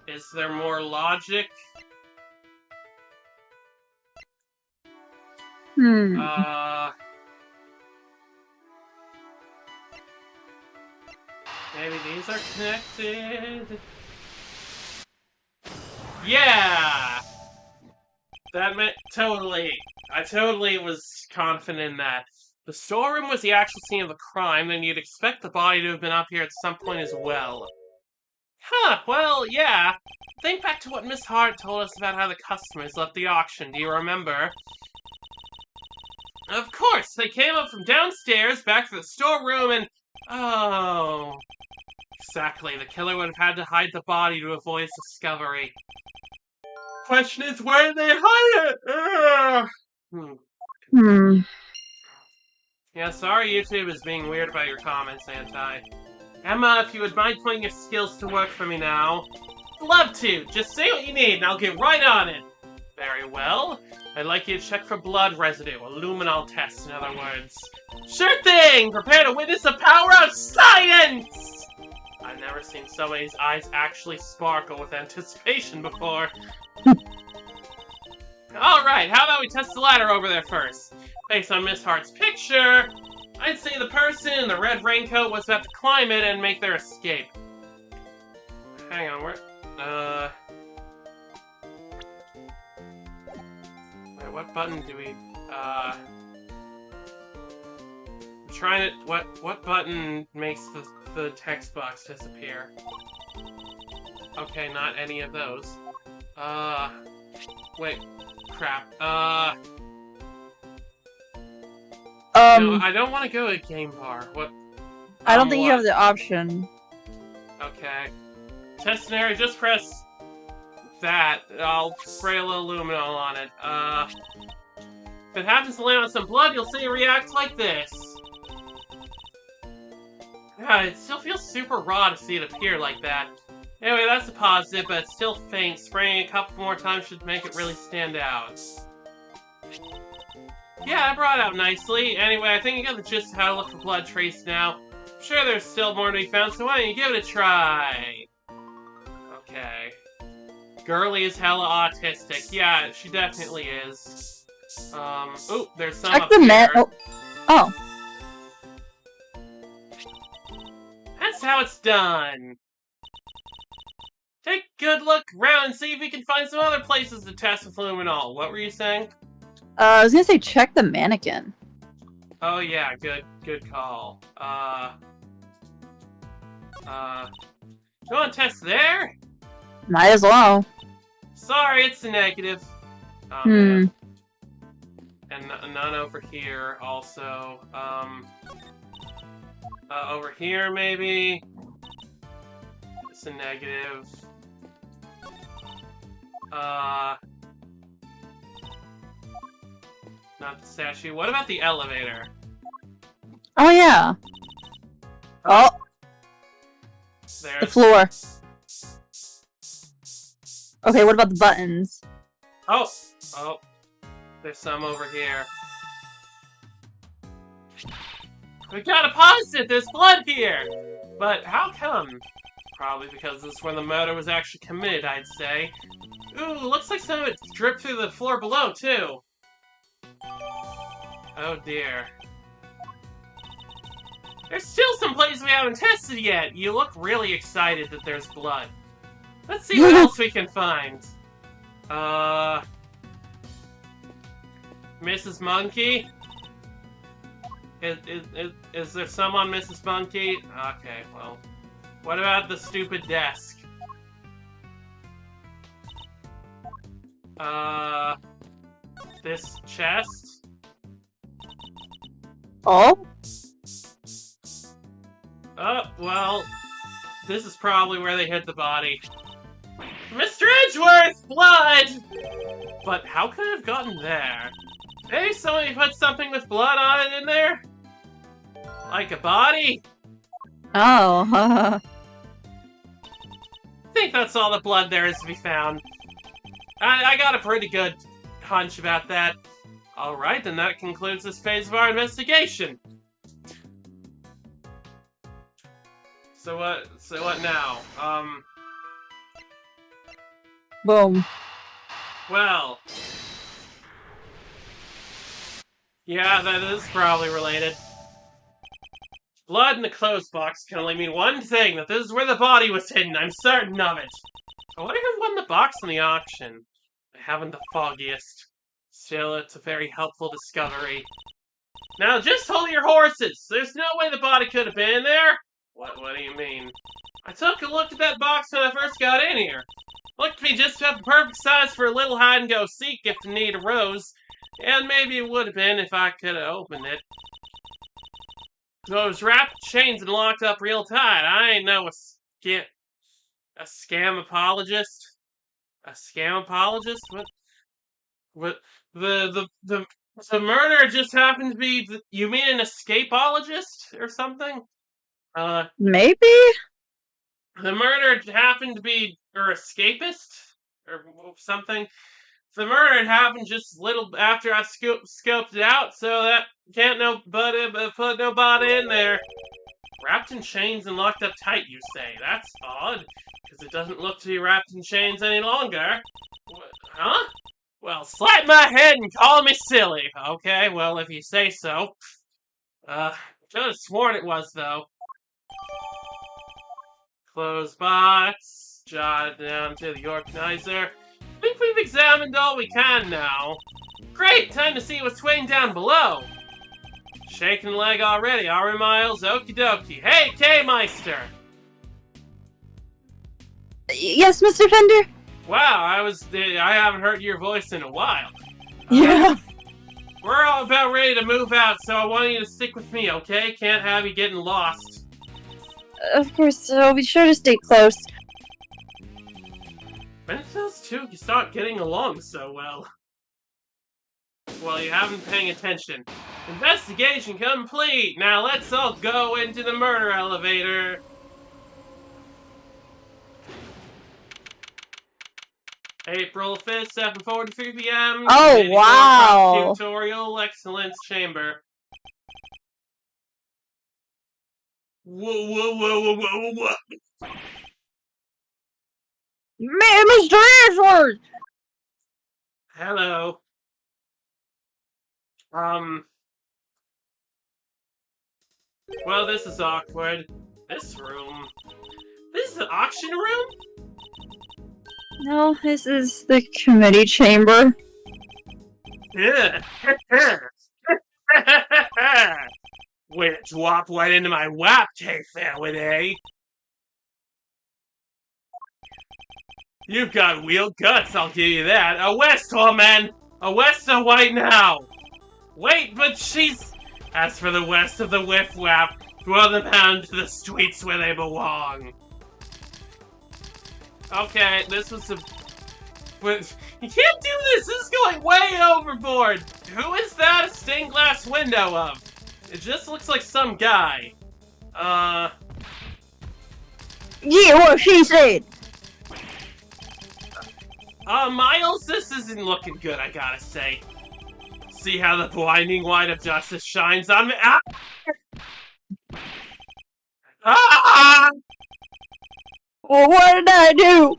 Is there more logic? Hmm. Maybe these are connected? Yeah! That meant totally. I totally was confident in that. The storeroom was the actual scene of the crime, then you'd expect the body to have been up here at some point as well. Huh, well, yeah. Think back to what Miss Hart told us about how the customers left the auction, do you remember? Of course, they came up from downstairs, back to the storeroom, and... Oh... Exactly, the killer would have had to hide the body to avoid its discovery. Question is, where did they hide it? Yeah, sorry YouTube is being weird about your comments, Anti. Emma, if you would mind putting your skills to work for me now. Love to! Just say what you need and I'll get right on it! Very well. I'd like you to check for blood residue, a luminol test in other words. Sure thing! Prepare to witness the power of science! I've never seen somebody's eyes actually sparkle with anticipation before. Alright, how about we test the ladder over there first? Based on Miss Hart's picture, I'd say the person in the red raincoat was about to climb it and make their escape. Hang on, where... Wait, what button do we... I'm trying to... What button makes the text box disappear? Okay, not any of those. Wait. Crap. No, I don't want to go to game bar. What? I don't think you have the option. Okay. Test scenario, just press that. I'll spray a little luminol on it. If it happens to land on some blood, you'll see it react like this. Yeah, it still feels super raw to see it appear like that. Anyway, that's a positive, but it's still faint. Spraying it a couple more times should make it really stand out. Yeah, I brought it out nicely. Anyway, I think you got the gist of how to look for blood trace now. I'm sure there's still more to be found, so why don't you give it a try? Okay. Girly is hella autistic. Yeah, she definitely is. Oh, there's some up here. Oh. That's how it's done. Take a good look around and see if we can find some other places to test with luminol. What were you saying? I was gonna say check the mannequin. Oh yeah, good call. You want to test there? Might as well. Sorry, it's a negative. Man. And none over here, also. Over here, maybe? It's a negative. Not the statue. What about the elevator? Oh, yeah. Oh. There's... The floor. Okay, what about the buttons? Oh. Oh. There's some over here. We got a positive! There's blood here! But how come? Probably because this is where the murder was actually committed, I'd say. Ooh, looks like some of it dripped through the floor below, too. Oh dear. There's still some places we haven't tested yet! You look really excited that there's blood. Let's see what else we can find. Mrs. Monkey? Is there some on Mrs. Monkey? Okay, well. What about the stupid desk? This chest? Oh? Oh, well, this is probably where they hid the body. Mr. Edgeworth! Blood! But how could it have gotten there? Maybe somebody put something with blood on it in there? Like a body? Oh. I think that's all the blood there is to be found. I got a pretty good hunch about that. Alright, then that concludes this phase of our investigation. So what now? Boom. Well... Yeah, that is probably related. Blood in the clothes box can only mean one thing, that this is where the body was hidden, I'm certain of it. I wonder who won the box in the auction. I haven't the foggiest. Still, it's a very helpful discovery. Now, just hold your horses! There's no way the body could have been in there! What do you mean? I took a look at that box when I first got in here. Looked to me just about the perfect size for a little hide-and-go-seek if the need arose. And maybe it would have been if I could have opened it. So it was wrapped in chains and locked up real tight. I ain't no a scam apologist. A scam apologist? What? The murder just happened to be. You mean an escapologist or something? Maybe? The murder happened to be or escapist or something. The murder had happened just a little after I scoped it out, so that can't put nobody in there. Wrapped in chains and locked up tight, you say? That's odd, because it doesn't look to be wrapped in chains any longer. Huh? Well, slap my head and call me silly. Okay, well, if you say so. Could have sworn it was, though. Close box. Jot it down to the organizer. I think we've examined all we can now. Great! Time to see what's waiting down below. Shaking the leg already, are we, Miles? Okie dokie. Hey, K-Meister! Yes, Mr. Fender? Wow, I haven't heard your voice in a while. Yeah. We're all about ready to move out, so I want you to stick with me, okay? Can't have you getting lost. Of course, I'll be sure to stay close. When those two start getting along so well? Well, you haven't been paying attention. Investigation complete! Now let's all go into the murder elevator. April 5th, 7:43 p.m. Oh, wow. Prosecutorial Excellence Chamber. Whoa. Mr. Ashworth! Hello. Well, this is awkward. This room. This is an auction room? No, this is the committee chamber. Yeah. Way to drop right into my wap, K-Family, eh? You've got real guts, I'll give you that. A Westall, man! A Westall right now! Wait, but she's... As for the west of the whiff-wap, throw them out into the streets where they belong. Okay, this was a... But you can't do this! This is going way overboard! Who is that a stained glass window of? It just looks like some guy. Yeah, what she said! Miles, this isn't looking good, I gotta say. See how the blinding light of justice shines on me? Ah! Ah! Well, what did I do?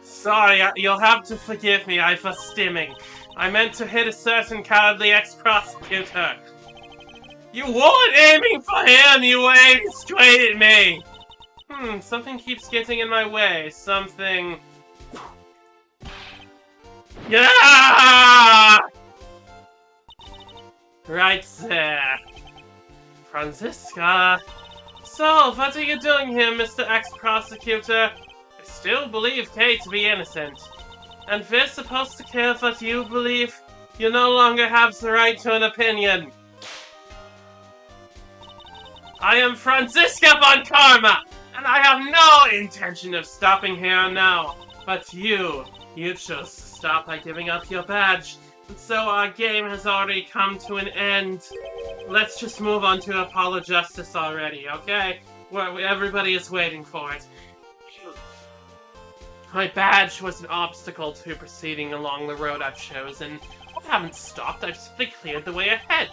Sorry, you'll have to forgive me, I was stimming. I meant to hit a certain cowardly ex-prosecutor. You weren't aiming for him, you were aiming straight at me! Something keeps getting in my way. Something... Yeah! Right there. Franziska. So, what are you doing here, Mr. Ex-Prosecutor? I still believe Kate to be innocent. And we're supposed to care what you believe? You no longer have the right to an opinion. I am Franziska von Karma, and I have no intention of stopping here now. But you chose to stop by giving up your badge. So our game has already come to an end. Let's just move on to Apollo Justice already, okay? Well, everybody is waiting for it. My badge was an obstacle to proceeding along the road I've chosen. I haven't stopped, I've simply cleared the way ahead.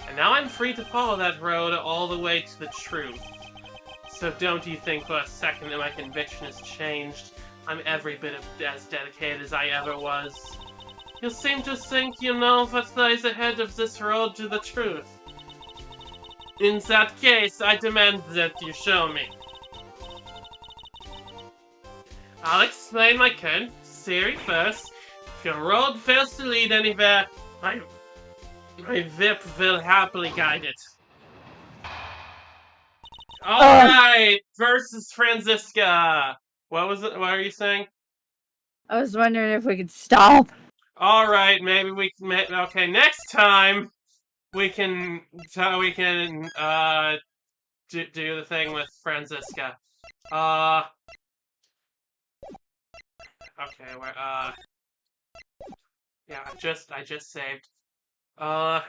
And now I'm free to follow that road all the way to the truth. So don't you think for a second that my conviction has changed. I'm every bit as dedicated as I ever was. You seem to think you know what lies ahead of this road to the truth. In that case, I demand that you show me. I'll explain my current theory first. If your road fails to lead anywhere, my whip will happily guide it. Alright, versus Franziska. What was it? What are you saying? I was wondering if we could stop. Alright, maybe we can, okay, next time, we can do the thing with Franziska. Okay, yeah, I just saved. Alright!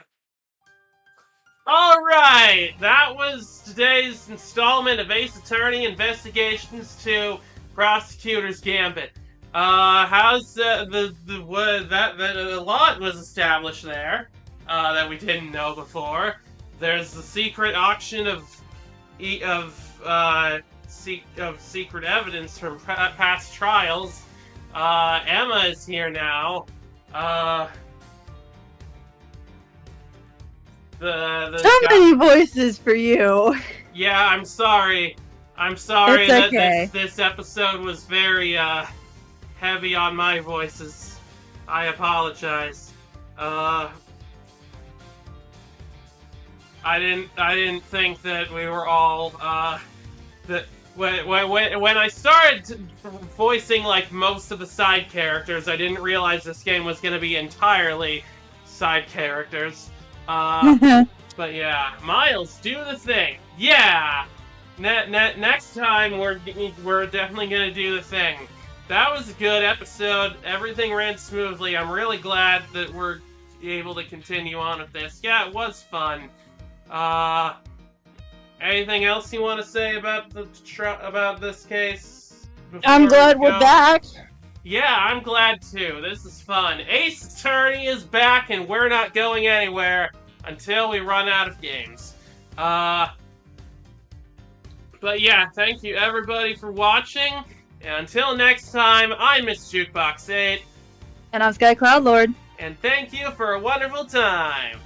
That was today's installment of Ace Attorney Investigations 2 Prosecutor's Gambit. How's a lot was established there, that we didn't know before. There's the secret auction of secret evidence from past trials. Emma is here now. Many voices for you. Yeah, I'm sorry. It's okay. This episode was very, heavy on my voices. I apologize. I didn't think that we were all, when I started voicing, like, most of the side characters, I didn't realize this game was gonna be entirely side characters. But yeah, Miles, do the thing. Yeah! Next time, we're definitely gonna do the thing. That was a good episode. Everything ran smoothly. I'm really glad that we're able to continue on with this. Yeah, it was fun. Anything else you want to say about this case? I'm glad we're back. Yeah, I'm glad too. This is fun. Ace Attorney is back, and we're not going anywhere until we run out of games. But yeah, thank you everybody for watching. And until next time, I'm Miss Jukebox 8. And I'm Sky Cloud Lord. And thank you for a wonderful time.